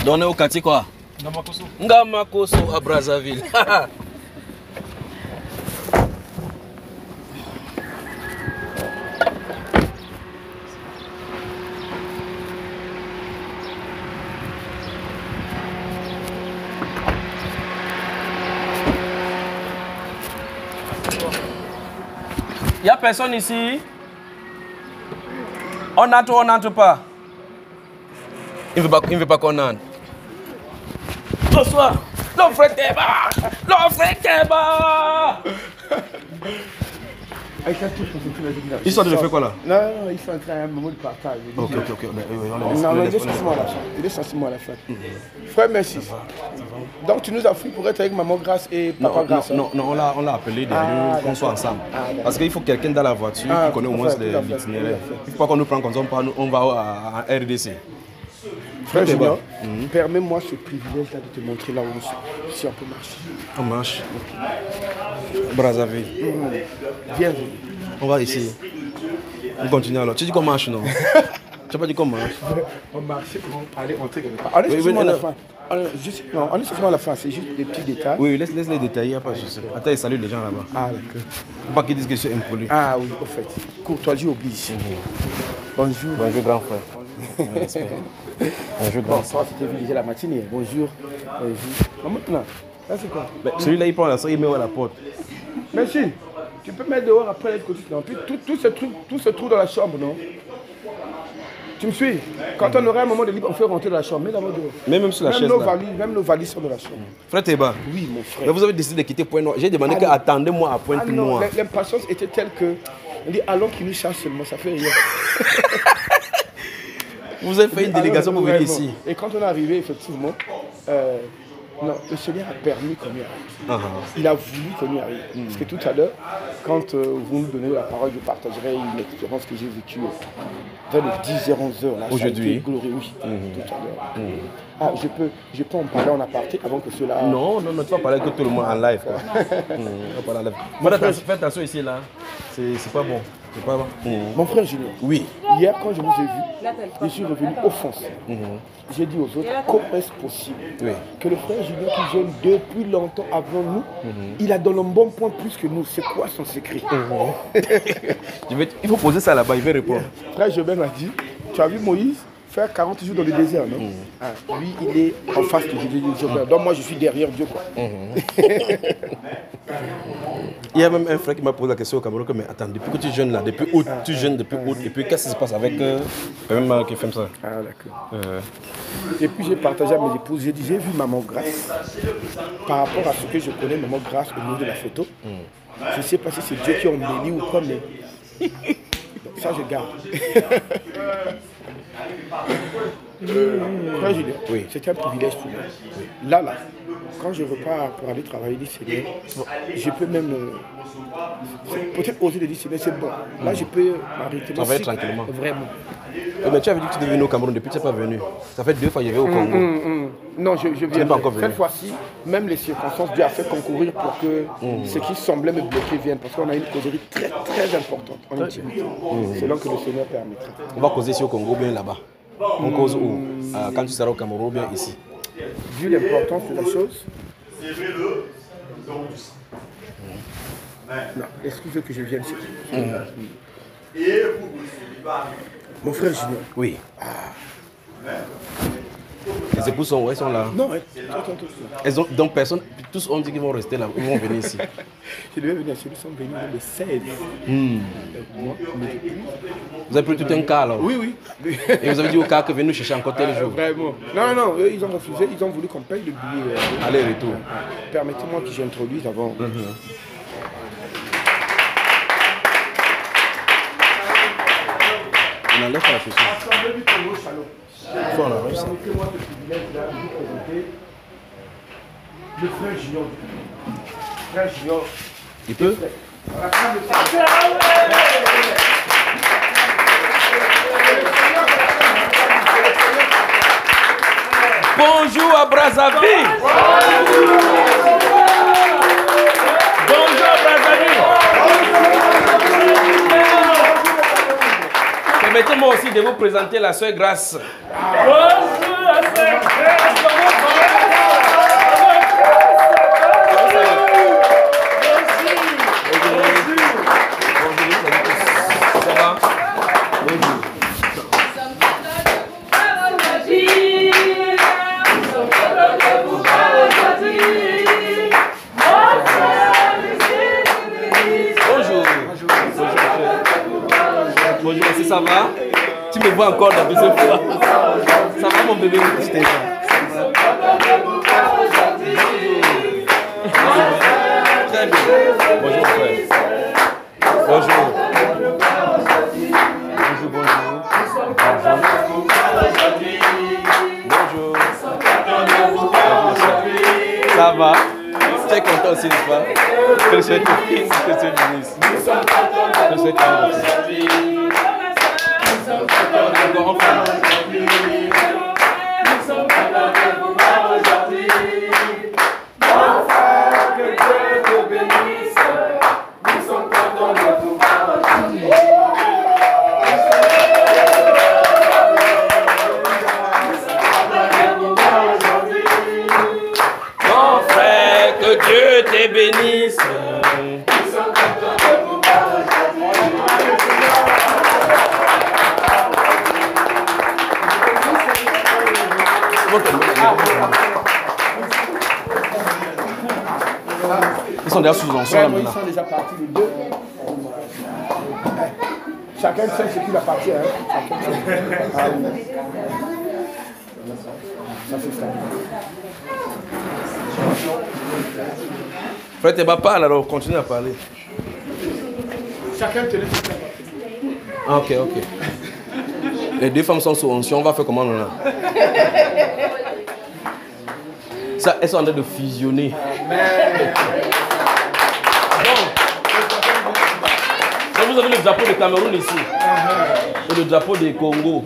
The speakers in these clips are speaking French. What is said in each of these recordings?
Donné au quartier quoi? Ngamakoso. Ngamakoso à Brazzaville. Il n'y a personne ici. On entre ou on n'entre pas? Il ne veut pas qu'on entre. Bonsoir. L'offre Keba. L'offre Keba. Ils sont déjà fait quoi là? Non, ils sont en train d'un moment de partage. Ok. Non, il est censé à la fin. Il est censé à la fin. Frère, merci. Donc tu nous as pris pour être avec maman Grâce et papa Grâce. Non, on l'a appelé qu'on soit ensemble. Parce qu'il faut quelqu'un dans la voiture qui connaît au moins l'itinéraire. Il ne faut pas qu'on nous prenne comme ça, on va à RDC. Frère Junior, permets-moi ce privilège-là de te montrer là où nous sommes. Si on peut marcher. On marche. Brazzaville. Bienvenue. On va ici. On continue alors. Tu dis qu'on marche, non? Tu n'as pas dit qu'on marche? On marche pour aller entrer quelque part. On est seulement à la fin. Non, on est seulement à la fin, c'est juste des petits détails. Oui, laisse les détails, il n'y a pas de souci. Attends, il salue les gens là-bas. Ah, d'accord. Faut pas qu'ils disent que je suis impoli. Ah oui, au fait. Courtoisie oblige. Bonjour. Bonjour, grand frère. Bonjour, grand frère. Bonsoir, c'était déjà la matinée. Bonjour. Bonjour. Maintenant, là c'est quoi? Celui-là, il prend la soeur, il met à la porte. Merci. Tu peux mettre dehors après l'autre côté. Puis tout ce trou dans la chambre, non? Tu me suis? Quand on aura un moment de libre, on fait rentrer dans la chambre. Mais d'abord dehors. Même sur la chaise là. Même nos valises sont dans la chambre. Frère Teba. Oui, mon frère. Mais vous avez décidé de quitter Point Noir. J'ai demandé qu'attendez-moi à Pointe Noire. L'impatience était telle que... On dit, allons qu'il nous chasse seulement, ça fait rien. Vous avez fait une délégation pour venir ici. Et quand on est arrivé, effectivement, non, le Seigneur a permis qu'on y arrive. Il a voulu qu'on y arrive. Parce que tout à l'heure, quand vous nous donnez la parole, je partagerai une expérience que j'ai vécue vers les 10h, 11h. Aujourd'hui. Glorieux, oui, tout à l'heure. Ah, je peux en parler en aparté avant que cela... Non, tu vas parler avec tout le monde en live. Fais attention ici, là. C'est pas bon. C'est pas bon. Mon frère Julien, oui. Hier, quand je vous ai vu, je suis revenu offensé. J'ai dit aux autres, comment est-ce possible que le frère Julien qui jeûne depuis longtemps avant nous, il a dans un bon point plus que nous. C'est quoi son secret? Il faut poser ça là-bas, il va répondre. Frère Jobin m'a dit, tu as vu Moïse faire 40 jours dans le désert, non? Lui, il est en face de Jobin. Donc moi, je suis derrière Dieu, quoi. Il y a même un frère qui m'a posé la question au Cameroun, mais attends, depuis que tu jeûnes là, depuis août, tu jeûnes depuis août, et puis qu'est-ce qui se passe avec même qui fait ça? Ah d'accord. Et puis j'ai partagé à mes épouses, j'ai dit, j'ai vu Maman Grâce, par rapport à ce que je connais, Maman Grâce au niveau de la photo. Je ne sais pas si c'est Dieu qui a embelli ou quoi, mais donc, ça je garde. Frère Julien, c'était un privilège pour moi. Là, quand je repars pour aller travailler, je dis Seigneur, je peux même peut-être oser le dire Seigneur, c'est bon. Là, je peux m'arrêter. Travailler tranquillement. Vraiment. Mais tu avais dit que tu devais venir au Cameroun, depuis tu n'es pas venu. Ça fait 2 fois que je vais au Congo. Non, je viens. Cette fois-ci, même les circonstances, Dieu a fait concourir pour que ce qui semblait me bloquer vienne. Parce qu'on a une causerie très très importante en intimité. C'est là que le Seigneur permettra. On va causer ici au Congo, bien là-bas. On cause où? Quand tu seras au Cameroun, bien ici. Vu l'importance de la chose. Non, est-ce que tu veux que je vienne ici? Mon frère Julien. Oui. Les époux sont où? Elles sont là? Non, elles ont, donc personne, tous ont dit qu'ils vont rester là, ils vont venir ici. Je devais venir ici, nous sommes venus le 16. Moi, vous avez pris tout un cas alors? Oui. Et vous avez dit au cas que venez nous chercher encore tel jour? Vraiment. Non, eux, ils ont refusé, ils ont voulu qu'on paye le billet. Aller-retour. Permettez-moi que j'introduise avant. On enlève la chaussure. Assemblée du Congo, Shalom. Permettez-moi ce privilège-là de vous présenter le frère Junior. Frère Junior. Il peut? Bonjour à Brazzaville. Bonjour à Brazzaville. Permettez-moi aussi de vous présenter la sœur Grâce. Bonjour. Bonjour, est-ce que ça va? Tu me vois encore la deuxième fois. Ça va mon bébé? Très bien. Bonjour frère. Bonjour. Bonjour, bonjour. Bonjour. Ça va? Tu es content aussi, n'est-ce pas? Que le Seigneur te bénisse. Que le Seigneur te bénisse. Que le Seigneur te bénisse. Encore enfin. Mon frère, que Dieu te bénisse. Ils sont déjà sous l'onction là maintenant. Ils sont déjà partis les deux. Chacun sait ce qu'il a parti. Hein. Ah, oui. Ça c'est ça. Frère, t'es pas parle alors, continue à parler. Chacun te laisse. Ah, ok, ok. Les deux femmes sont sous onction, on va faire comment là? Ça, elles sont en train de fusionner. Vous avez le drapeau de Cameroun ici. Et le drapeau du Congo.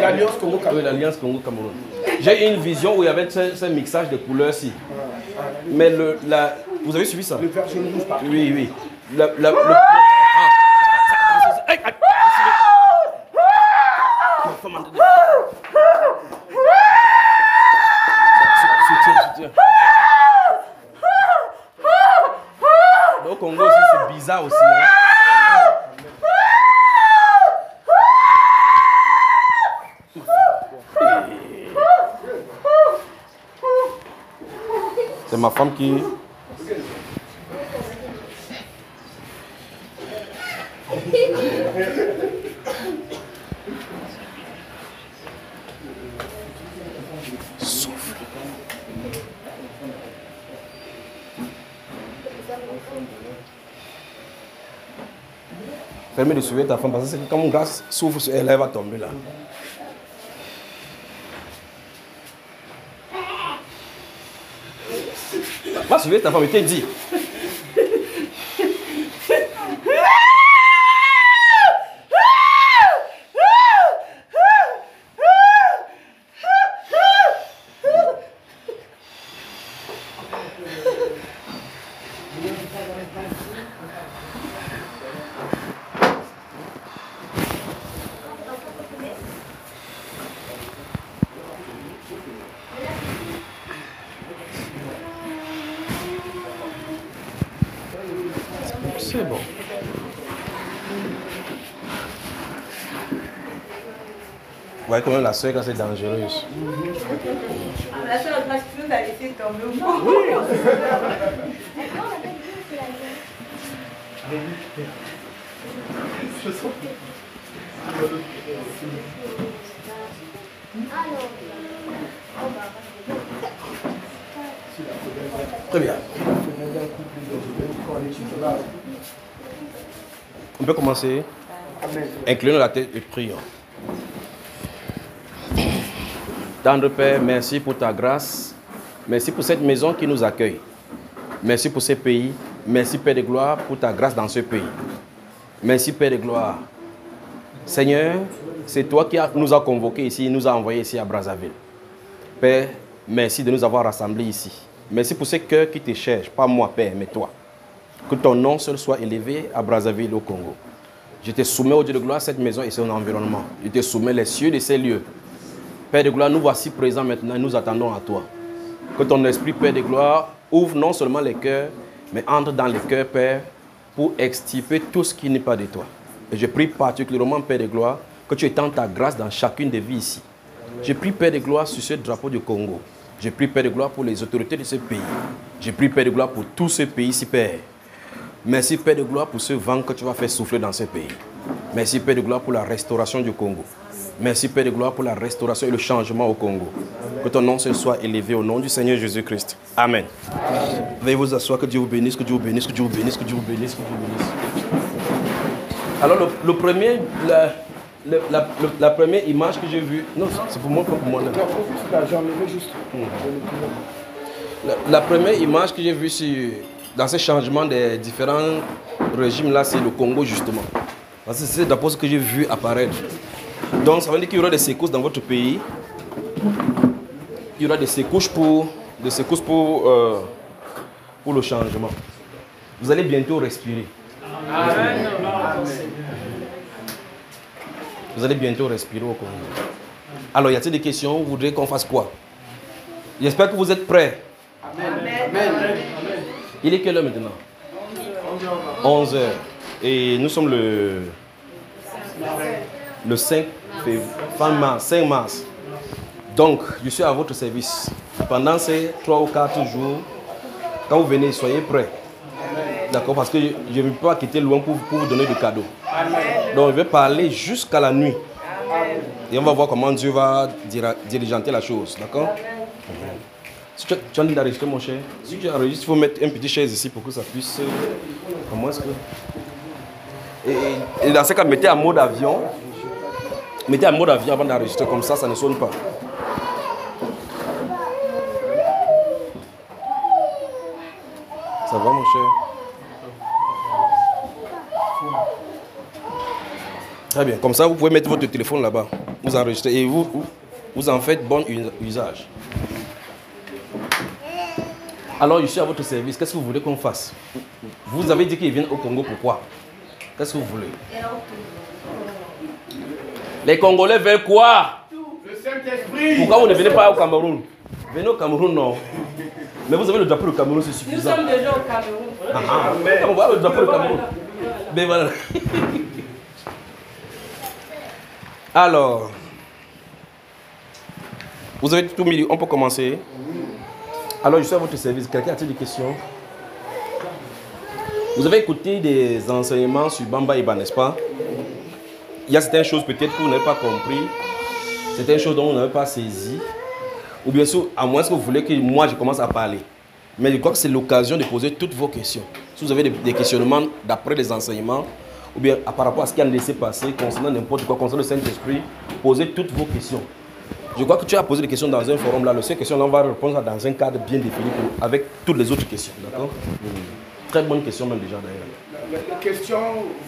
L'Alliance Congo-Cameroun. Oui, l'Alliance Congo-Cameroun. J'ai eu une vision où il y avait ce mixage de couleurs-ci. Mais vous avez suivi ça? Le vert jaune rouge partout. Oui, oui. Au Congo aussi, c'est bizarre aussi. Hein? C'est ma femme qui... souffle. Permets de suivre ta femme parce que c'est quand mon gars souffle sur elle, elle va tomber là. Va suivre ta femme, je t'ai dit. C'est bon. Vous voyez quand même la soeur, c'est dangereuse. La soeur de nous a laissé tomber au fond. Très bien. On peut commencer. Inclinons la tête et prions. Tendre Père, merci pour ta grâce. Merci pour cette maison qui nous accueille. Merci pour ce pays. Merci Père de gloire pour ta grâce dans ce pays. Merci Père de gloire. Seigneur, c'est toi qui nous as convoqués ici, nous as envoyés ici à Brazzaville. Père, merci de nous avoir rassemblés ici. Merci pour ce cœur qui te cherche, pas moi Père, mais toi. Que ton nom seul soit élevé à Brazzaville au Congo. Je te soumets au Dieu de gloire cette maison et son environnement. Je te soumets les cieux de ces lieux. Père de gloire, nous voici présents maintenant et nous attendons à toi. Que ton esprit, Père de gloire, ouvre non seulement les cœurs, mais entre dans les cœurs, Père, pour extirper tout ce qui n'est pas de toi. Et je prie particulièrement, Père de gloire, que tu étends ta grâce dans chacune des vies ici. Je prie, Père de gloire, sur ce drapeau du Congo. Je prie, Père de gloire, pour les autorités de ce pays. Je prie, Père de gloire, pour tout ce pays ici, Père. Merci, Père de gloire, pour ce vent que tu vas faire souffler dans ce pays. Merci, Père de gloire, pour la restauration du Congo. Merci, Père de gloire, pour la restauration et le changement au Congo. Que ton nom soit élevé au nom du Seigneur Jésus-Christ. Amen. Veuillez vous asseoir, que Dieu vous bénisse, que Dieu vous bénisse, que Dieu vous bénisse, que Dieu vous bénisse, que Dieu vous bénisse. Alors, la première image que j'ai vue, non, c'est pour moi, pas pour moi. La première image que j'ai vue dans ce changement des différents régimes là, c'est le Congo justement. Parce que c'est d'abord ce que j'ai vu apparaître. Donc ça veut dire qu'il y aura des secousses dans votre pays. Il y aura des secousses pour le changement. Vous allez bientôt respirer. Amen. Vous allez bientôt respirer au Congo. Alors, y a-t-il des questions? Vous voudrez qu'on fasse quoi? J'espère que vous êtes prêts. Amen. Il est quelle heure maintenant? 11 heures. Et nous sommes le 5 mars. Donc, je suis à votre service. Pendant ces 3 ou 4 jours, quand vous venez, soyez prêts. D'accord? Parce que je ne vais pas quitter loin pour vous donner des cadeaux. Donc, je vais parler jusqu'à la nuit. Et on va voir comment Dieu va diriger la chose. D'accord? Si tu as envie d'enregistrer, mon cher, si tu enregistres, il faut mettre une petite chaise ici pour que ça puisse... Comment est-ce que... Et dans ce cas, mettez en mode avion. Mettez en mode avion avant d'enregistrer, comme ça ne sonne pas. Ça va, mon cher? Très bien. Comme ça, vous pouvez mettre votre téléphone là-bas. Vous enregistrez et vous en faites bon usage. Alors, je suis à votre service. Qu'est-ce que vous voulez qu'on fasse? Vous avez dit qu'ils viennent au Congo. Pourquoi? Qu'est-ce que vous voulez? Les Congolais veulent quoi? Le Saint-Esprit. Pourquoi vous ne venez pas au Cameroun? Venez au Cameroun, non. Mais vous avez le drapeau du Cameroun, c'est suffisant. Nous sommes déjà au Cameroun. On voit le drapeau du Cameroun. Mais voilà. Alors, vous avez tout mis, on peut commencer. Alors, je suis à votre service. Quelqu'un a-t-il des questions? Vous avez écouté des enseignements sur Bamba Iba, n'est-ce pas? Il y a certaines choses peut-être que vous n'avez pas compris, certaines choses dont vous n'avez pas saisi, ou bien sûr, à moins que vous voulez que moi je commence à parler. Mais je crois que c'est l'occasion de poser toutes vos questions. Si vous avez des questionnements d'après les enseignements, ou bien par rapport à ce qui a laissé passer, concernant n'importe quoi, concernant le Saint-Esprit, posez toutes vos questions. Je crois que tu as posé des questions dans un forum là. Ces questions-là, on va répondre dans un cadre bien défini avec toutes les autres questions. D'accord? Très bonne question même déjà d'ailleurs. Les questions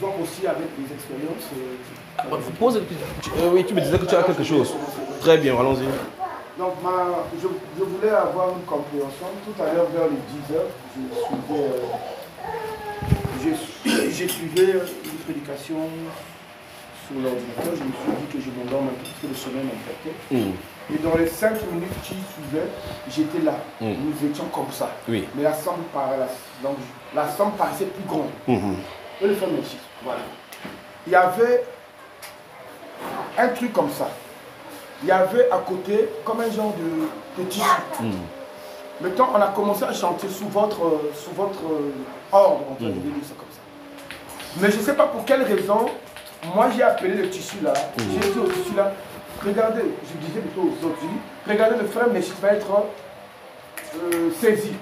vont aussi avec des expériences. Pose, oui, tu me disais que tu as quelque chose. Très bien, allons-y. Donc, je voulais avoir une compréhension. Tout à l'heure, vers les 10 heures, j'ai suivi une prédication sur l'ordinateur. Je me suis dit que je m'endorme un peu parce que le sommeil m'inquiétait. Et dans les 5 minutes qui suivaient, j'étais là. Nous étions comme ça. Oui. Mais la somme paraissait plus grande. Et le frère Méchis, voilà. Il y avait un truc comme ça. Il y avait à côté comme un genre de tissu. Maintenant, on a commencé à chanter sous votre ordre, on peut dire ça comme ça. Mais je ne sais pas pour quelle raison, moi j'ai appelé le tissu là, j'ai dit au tissu là, regardez, je disais plutôt aux autres, regardez, le frère Méchis va être saisi.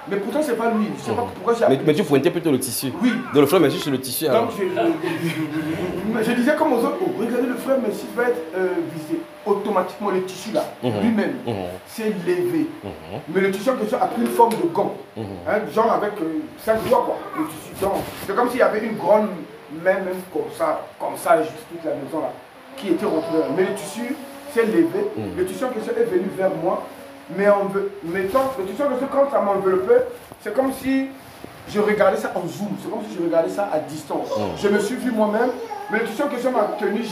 Mais pourtant, ce n'est pas lui. Je ne sais pas pourquoi j'ai appelé. Mais tu pointais plutôt le tissu. Oui. Donc le frère Méchis sur le tissu. Alors. Donc je disais comme aux autres, regardez, le frère Méchis va être visé. Automatiquement, le tissu là, lui-même, s'est levé. Mais le tissu en question a pris une forme de gant. Genre avec 5 doigts quoi. Le tissu. C'est comme s'il y avait une grande main même comme ça, juste toute la maison là, qui était rentrée là. Mais le tissu s'est levé. Le tissu en question est venu vers moi. Mais mettons, le tissu en question, quand ça m'enveloppait, c'est comme si je regardais ça en zoom. C'est comme si je regardais ça à distance. Je me suis vu moi-même. Mais le tissu en question m'a tenu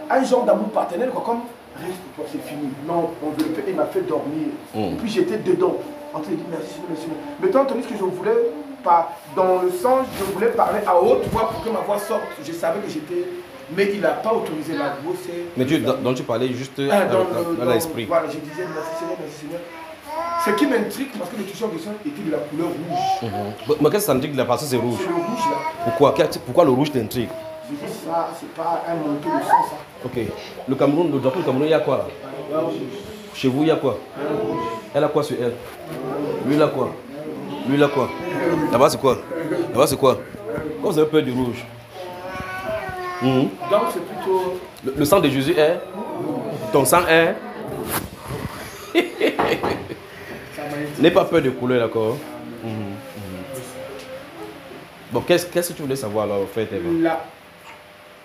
un genre d'amour paternel, quoi, comme reste pour toi, c'est fini. Non, on veut le faire. Il m'a fait dormir. Et puis j'étais dedans. En train de dire merci Seigneur, merci Seigneur. Mais tant que je voulais pas, dans le sens, je voulais parler à haute voix pour que ma voix sorte. Je savais que j'étais. Mais il n'a pas autorisé la voix. Mais Dieu, dont tu parlais juste dans l'esprit. Voilà, je disais merci Seigneur, merci Seigneur. Ce qui m'intrigue, parce que le t-shirt de sang était de la couleur rouge. Mais qu'est-ce que ça intrigue là? Parce que c'est rouge. C'est le rouge là. Pourquoi le rouge t'intrigue? Je dis ça, c'est pas un manteau de sang ça. Ok. Le Cameroun, le drapeau du Cameroun, il y a quoi? Chez vous, il y a quoi? Elle a quoi sur elle? Lui, il a quoi? Lui, il a quoi? Là-bas, c'est quoi? Là-bas, c'est quoi? Pourquoi vous avez peur du rouge? Donc, c'est plutôt. Le sang de Jésus est? Ton sang est? N'aie pas peur de couleur, d'accord? Bon, qu'est-ce que tu voulais savoir alors, frère Théva? Là,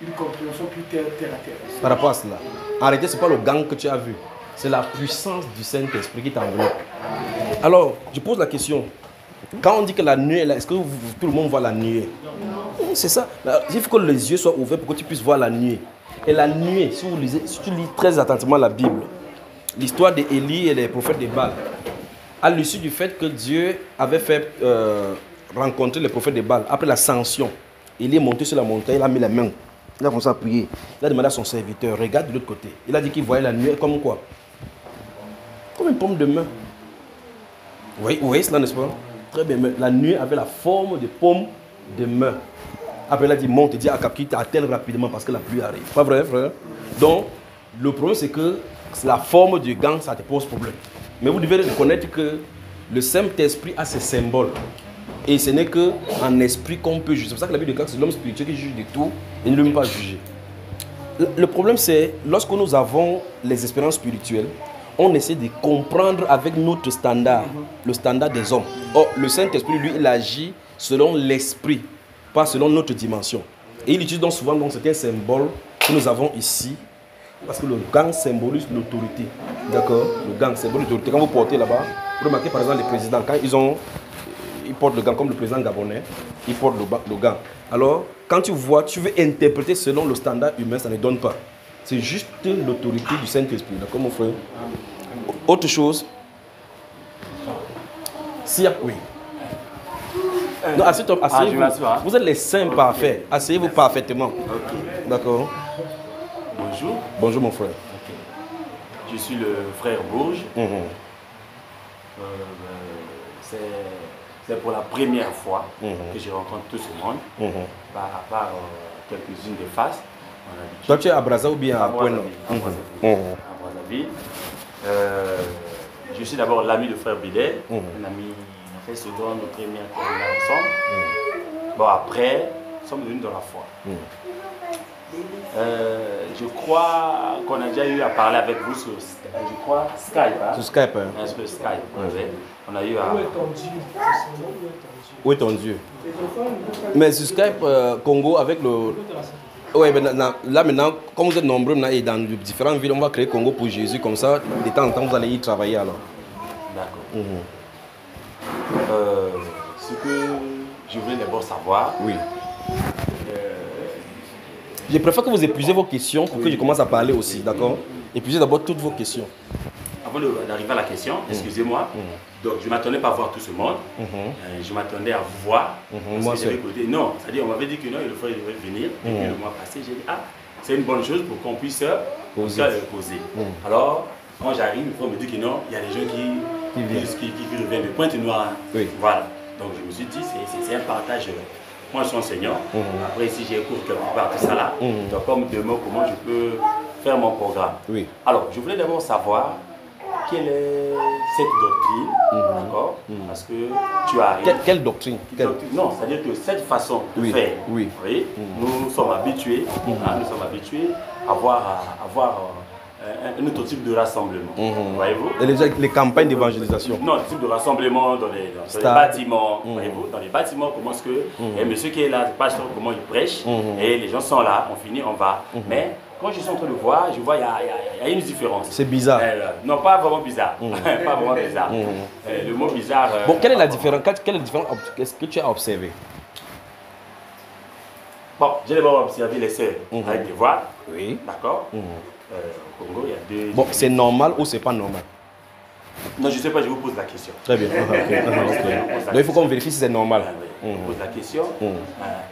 une compréhension plus terre à terre. Par rapport à cela. En réalité, ce n'est pas le gang que tu as vu. C'est la puissance du Saint-Esprit qui t'enveloppe. Alors, je pose la question. Quand on dit que la nuée est là, est-ce que tout le monde voit la nuée? C'est ça. Il faut que les yeux soient ouverts pour que tu puisses voir la nuée. Et la nuée, si tu lis très attentivement la Bible, l'histoire d'Élie et les prophètes de Baal, à l'issue du fait que Dieu avait fait rencontrer les prophètes de Baal, après l'ascension, Élie est monté sur la montagne, il a mis les mains, il a commencé à prier. Il a demandé à son serviteur, regarde de l'autre côté. Il a dit qu'il voyait la nuée comme quoi? Comme une paume de main. Vous voyez cela, n'est-ce pas? Très bien, mais la nuée avait la forme de paume de main. Après, il a dit, monte, il dit à Capki, attelle rapidement parce que la pluie arrive. Pas vrai, frère? Donc, le problème, c'est que la forme du gant, ça te pose problème. Mais vous devez reconnaître que le Saint-Esprit a ses symboles. Et ce n'est qu'en esprit qu'on peut juger. C'est pour ça que la Bible dit que c'est l'homme spirituel qui juge de tout et ne lui même pas juger. Le problème, c'est lorsque nous avons les expériences spirituelles, on essaie de comprendre avec notre standard, le standard des hommes. Or, le Saint-Esprit, lui, il agit selon l'esprit, pas selon notre dimension. Et il utilise donc souvent certains symboles que nous avons ici, parce que le gant symbolise l'autorité. D'accord? Le gant symbolise l'autorité. Quand vous portez là-bas, vous remarquez par exemple les présidents, quand ils portent le gant, comme le président gabonais, ils portent le gant. Alors, quand tu vois, tu veux interpréter selon le standard humain, ça ne donne pas. C'est juste l'autorité du Saint-Esprit. D'accord, mon frère? Autre chose. Oui. Non, asseyez-vous. Vous êtes les saints parfaits. Asseyez-vous parfaitement. Okay. D'accord. Bonjour. Bonjour, mon frère. Okay. Je suis le frère Bourges. C'est pour la première fois que je rencontre tout ce monde, par part quelques-unes des faces. Toi, tu es à Brazza ou bien à Pointe? À Brazzaville. Je suis d'abord l'ami de frère Bidet, un ami, on a fait seconde ou première ensemble. Bon, après, nous sommes venus dans la foi. Je crois qu'on a déjà eu à parler avec vous sur Skype. Hein? Sur Skype. Hein? Sur Skype. On a eu à... Où est ton Dieu? Mais sur Skype, Congo, avec le... Oui, mais là maintenant, comme vous êtes nombreux et dans différentes villes, on va créer Congo pour Jésus, comme ça, de temps en temps, vous allez y travailler alors. D'accord. Ce que je voulais d'abord savoir... Oui. Je préfère que vous épuisez vos questions pour que je commence à parler aussi, d'accord? Épuisez d'abord toutes vos questions. Avant d'arriver à la question, excusez-moi, donc je ne m'attendais pas à voir tout ce monde, je m'attendais à vous voir, parce que j'avais écouté, non, c'est-à-dire on m'avait dit que non, il devait venir, et puis le mois passé, j'ai dit, ah, c'est une bonne chose pour qu'on puisse poser. Alors, quand j'arrive, il faut me dire que non, il y a des gens qui reviennent de Pointe-Noire, voilà, donc je me suis dit, c'est un partage. Moi, je suis enseignant. Après, ici, j'ai cours quelque part, tout ça là. Donc, comme demain, comment je peux faire mon programme. Oui. Alors, je voulais d'abord savoir quelle est cette doctrine, d'accord? Parce que tu arrives... Quelle doctrine? Non, c'est-à-dire que cette façon de faire, oui. Nous sommes habitués, à avoir un autre type de rassemblement, voyez-vous? Les campagnes d'évangélisation? Non, le type de rassemblement dans les bâtiments, voyez-vous? Dans les bâtiments, comment est-ce que... Et monsieur qui est là, pas sûr comment il prêche, et les gens sont là, on finit, on va. Mais quand je suis en train de voir, je vois il y a une différence. C'est bizarre. Non, pas vraiment bizarre. Pas vraiment bizarre. Le mot bizarre... Bon, quelle est la différence? Qu'est-ce que tu as observé? Bon, j'ai d'abord observé les sœurs avec des voiles. Oui. D'accord. au Congo, il y a deux... Bon, c'est normal ou c'est pas normal? Non, je ne sais pas, je vous pose la question. Très bien. Donc il faut qu'on vérifie si c'est normal. Je vous pose la question.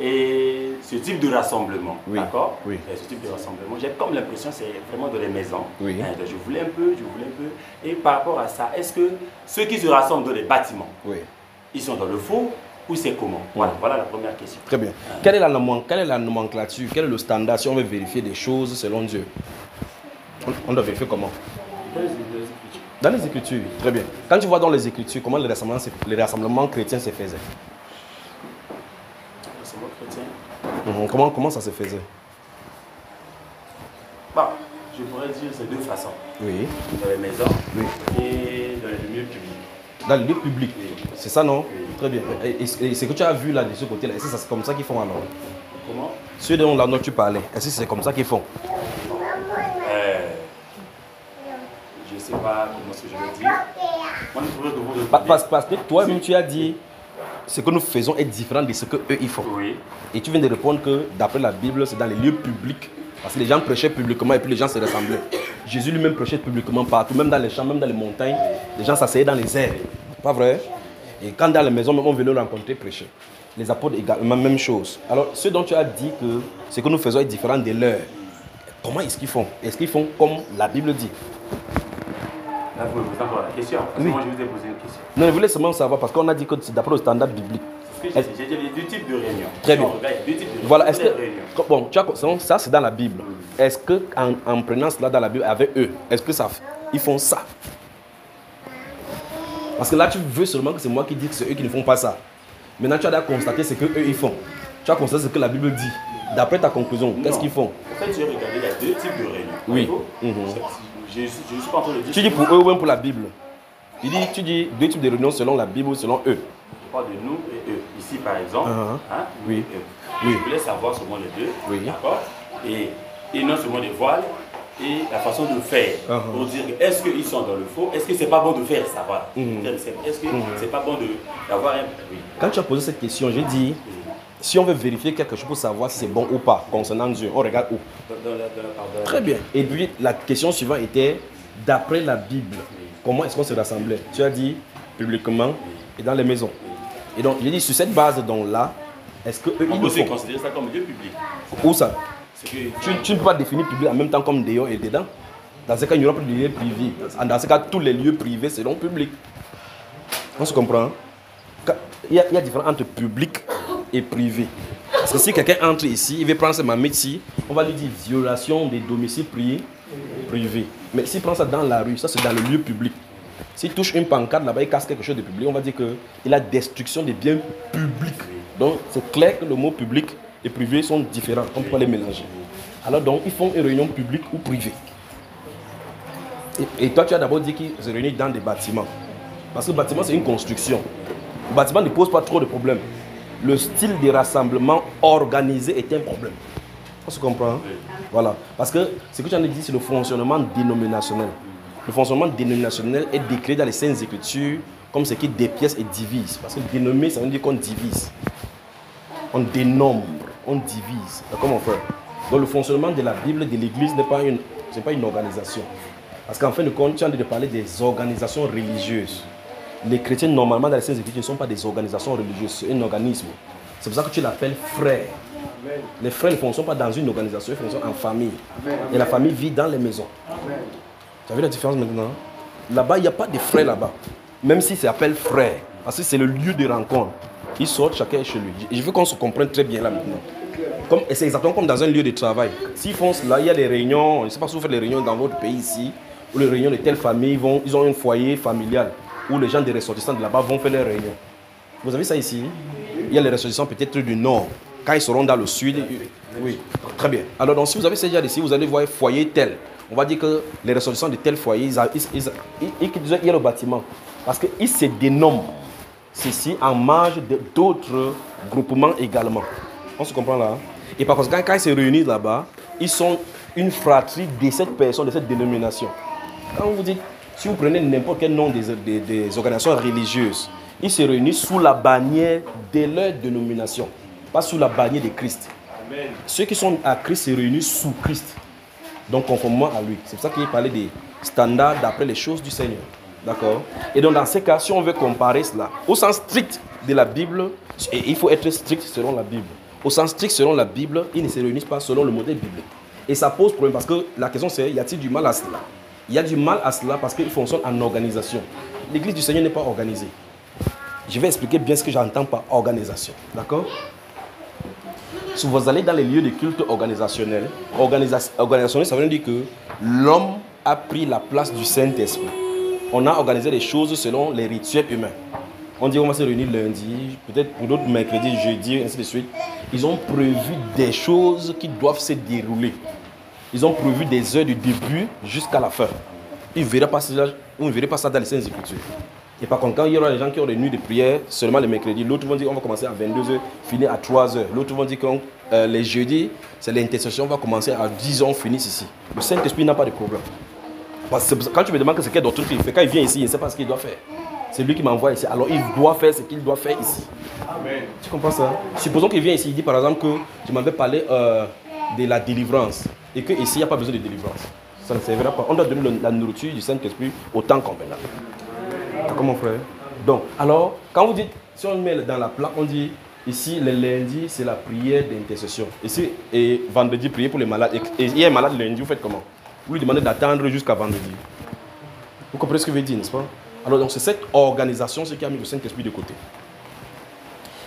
Et ce type de rassemblement, d'accord? Oui. Ce type de rassemblement, j'ai comme l'impression que c'est vraiment dans les maisons. Oui. Donc je voulais un peu. Et par rapport à ça, est-ce que ceux qui se rassemblent dans les bâtiments, ils sont dans le faux ou c'est comment? Voilà la première question. Très bien. Quelle est la nomenclature? Quel est le standard si on veut vérifier des choses selon Dieu? On doit vérifier comment? Dans les Écritures, très bien. Quand tu vois dans les Écritures, comment les rassemblements chrétiens se faisaient? Rassemblement chrétien. Comment ça se faisait? Bon, je pourrais dire c'est deux façons. Oui. Dans les maisons et dans les lieux publics. Dans les lieux publics, c'est ça, non? Très bien. Et ce que tu as vu là de ce côté-là, est-ce que c'est comme ça qu'ils font alors? Comment? Ceux dont tu parlais, est-ce que c'est comme ça qu'ils font? Je ne sais pas comment ce que je veux dire. Moi, je voudrais que vous... Parce que toi-même, tu as dit ce que nous faisons est différent de ce qu'eux, ils font. Oui. Et tu viens de répondre que d'après la Bible, c'est dans les lieux publics. Parce que les gens prêchaient publiquement et puis les gens se rassemblaient. Jésus lui-même prêchait publiquement partout, même dans les champs, même dans les montagnes. Les gens s'asseyaient dans les airs. Pas vrai? Et quand dans les maisons, même on venait le rencontrer, prêcher. Les apôtres également, même chose. Alors, ce dont tu as dit que ce que nous faisons est différent de leur, comment est-ce qu'ils font? Est-ce qu'ils font comme la Bible dit? Là, vous me posez encore la question. Parce que moi, je vous ai posé une question. Non, je voulais seulement savoir, parce qu'on a dit que c'est d'après le standard biblique. J'ai dit deux types de réunions. Très bien. Deux types de réunions. Voilà, est-ce que... Bon, tu as, ça, c'est dans la Bible. Est-ce qu'en prenant cela dans la Bible avec eux, est-ce que ils font ça? Parce que là, tu veux seulement que c'est moi qui dis que c'est eux qui ne font pas ça. Maintenant, tu as constaté ce qu'eux, ils font. Tu as constaté ce que la Bible dit. D'après ta conclusion, qu'est-ce qu'ils font? En fait, j'ai regardé, il y a deux types de réunions. Oui. Je ne suis pas en train de dire... Tu dis pour eux ou même pour la Bible? Tu dis deux types de réunions selon la Bible ou selon eux? Je parle de nous et eux. Ici, par exemple, oui. Je voulais savoir seulement les deux. Oui. D'accord? Et non seulement les voiles et la façon de faire. Pour dire, est-ce qu'ils sont dans le faux? Est-ce que c'est pas bon de faire ça? Voilà. Est-ce que c'est pas bon d'avoir un... Oui. Quand tu as posé cette question, j'ai dit... Si on veut vérifier quelque chose pour savoir si c'est bon ou pas concernant Dieu, on regarde où? Très bien. Et puis la question suivante était, d'après la Bible, comment est-ce qu'on se rassemblait? Tu as dit publiquement et dans les maisons. Et donc, j'ai dit, sur cette base-là, est-ce qu'eux, ils le font? Considérer ça comme lieu public. Où ça? Tu ne peux pas définir public en même temps comme dehors et dedans. Dans ce cas, il n'y aura plus de lieux privés. Dans ce cas, tous les lieux privés seront publics. On se comprend? Il y a différence entre public et privé. Parce que si quelqu'un entre ici, il veut prendre ses mamies ici, on va lui dire violation des domiciles privés. Mais s'il prend ça dans la rue, ça c'est dans le lieu public. S'il touche une pancarte là-bas, il casse quelque chose de public, on va dire qu'il a destruction des biens publics. Donc c'est clair que le mot public et privé sont différents, on ne peut pas les mélanger. Alors donc ils font une réunion publique ou privée. Et toi tu as d'abord dit qu'ils se réunissent dans des bâtiments. Parce que le bâtiment c'est une construction. Le bâtiment ne pose pas trop de problèmes. Le style de rassemblement organisé est un problème. On se comprend? Voilà. Parce que ce que tu en as dit, c'est le fonctionnement dénominationnel. Le fonctionnement dénominationnel est décrit dans les Saintes Écritures comme ce qui dépièce et divise. Parce que dénommer, ça veut dire qu'on divise. On dénombre, on divise. Comment on fait? Donc le fonctionnement de la Bible, de l'Église, n'est pas une organisation. Parce qu'en fin de compte, tu as envie de parler des organisations religieuses. Les chrétiens, normalement, dans les Saintes Écritures, ne sont pas des organisations religieuses, c'est un organisme. C'est pour ça que tu l'appelles frère. Les frères ne fonctionnent pas dans une organisation, ils fonctionnent en famille. Et la famille vit dans les maisons. Tu as vu la différence maintenant? Là-bas, il n'y a pas de frères là-bas. Même si ça s'appelle frère. Parce que c'est le lieu de rencontre. Ils sortent, chacun est chez lui. Et je veux qu'on se comprenne très bien là maintenant. Et c'est exactement comme dans un lieu de travail. S'ils font cela, il y a des réunions. Je ne sais pas si vous faites des réunions dans votre pays ici, ou les réunions de telle famille, ils ont un foyer familial, où les gens des ressortissants de là-bas vont faire leurs réunions. Vous avez ça ici? Il y a les ressortissants peut-être du nord. Quand ils seront dans le sud, oui, très bien. Alors donc, si vous avez ces gens ici, vous allez voir foyer tel. On va dire que les ressortissants de tel foyer, il y a le bâtiment. Parce qu'ils se dénomment ceci en marge d'autres groupements également. On se comprend là? Et par conséquent, quand ils se réunissent là-bas, ils sont une fratrie de cette personne, de cette dénomination. Quand vous dites, si vous prenez n'importe quel nom des organisations religieuses, ils se réunissent sous la bannière de leur dénomination, pas sous la bannière de Christ. Amen. Ceux qui sont à Christ se réunissent sous Christ. Donc, conformément à lui. C'est pour ça qu'il parlait des standards d'après les choses du Seigneur. D'accord? Et donc, dans ces cas, si on veut comparer cela, au sens strict de la Bible, et il faut être strict selon la Bible. Au sens strict selon la Bible, ils ne se réunissent pas selon le modèle biblique. Et ça pose problème parce que la question c'est, y a-t-il du mal à cela? Il y a du mal à cela parce qu'il fonctionne en organisation. L'église du Seigneur n'est pas organisée. Je vais expliquer bien ce que j'entends par organisation. D'accord? Si vous allez dans les lieux de culte organisationnels, organisationnel, ça veut dire que l'homme a pris la place du Saint-Esprit. On a organisé les choses selon les rituels humains. On dit on va se réunir lundi, peut-être pour d'autres mercredi, jeudi, ainsi de suite. Ils ont prévu des choses qui doivent se dérouler. Ils ont prévu des heures du début jusqu'à la fin. Ils ne verront pas ça dans les Saintes Écritures. Et par contre, quand il y aura des gens qui ont des nuits de prière seulement le mercredi, l'autre vont dire on va commencer à 22h, finir à 3h. L'autre vont dire que les jeudis, c'est l'intercession, on va commencer à 10h, on finit ici. Le Saint-Esprit n'a pas de problème. Parce que quand tu me demandes que c'est quelle doctrine qu'il fait, quand il vient ici, il ne sait pas ce qu'il doit faire. C'est lui qui m'envoie ici. Alors il doit faire ce qu'il doit faire ici. Amen. Tu comprends ça? Supposons qu'il vient ici, il dit par exemple que je m'avais parlé de la délivrance. Et qu'ici, il n'y a pas besoin de délivrance. Ça ne servira pas. On doit donner la nourriture du Saint-Esprit au temps convenable. D'accord mon frère? Donc, alors, quand vous dites, si on met dans la plaque, on dit, ici, le lundi, c'est la prière d'intercession. Ici, et vendredi, prier pour les malades. Et il y a un malade lundi, vous faites comment? Vous lui demandez d'attendre jusqu'à vendredi. Vous comprenez ce que je veux dire, n'est-ce pas? Alors, donc, c'est cette organisation qui a mis le Saint-Esprit de côté.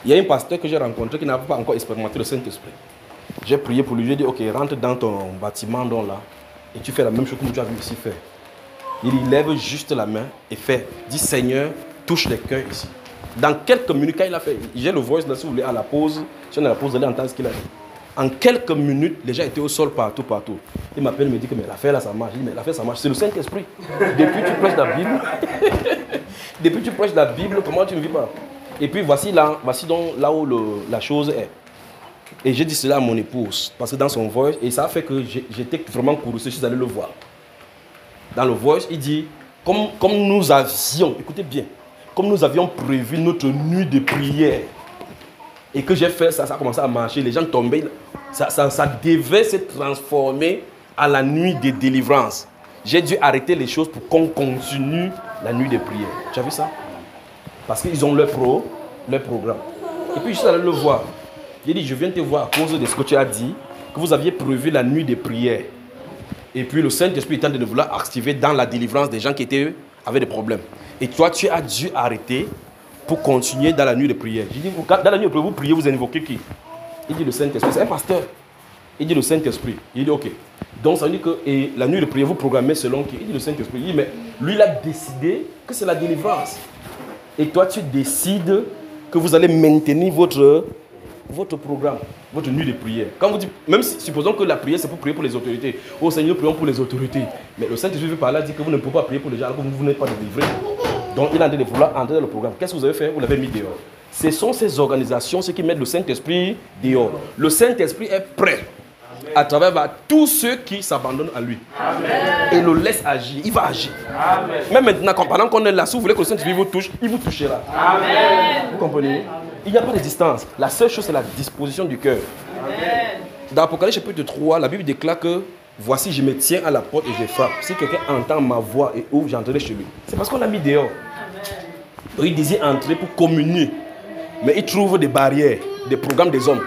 Il y a un pasteur que j'ai rencontré qui n'a pas encore expérimenté le Saint-Esprit. J'ai prié pour lui, j'ai dit, ok, rentre dans ton bâtiment là, et tu fais la même chose que tu as vu ici faire. Il lève juste la main et fait, dit Seigneur, touche les cœurs ici. Dans quelques minutes, quand il a fait, j'ai le voice là, si vous voulez, à la pause, si on est à la pause, vous allez entendre ce qu'il a dit. En quelques minutes, les gens étaient au sol partout. Il m'appelle, me dit que mais l'affaire là, ça marche. Je dis, mais l'affaire, ça marche. C'est le Saint-Esprit. Depuis que tu prêches la Bible, depuis que tu prêches la Bible, comment tu ne vis pas? Et puis voici donc là où la chose est. Et j'ai dit cela à mon épouse, parce que dans son voice, et ça a fait que j'étais vraiment courroucé, je suis allé le voir. Dans le voice, il dit, comme nous avions, écoutez bien, comme nous avions prévu notre nuit de prière, et que j'ai fait ça, ça a commencé à marcher, les gens tombaient, ça devait se transformer à la nuit de délivrance. J'ai dû arrêter les choses pour qu'on continue la nuit de prière. Tu as vu ça? Parce qu'ils ont leur programme. Et puis je suis allé le voir. J'ai dit, je viens te voir à cause de ce que tu as dit, que vous aviez prévu la nuit de prière. Et puis le Saint-Esprit est en train de vouloir activer dans la délivrance des gens qui avaient des problèmes. Et toi, tu as dû arrêter pour continuer dans la nuit de prière. J'ai dit, dans la nuit de prière, vous priez, vous invoquez qui? Il dit le Saint-Esprit. C'est un pasteur. Il dit le Saint-Esprit. Il dit, ok. Donc ça veut dire que la nuit de prière, vous programmez selon qui? Il dit le Saint-Esprit. Il dit, mais lui, il a décidé que c'est la délivrance. Et toi, tu décides que vous allez maintenir votre programme, votre nuit de prière. Quand vous dites, même si, supposons que la prière c'est pour prier pour les autorités. Oh Seigneur, prions pour les autorités. Mais le Saint-Esprit veut par là dire que vous ne pouvez pas prier pour les gens alors que vous n'êtes pas délivré. Donc il a de vouloir entrer dans le programme. Qu'est-ce que vous avez fait? Vous l'avez mis dehors. Ce sont ces organisations qui mettent le Saint-Esprit dehors. Le Saint-Esprit est prêt à travers tous ceux qui s'abandonnent à lui. Amen. Et le laisse agir. Il va agir. Amen. Même maintenant, pendant qu'on est là, si vous voulez que le Saint-Esprit vous touche, il vous touchera. Amen. Vous comprenez? Il n'y a pas de distance. La seule chose, c'est la disposition du cœur. Amen. Dans Apocalypse chapitre 3, la Bible déclare que voici, je me tiens à la porte et je frappe. Si quelqu'un entend ma voix et ouvre, j'entrerai chez lui. C'est parce qu'on l'a mis dehors. Donc, il désire entrer pour communier. Mais il trouve des barrières, des programmes des hommes.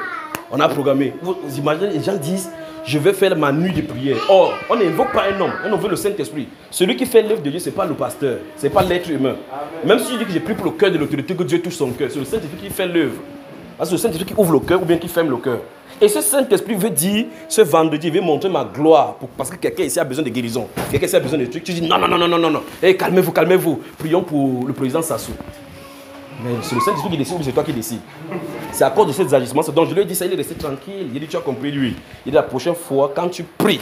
On a programmé. Vous imaginez, les gens disent, je vais faire ma nuit de prière. Or, on n'invoque pas un homme, on veut le Saint-Esprit. Celui qui fait l'œuvre de Dieu, ce n'est pas le pasteur, ce n'est pas l'être humain. Amen. Même si je dis que j'ai pris pour le cœur de l'autorité, que Dieu touche son cœur, c'est le Saint-Esprit qui fait l'œuvre. Parce que le Saint-Esprit qui ouvre le cœur ou bien qui ferme le cœur. Et ce Saint-Esprit veut dire, ce vendredi, il veut montrer ma gloire. Parce que quelqu'un ici a besoin de guérison. Quelqu'un ici a besoin de trucs. Tu dis non. Hey, calmez-vous. Prions pour le président Sassou. Mais c'est le Saint-Esprit qui décide ou c'est toi qui décides? C'est à cause de ces agissements. Donc je lui ai dit, ça, il est resté tranquille. Il a dit, tu as compris lui. Il dit, la prochaine fois, quand tu pries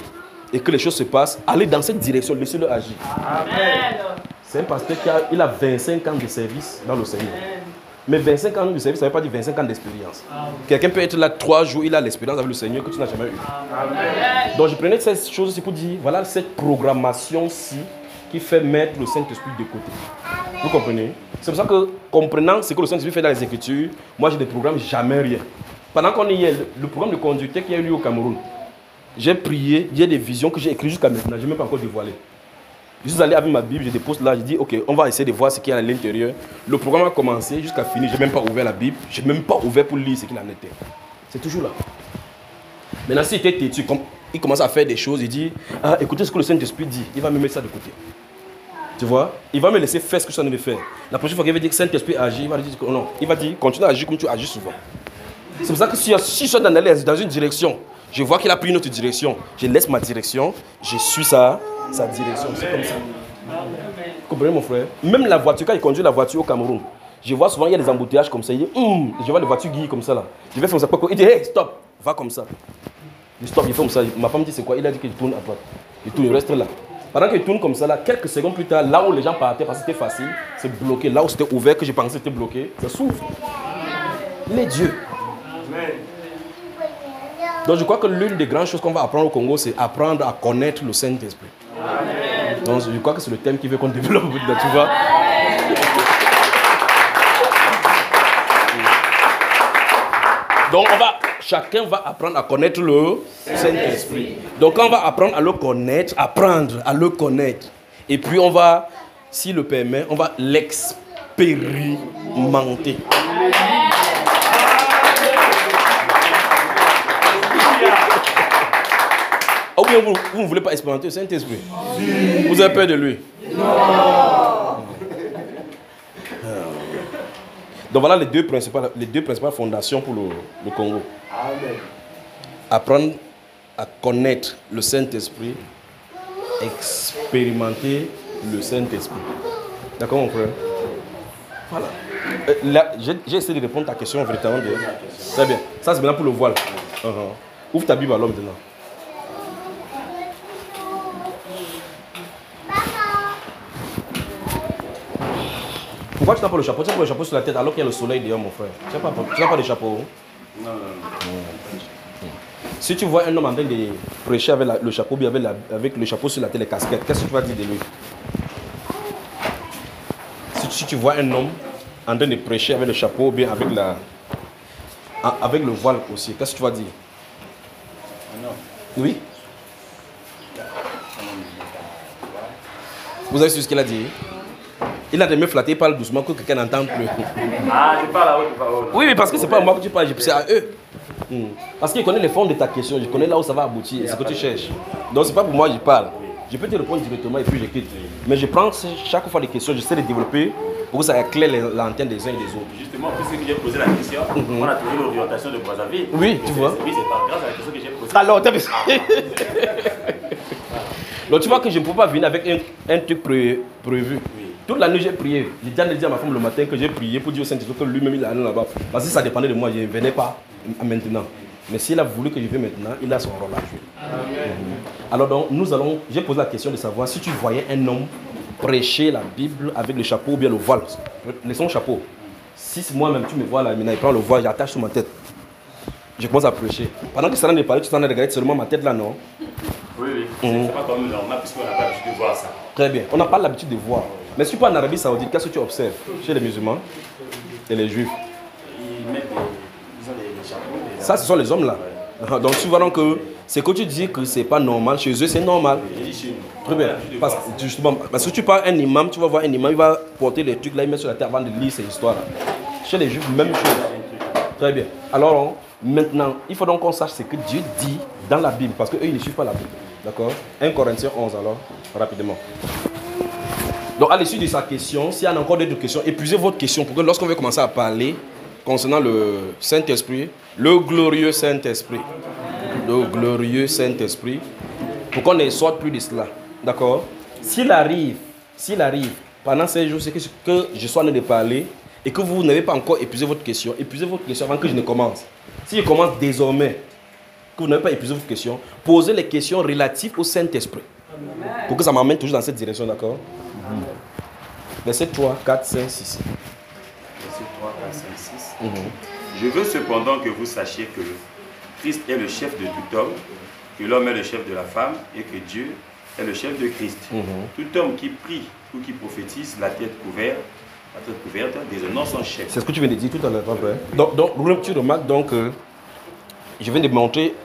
et que les choses se passent, allez dans cette direction, laissez-le agir. Amen. C'est un pasteur qui a 25 ans de service dans le Seigneur. Mais 25 ans de service, ça ne veut pas dire 25 ans d'expérience. Quelqu'un peut être là 3 jours, il a l'expérience avec le Seigneur que tu n'as jamais eu. Amen. Donc je prenais ces choses pour dire, voilà cette programmation-ci qui fait mettre le Saint-Esprit de côté. Vous comprenez? C'est pour ça que, comprenant ce que le Saint-Esprit fait dans les Écritures, moi je ne programme jamais rien. Pendant qu'on y est, le programme de conducteur qui a eu lieu au Cameroun, j'ai prié, j'ai des visions que j'ai écrites jusqu'à maintenant, je n'ai même pas encore dévoilé. Je suis allé avec ma Bible, je dépose là, je dis ok, on va essayer de voir ce qu'il y a à l'intérieur. Le programme a commencé jusqu'à finir, je n'ai même pas ouvert la Bible, je n'ai même pas ouvert pour lire ce qu'il en était. C'est toujours là. Maintenant, s'il était têtu, il commence à faire des choses, il dit ah, écoutez ce que le Saint-Esprit dit, il va me mettre ça de côté. Tu vois, il va me laisser faire ce que je suis en train de faire. La prochaine fois qu'il va dire que Saint-Esprit agit, il va dire que non, il va dire continue à agir comme tu agis souvent. C'est pour ça que si je suis dans une direction, je vois qu'il a pris une autre direction, je laisse ma direction, je suis sa direction. C'est comme ça. Vous comprenez mon frère? Même la voiture, quand il conduit la voiture au Cameroun, je vois souvent il y a des embouteillages comme ça. Il dit, je vois les voitures guider comme ça là. Je vais faire ça. Il dit, hey, stop, va comme ça. Je stop, il fait comme ça. Ma femme dit, c'est quoi? Il a dit qu'il tourne à droite. Il tourne, il reste là. Pendant qu'il tourne comme ça là, quelques secondes plus tard, là où les gens partaient parce que c'était facile, c'est bloqué. Là où c'était ouvert, que je pensais que c'était bloqué, ça s'ouvre. Il est Dieu. Donc je crois que l'une des grandes choses qu'on va apprendre au Congo, c'est apprendre à connaître le Saint-Esprit. Donc je crois que c'est le thème qui veut qu'on développe, tu vois. Donc chacun va apprendre à connaître le Saint-Esprit. Donc quand on va apprendre à le connaître, apprendre à le connaître, et puis on va, s'il le permet, on va l'expérimenter. Ou bien vous ne voulez pas expérimenter le Saint-Esprit? Vous avez peur de lui? Non. Donc voilà les deux principales fondations pour le Congo. Amen. Apprendre à connaître le Saint-Esprit, expérimenter le Saint-Esprit. D'accord mon frère? Voilà. Là, j'ai essayé de répondre à ta question véritablement. Très bien. Ça c'est maintenant pour le voile. Ouvre ta Bible alors maintenant. Pourquoi tu n'as pas le chapeau? Tu n'as pas le chapeau sur la tête alors qu'il y a le soleil dehors, mon frère. Tu n'as pas de chapeau? Non. Si tu vois un homme en train de prêcher avec le chapeau, bien avec le chapeau sur la tête, les casquettes, qu'est-ce que tu vas dire de lui? Si tu vois un homme en train de prêcher avec le chapeau, bien avec le voile aussi, qu'est-ce que tu vas dire? Non. Oui? Vous avez su ce qu'il a dit? Il a de me flatter, il parle doucement que quelqu'un n'entend plus. Ah, tu parles à haute parole. Oui, mais parce que c'est pas à moi que tu parles, c'est à eux. Parce qu'il connaît les fonds de ta question, je connais là où ça va aboutir, et ce que tu cherches. Donc c'est pas pour moi que je parle. Je peux te répondre directement et puis je quitte. Mais je prends chaque fois des questions, j'essaie de développer pour que ça éclaire l'antenne des uns et des autres. Justement, puisque j'ai posé la question, on a trouvé l'orientation de Brazzaville. Oui, tu vois. Oui, c'est pas grâce à la question que j'ai posée. Alors, t'as vu. Donc tu vois que je ne peux pas venir avec un truc prévu. Oui. Toute la nuit j'ai prié. J'ai déjà dit à ma femme le matin que j'ai prié pour dire au Saint-Esprit que lui-même il allait là-bas. Parce que ça dépendait de moi, je ne venais pas maintenant. Mais s'il a voulu que je vienne maintenant, il a son rôle à jouer. Alors donc, j'ai posé la question de savoir si tu voyais un homme prêcher la Bible avec le chapeau ou bien le voile. Laissons le chapeau. Si moi-même tu me vois là, maintenant il prend le voile, j'attache sur ma tête. Je commence à prêcher. Pendant que ça n'en est parlé, tu t'en as regardé seulement ma tête là, non? Oui. C'est pas comme normal puisqu'on n'a pas l'habitude de voir ça. Très bien. On n'a pas l'habitude de voir. Mais si tu pars en Arabie Saoudite, qu'est-ce que tu observes chez les musulmans et les juifs? Ils ont des chapeaux. Ça, ce sont les hommes là. Ouais. Donc tu vois donc que ce que tu dis que c'est pas normal, chez eux c'est normal. Très bien. Parce que tu parles un imam, tu vas voir un imam, il va porter les trucs là, il met sur la terre avant de lire ces histoires là. Chez les juifs, même chose. Très bien. Alors maintenant, il faut donc qu'on sache ce que Dieu dit dans la Bible, parce qu'eux ils ne suivent pas la Bible. D'accord? 1 Corinthiens 11 alors, rapidement. Donc à l'issue de sa question, s'il y a encore d'autres questions, épuisez votre question pour que lorsqu'on va commencer à parler concernant le Saint-Esprit, le glorieux Saint-Esprit, pour qu'on ne sorte plus de cela. D'accord? S'il arrive, pendant ces jours, c'est que je sois en train de parler et que vous n'avez pas encore épuisé votre question avant que je ne commence. Si je commence désormais, que vous n'avez pas épuisé votre question, posez les questions relatives au Saint-Esprit. Pour que ça m'amène toujours dans cette direction, d'accord? Verset 3, 4, 5, 6. Verset 3, 4, 5, 6. Je veux cependant que vous sachiez que Christ est le chef de tout homme, que l'homme est le chef de la femme et que Dieu est le chef de Christ. Tout homme qui prie ou qui prophétise la tête couverte déshonore son chef. C'est ce que tu viens de dire tout à l'heure, frère. Donc tu remarques donc que je viens de montrer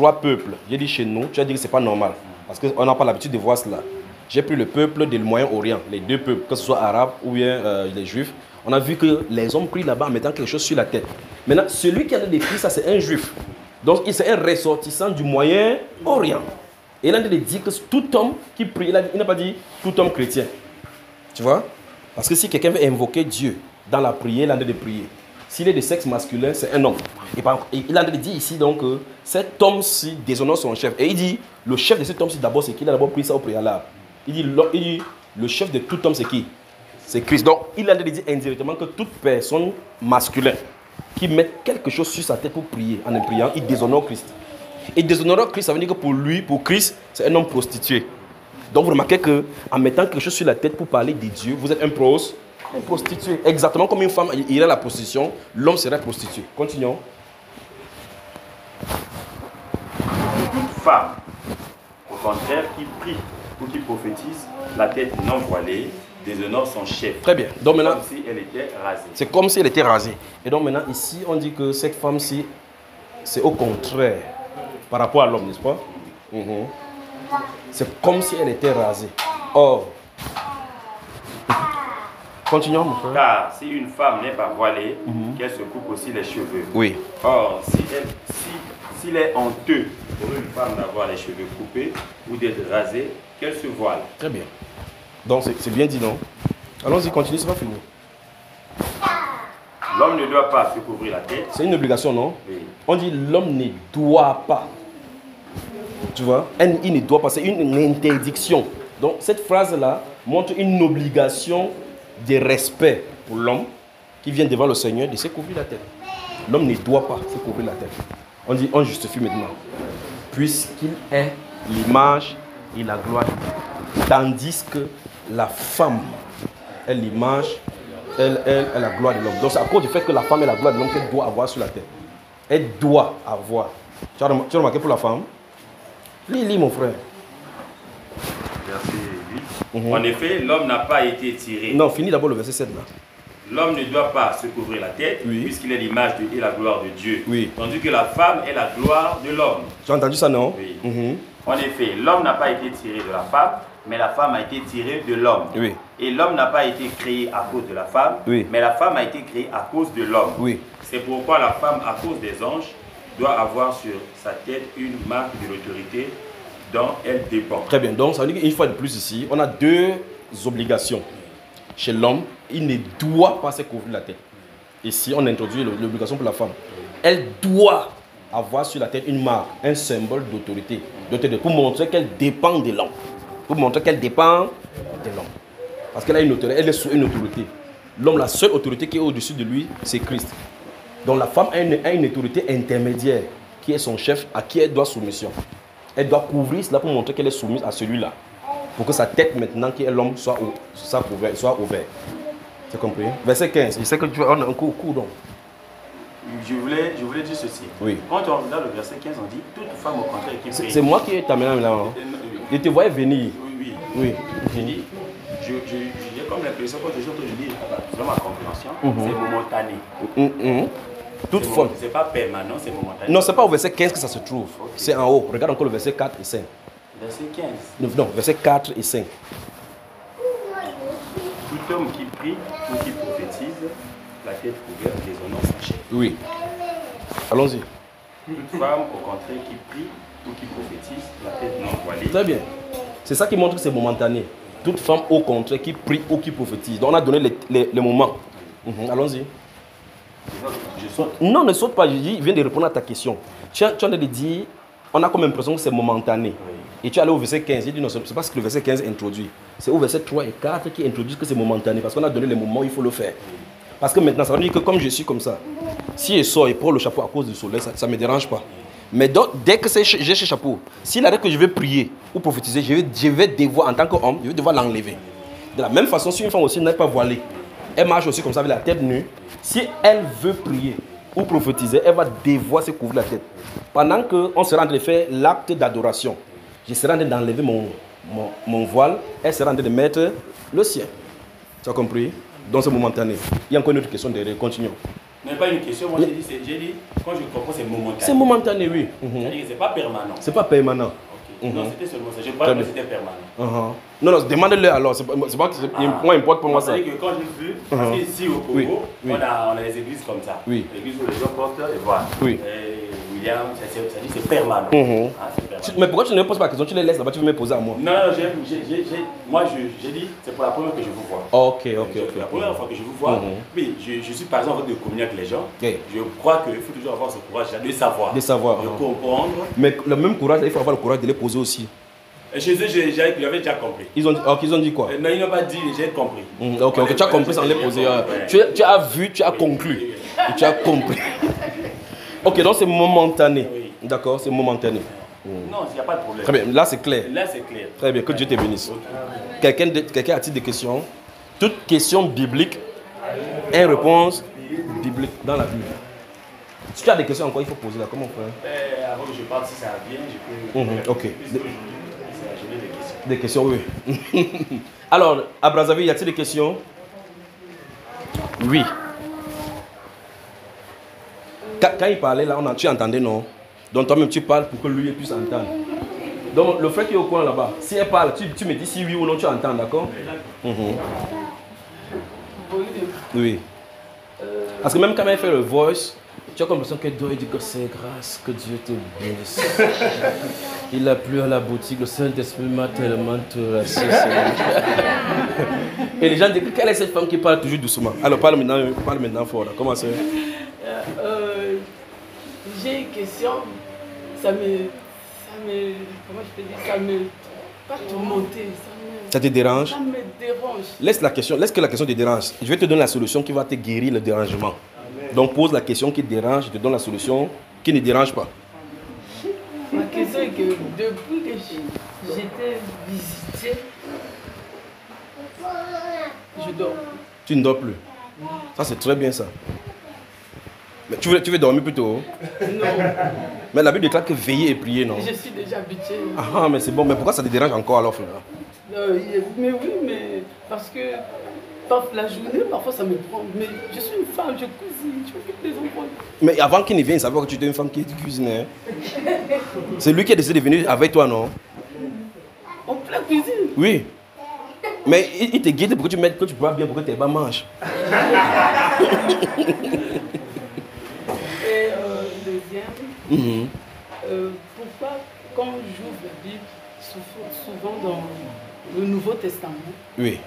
3 peuples. J'ai dit chez nous, tu as dit que ce n'est pas normal. Parce qu'on n'a pas l'habitude de voir cela. J'ai pris le peuple du Moyen-Orient, les 2 peuples, que ce soit arabes ou bien les juifs. On a vu que les hommes prient là-bas en mettant quelque chose sur la tête. Maintenant, celui qui a décrit ça, c'est un juif. Donc, c'est un ressortissant du Moyen-Orient. Et il a dit que tout homme qui prie, il n'a pas dit tout homme chrétien. Tu vois? Parce que si quelqu'un veut invoquer Dieu dans la prière, il a de prier. S'il est de sexe masculin, c'est un homme. Et il a dit ici donc que cet homme-ci déshonore son chef. Et il dit, le chef de cet homme-ci d'abord, c'est qui? Il a d'abord pris ça au préalable. Il dit, le chef de tout homme, c'est qui? C'est Christ. Donc, il a dit indirectement que toute personne masculine qui met quelque chose sur sa tête pour prier, en priant, il déshonore Christ. Et déshonorer Christ, ça veut dire que pour lui, pour Christ, c'est un homme prostitué. Donc, vous remarquez qu'en mettant quelque chose sur la tête pour parler de Dieu, vous êtes un prostitué. Exactement comme une femme irait à la prostitution, l'homme serait prostitué. Continuons. Toute femme, au contraire, qui prie ou qui prophétise, la tête non voilée, déshonore son chef. Très bien. Donc maintenant, comme si elle était rasée. C'est comme si elle était rasée. Et donc maintenant, ici, on dit que cette femme-ci, c'est au contraire par rapport à l'homme, n'est-ce pas? C'est comme si elle était rasée. Or, continuons, mon frère. Car si une femme n'est pas voilée, qu'elle se coupe aussi les cheveux. Oui. Or, s'il est honteux pour une femme d'avoir les cheveux coupés ou d'être rasée, qu'elle se voile. Très bien. Donc, c'est bien dit, non? Allons-y, continue, c'est pas fini. L'homme ne doit pas se couvrir la tête. C'est une obligation, non? Oui. On dit l'homme ne doit pas. Tu vois? Il ne doit pas, c'est une interdiction. Donc, cette phrase-là montre une obligation de respect pour l'homme qui vient devant le Seigneur de se couvrir la tête. L'homme ne doit pas se couvrir la tête. On dit, on justifie maintenant. Puisqu'il est l'image et la gloire de Dieu. Tandis que la femme est l'image, elle est la gloire de l'homme. Donc c'est à cause du fait que la femme est la gloire de l'homme qu'elle doit avoir sur la tête. Elle doit avoir. Tu as remarqué pour la femme? Lis mon frère. Verset 8. En effet, l'homme n'a pas été tiré. Non, finis d'abord le verset 7 là. L'homme ne doit pas se couvrir la tête, puisqu'il est l'image et la gloire de Dieu. Oui. Tandis que la femme est la gloire de l'homme. Tu as entendu ça, non? Oui. En effet, l'homme n'a pas été tiré de la femme, mais la femme a été tirée de l'homme. Oui. Et l'homme n'a pas été créé à cause de la femme, mais la femme a été créée à cause de l'homme. Oui. C'est pourquoi la femme, à cause des anges, doit avoir sur sa tête une marque de l'autorité dont elle dépend. Très bien. Donc, ça veut dire qu'une fois de plus ici, on a 2 obligations. Chez l'homme, il ne doit pas se couvrir la tête. Ici, on introduit l'obligation pour la femme. Elle doit avoir sur la tête une marque, un symbole d'autorité. Pour montrer qu'elle dépend de l'homme. Pour montrer qu'elle dépend de l'homme. Parce qu'elle a une autorité, elle est sous une autorité. L'homme, la seule autorité qui est au-dessus de lui, c'est Christ. Donc la femme a une autorité intermédiaire qui est son chef, à qui elle doit soumission. Elle doit couvrir cela pour montrer qu'elle est soumise à celui-là. Pour que sa tête maintenant, qui est l'homme, soit ouverte. Tu as compris? Verset 15. Je sais que tu as un cours donc. Je voulais dire ceci. Oui. Quand on regarde le verset 15, on dit toute femme au contraire qui prie. C'est moi qui t'amène là. Je te voyais venir. Oui. J'ai comme l'impression que je dis, selon ma compréhension, c'est momentané. Toute femme. C'est pas permanent, c'est momentané. Non, c'est pas au verset 15 que ça se trouve. Okay. C'est en haut. Regarde encore le verset 4 et 5. Verset 15. Non, verset 4 et 5. Tout homme qui prie ou qui prophétise, la tête couverte, déshonore son chef. Oui. Allons-y. Toute femme, au contraire, qui prie ou qui prophétise, la tête non voilée. Très bien. C'est ça qui montre que c'est momentané. Toute femme, au contraire, qui prie ou qui prophétise. Donc on a donné les moments. Allons-y. Non, ne saute pas. Je viens de répondre à ta question. Tu as de dire, on a comme l'impression que c'est momentané. Et tu es allé au verset 15. Il dit non, ce n'est pas ce que le verset 15 introduit. C'est au verset 3 et 4 qui introduisent que c'est momentané. Parce qu'on a donné les moments où il faut le faire. Parce que maintenant, ça veut dire que comme je suis comme ça, si je sors et prends le chapeau à cause du soleil, ça ne me dérange pas. Mais donc, dès que j'ai ce chapeau, s'il arrête que je vais prier ou prophétiser, je vais devoir, en tant qu'homme, je vais devoir l'enlever. De la même façon, si une femme aussi n'est pas voilée, elle marche aussi comme ça avec la tête nue, si elle veut prier ou prophétiser, elle va devoir se couvrir la tête. Pendant qu'on sera en train de faire l'acte d'adoration, je serai en train d'enlever mon voile, elle sera en train de mettre le sien. Tu as compris? Donc c'est momentané. Il y a encore une autre question derrière, continuons. n'est pas une question. Moi, j'ai dit, quand je comprends, c'est momentané. C'est momentané, oui. C'est-à-dire que c'est pas permanent. C'est pas permanent. Non, c'était seulement ça. Je crois que c'était permanent. Non, demandez-le alors. C'est pas que moi, importe pour moi ça. C'est-à-dire que quand j'ai vu, parce qu'ici au Congo, on a les églises comme ça. Oui. L'église où les gens portent et voilà. Oui. William, ça dit c'est permanent. C'est permanent. Mais pourquoi tu ne me poses pas la question? Tu les laisses là-bas, tu veux me poser à moi? Non, moi j'ai dit, c'est pour la première que je vous vois. Ok. La première fois que je vous vois, oui, je suis par exemple en train de communiquer avec les gens. Je crois qu'il faut toujours avoir ce courage de savoir. De comprendre. Mais le même courage, il faut avoir le courage de les poser aussi. Et chez eux, j'avais déjà compris. Ils ont dit quoi? Non, ils n'ont pas dit, j'ai compris. Ok, tu as compris sans les poser. Tu as vu, tu as conclu. Et tu as compris. Ok, donc c'est momentané. D'accord, c'est momentané. Non, il n'y a pas de problème. Très bien, là c'est clair. Là c'est clair. Très bien, que Dieu te bénisse. Quelqu'un a-t-il des questions? Toute question biblique, une réponse biblique dans la Bible. Si tu as des questions encore, il faut poser là. Comment on fait? Avant que je parle, si ça vient, je peux. Ok. Des questions, oui. Alors, à Brazzaville, y a-t-il des questions? Oui. Quand il parlait là, tu entendais, non? Donc toi-même tu parles pour que lui puisse entendre. Donc le frère qui est au coin là-bas, si elle parle, tu me dis si oui ou non tu entends, d'accord? Oui. Parce que même quand elle fait le voice, tu as comme l'impression qu'elle doit dire que c'est grâce, que Dieu te bénisse. Il a plu à la boutique, le Saint-Esprit m'a tellement terrassé. Et les gens disent, quelle est cette femme qui parle toujours doucement? Alors parle maintenant fort là, comment c'est? J'ai une question, comment je peux dire, ça me pas tourmenter, ça te dérange? Ça me dérange. Laisse que la question te dérange. Je vais te donner la solution qui va te guérir le dérangement. Amen. Donc pose la question qui te dérange, je te donne la solution qui ne dérange pas. Ma question est que depuis que j'étais visitée, je dors. Tu ne dors plus? Ça c'est très bien ça. Mais tu veux dormir plutôt? Non. Mais la Bible déclare que veiller et prier, non? Je suis déjà habituée. Ah, mais c'est bon. Mais pourquoi ça te dérange encore alors, frère? Mais oui, mais parce que la journée, parfois ça me prend. Mais je suis une femme, je cuisine, je m'occupe des enfants. Mais avant qu'il ne vienne, il savait que tu étais une femme qui cuisinait. C'est lui qui a décidé de venir avec toi, non? En pleine cuisine? Oui. Mais il te guide pour que tu mettes, que tu bois bien, pour que tes bas mangent. Pourquoi, quand j'ouvre la Bible, souvent dans le Nouveau Testament, oui,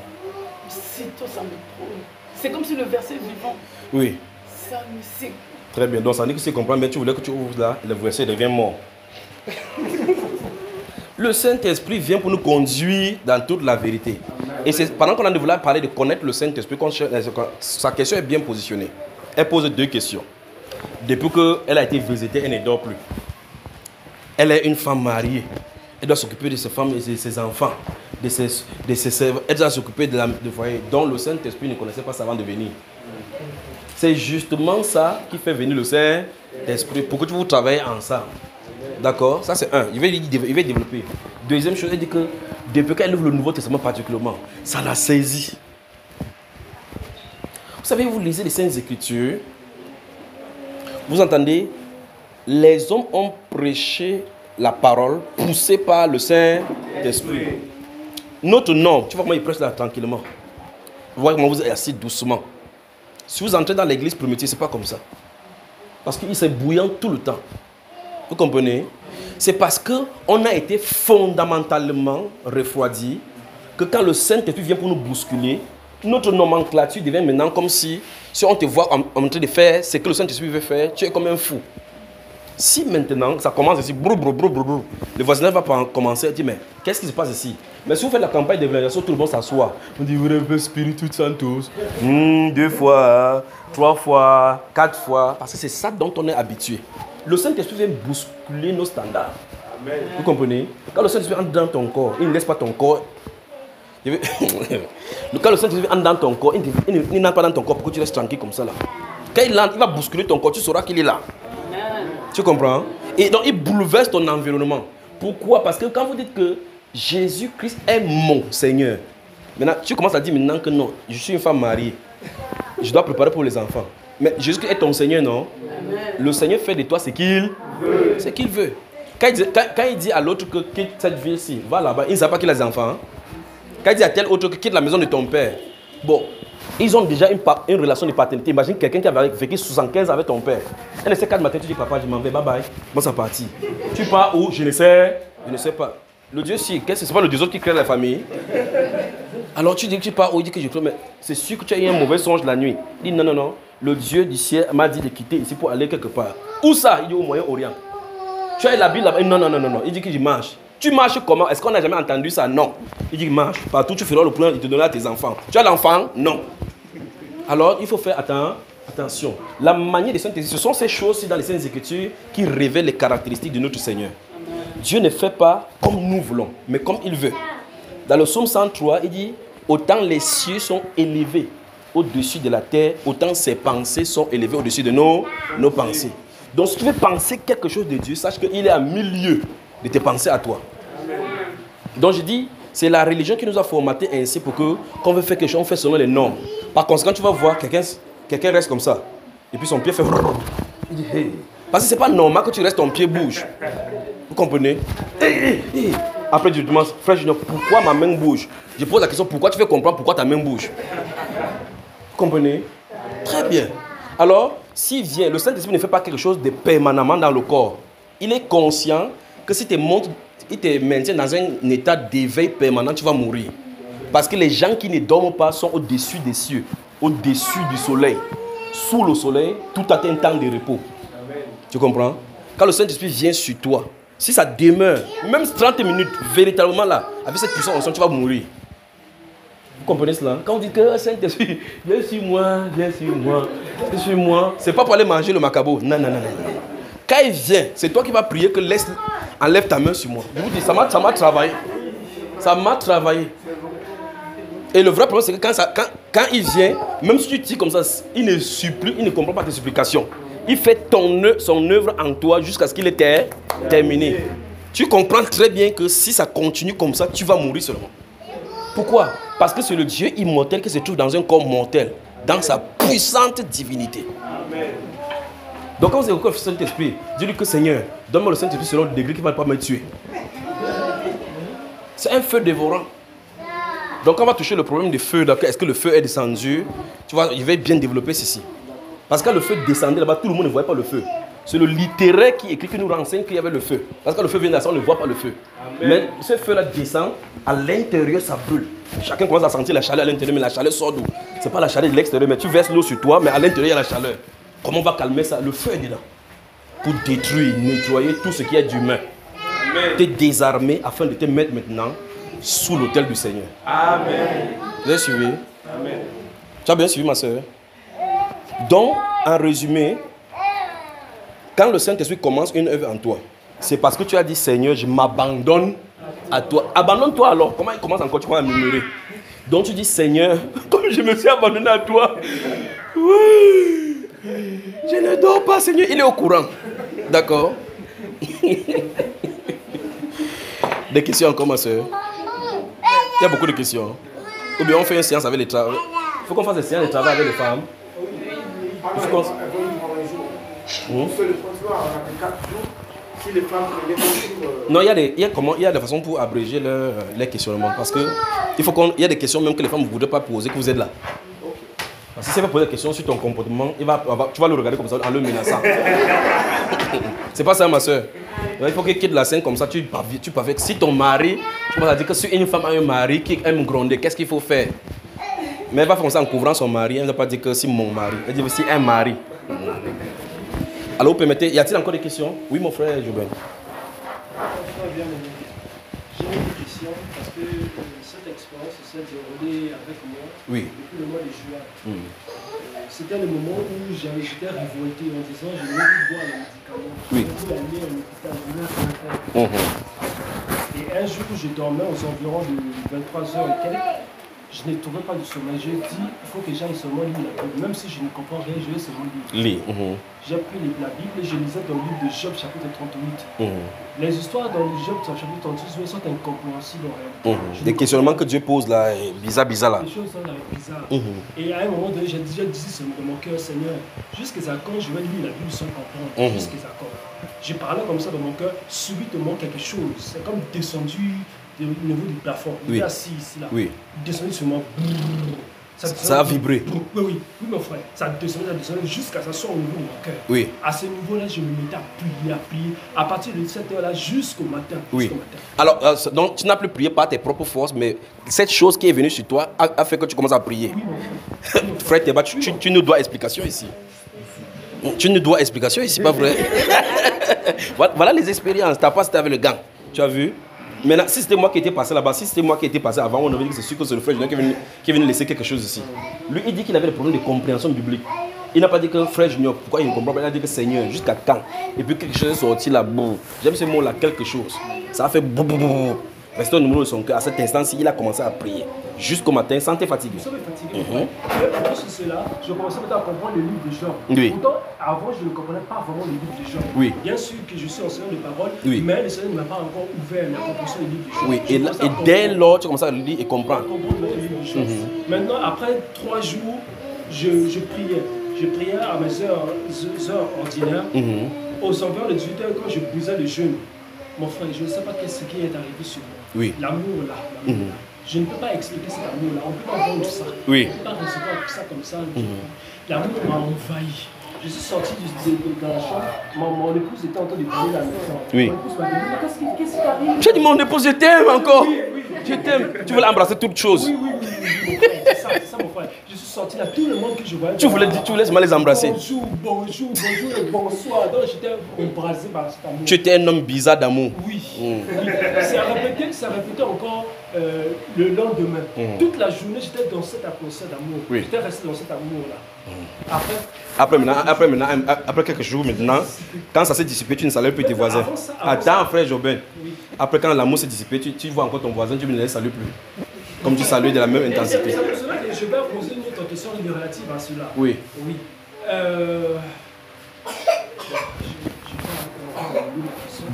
ça me prend. C'est comme si le verset vivant. Oui. Ça me séque. Très bien. Donc ça dit que si tu comprends bien, tu voulais que tu ouvres là, le verset devient mort. Le Saint-Esprit vient pour nous conduire dans toute la vérité. Et c'est pendant qu'on a voulu parler de connaître le Saint-Esprit, sa question est bien positionnée. Elle pose deux questions. Depuis qu'elle a été visitée, elle ne dort plus. Elle est une femme mariée. Elle doit s'occuper de ses femmes et de ses enfants, de ses servants. Elle doit s'occuper de foyer dont le Saint-Esprit ne connaissait pas ça avant de venir. C'est justement ça qui fait venir le Saint-Esprit, pour que vous travaillez ensemble. D'accord? Ça c'est un. Il va développer. Deuxième chose, elle dit que depuis qu'elle ouvre le Nouveau Testament particulièrement, ça l'a saisi. Vous savez, vous lisez les Saintes Écritures, vous entendez, les hommes ont prêché la parole poussés par le Saint-Esprit. Notre nom, tu vois comment il prêche là tranquillement. Vous voyez comment vous êtes assis doucement. Si vous entrez dans l'église primitive, ce n'est pas comme ça. Parce qu'il s'est bouillant tout le temps. Vous comprenez? C'est parce qu'on a été fondamentalement refroidi que quand le Saint-Esprit vient pour nous bousculer, notre nomenclature devient maintenant comme si on te voit en train de faire ce que le Saint-Esprit veut faire, tu es comme un fou. Si maintenant ça commence ici, le voisinage va commencer à dire mais qu'est-ce qui se passe ici? Mais si vous faites la campagne d'évangélisation, tout le monde s'assoit. On dit vous rêvez Spiritus Sanctus. 2 fois, 3 fois, 4 fois. Parce que c'est ça dont on est habitué. Le Saint-Esprit vient bousculer nos standards. Amen. Vous comprenez? Quand le Saint-Esprit entre dans ton corps, il ne laisse pas ton corps. Quand le Saint-Esprit entre dans ton corps, il n'entre pas dans ton corps pour que tu restes tranquille comme ça là. Quand il entre, il va bousculer ton corps, tu sauras qu'il est là. Tu comprends? Et donc il bouleverse ton environnement. Pourquoi? Parce que quand vous dites que Jésus-Christ est mon Seigneur, maintenant tu commences à dire maintenant que non, je suis une femme mariée. Je dois préparer pour les enfants. Mais Jésus est ton Seigneur, non? Le Seigneur fait de toi ce qu'il veut. Quand il dit à l'autre que quitte cette ville-ci, va là-bas, il ne sait pas qu'il a des enfants. Hein? Quand il dit à tel autre que quitte la maison de ton père, bon, ils ont déjà une relation de paternité. Imagine quelqu'un qui avait vécu 75 avec ton père. Elle ne sait qu'à matin, tu dis papa, je m'en vais, bye bye. Bon, ça partit. Tu pars où? Je ne sais pas. Le Dieu, si, qu'est-ce que c'est pas le Dieu autres qui crée la famille? Alors tu dis que tu pars où? Il dit que je crée, mais c'est sûr que tu as eu un mauvais songe la nuit. Il dit non. Le Dieu du ciel m'a dit de quitter ici pour aller quelque part. Où ça? Il dit au Moyen-Orient. Tu as la Bible là-bas? Non. Il dit que je marche. Tu marches comment? Est-ce qu'on n'a jamais entendu ça? Non. Il dit marche. Partout tu feras le plan, il te donnera à tes enfants. Tu as l'enfant? Non. Alors il faut faire attention. La manière de Saint-Esprit, ce sont ces choses-ci dans les Saintes Écritures qui révèlent les caractéristiques de notre Seigneur. Dieu ne fait pas comme nous voulons, mais comme il veut. Dans le psaume 103, il dit autant les cieux sont élevés au-dessus de la terre, autant ses pensées sont élevées au-dessus de nos pensées. Donc si tu veux penser quelque chose de Dieu, sache qu'il est à 1000 lieues de tes pensées à toi. Donc je dis, c'est la religion qui nous a formaté ainsi pour que quand on veut faire quelque chose, on fait selon les normes. Par conséquent, tu vas voir quelqu'un reste comme ça, et puis son pied fait... Il dit, hey. Parce que c'est pas normal que tu restes, ton pied bouge. Vous comprenez? Après, je demande, frère Junior, pourquoi ma main bouge? Je pose la question, pourquoi tu fais comprendre pourquoi ta main bouge? Vous comprenez? Très bien. Alors, s'il vient, le Saint-Esprit ne fait pas quelque chose de permanemment dans le corps. Il est conscient que si il te maintient dans un état d'éveil permanent, tu vas mourir. Parce que les gens qui ne dorment pas sont au-dessus des cieux, au-dessus du soleil. Sous le soleil, tout a un temps de repos. Tu comprends? Quand le Saint-Esprit vient sur toi, si ça demeure, même 30 minutes, véritablement là, avec cette puissance, tu vas mourir. Vous comprenez cela? Quand on dit que Saint-Esprit, viens sur moi, c'est pas pour aller manger le macabo. Non. Quand il vient, c'est toi qui vas prier que enlève ta main sur moi. Je vous dis, ça m'a travaillé. Ça m'a travaillé. Et le vrai problème, c'est que quand il vient, même si tu dis comme ça, il ne supplie, il ne comprend pas tes supplications. Il fait son œuvre en toi jusqu'à ce qu'il ait terminé. Tu comprends très bien que si ça continue comme ça, tu vas mourir seulement. Pourquoi? Parce que c'est le Dieu immortel qui se trouve dans un corps mortel, dans sa puissante divinité. Donc quand vous évoquez le Saint-Esprit, dis-lui que Seigneur, donne-moi le Saint-Esprit selon le degré qui ne va pas me tuer. C'est un feu dévorant. Donc on va toucher le problème du feu. Est-ce que le feu est descendu? Tu vois, je vais bien développer ceci. Parce que quand le feu descendait là-bas, tout le monde ne voyait pas le feu. C'est le littéraire qui écrit, qui nous renseigne qu'il y avait le feu. Parce que quand le feu vient d'ascendre, on ne voit pas le feu. Amen. Mais ce feu-là descend, à l'intérieur ça brûle. Chacun commence à sentir la chaleur à l'intérieur, mais la chaleur sort d'où? Ce n'est pas la chaleur de l'extérieur, mais tu verses l'eau sur toi, mais à l'intérieur il y a la chaleur. Comment on va calmer ça? Le feu est dedans. Pour détruire, nettoyer tout ce qui est d'humain. Te désarmer afin de te mettre maintenant sous l'autel du Seigneur. Amen. Vous avez suivi? Amen. Tu as bien suivi ma soeur? Donc, en résumé, quand le Saint-Esprit commence une œuvre en toi, c'est parce que tu as dit Seigneur, je m'abandonne à toi. Abandonne-toi alors. Comment il commence encore? Tu commences à murmurer. Donc tu dis Seigneur, comme je me suis abandonné à toi, oui, je ne dors pas, Seigneur. Il est au courant. D'accord? Des questions encore, ma soeur? Il y a beaucoup de questions. Ou bien on fait une séance avec les travailleurs. Il faut qu'on fasse des séances de travail avec les femmes. Il faut qu'on... Non, il y a des façons pour abréger les questionnements. Parce que il y a des questions même que les femmes ne voudraient pas poser, que vous êtes là. Parce que si elle va poser des questions sur ton comportement, tu vas le regarder comme ça en le menaçant. C'est pas ça, ma soeur. Il faut qu'il quitte la scène comme ça, tu parviens. Si ton mari, tu vas dire que si une femme a un mari qui aime gronder, qu'est-ce qu'il faut faire? Mais elle va faire ça en couvrant son mari, elle ne va pas dire que si mon mari, elle dit aussi un mari. Alors, vous permettez, y a-t-il encore des questions? Oui, mon frère Joubin. J'ai une question parce que cette expérience s'est déroulée avec moi depuis le mois de juin. C'était le moment où j'étais révolté en disant je ne veux plus boire les médicaments. Je veux aller à l'hôpital. Et un jour où je dormais aux environs de 23h et quelques, je je n'ai trouvé pas de sommeil. J'ai dit, il faut que j'aille seulement lire la Bible. Même si je ne comprends rien, je vais seulement lire. J'ai pris la Bible et je lisais dans le livre de Job, chapitre 38. Les histoires dans le Job, chapitre 38, sont incompréhensibles en réalité. Des questionnements que Dieu pose là, bizarre là. Les choses sont bizarres. Et à un moment donné, j'ai dit dans mon cœur, Seigneur, jusqu'à quand je vais lire la Bible sans comprendre. Jusqu'à quand. J'ai parlé comme ça dans mon cœur, subitement quelque chose. C'est comme descendu au niveau du plafond. Il est assis ici, là. Il descendu sur moi. Ça a vibré. Oui, mon frère. Ça descendait jusqu'à ça soit au niveau de mon cœur. À ce niveau-là, je me mettais à prier. À partir de cette heure-là, jusqu'au matin. Alors, donc, tu n'as plus prié par tes propres forces, mais cette chose qui est venue sur toi a fait que tu commences à prier. Oui, mon frère. Frère Théba, tu nous dois explication ici. Tu nous dois explication ici, pas vrai? Voilà les expériences. Tu n'as pas c'était avec le gant. Tu as vu? Maintenant, si c'était moi qui étais passé là-bas, si c'était moi qui étais passé avant, on aurait dit que c'est sûr que c'est le frère Junior qui est venu laisser quelque chose ici. Lui, il dit qu'il avait des problèmes de compréhension biblique. Il n'a pas dit que frère Junior, pourquoi il ne comprend pas? Il a dit que Seigneur, jusqu'à quand? Et puis quelque chose est sorti là, boum. J'aime ce mot-là, quelque chose. Ça a fait boum, boum, boum. Resté au niveau de son cœur. À cet instant-ci, il a commencé à prier. Jusqu'au matin, sans être fatigué. Je suis fatigué. Et en plus de cela, je commençais à comprendre le livre de Job. Pourtant, avant, je ne comprenais pas vraiment le livre de Job. Bien sûr que je suis enseignant de parole, mais le Seigneur ne m'a pas encore ouvert la compréhension du livre de Job. Et dès lors, tu commences à le lire et comprendre. Le livre de Job. Maintenant, après 3 jours, je priais. Je priais à mes heures ordinaires. Aux environs de 18h, quand je brisais le jeûne. Mon frère, je ne sais pas ce qui est arrivé sur moi. L'amour là. Je ne peux pas expliquer cet amour-là. On ne peut pas vendre ça. On ne peut pas recevoir ça comme ça. L'amour m'a envahi. Je suis sorti dans la chambre. Mon épouse était en train de brûler la maison. Mon épouse m'a dit, qu'est-ce qui t'arrive? J'ai dit, mon épouse, je t'aime encore. Je t'aime. Tu veux l'embrasser toute chose. Oui, c'est ça, mon frère. Je suis sorti là, tout le monde que je voyais. Tu voulais seulement les embrasser. Bonjour et bonsoir. Donc j'étais embrasé par cet amour. Tu étais un homme bizarre d'amour. Oui. Ça répétait encore le lendemain. Toute la journée, j'étais dans cette atmosphère d'amour. J'étais resté dans cet amour-là. Après quelques jours maintenant, quand ça s'est dissipé, tu ne salues plus tes voisins. Attends, frère Jobin. Après, quand l'amour s'est dissipé, tu vois encore ton voisin, tu ne le salues plus. Comme tu salues de la même intensité. C'est pour cela que je vais poser une autre question relative à cela. Oui.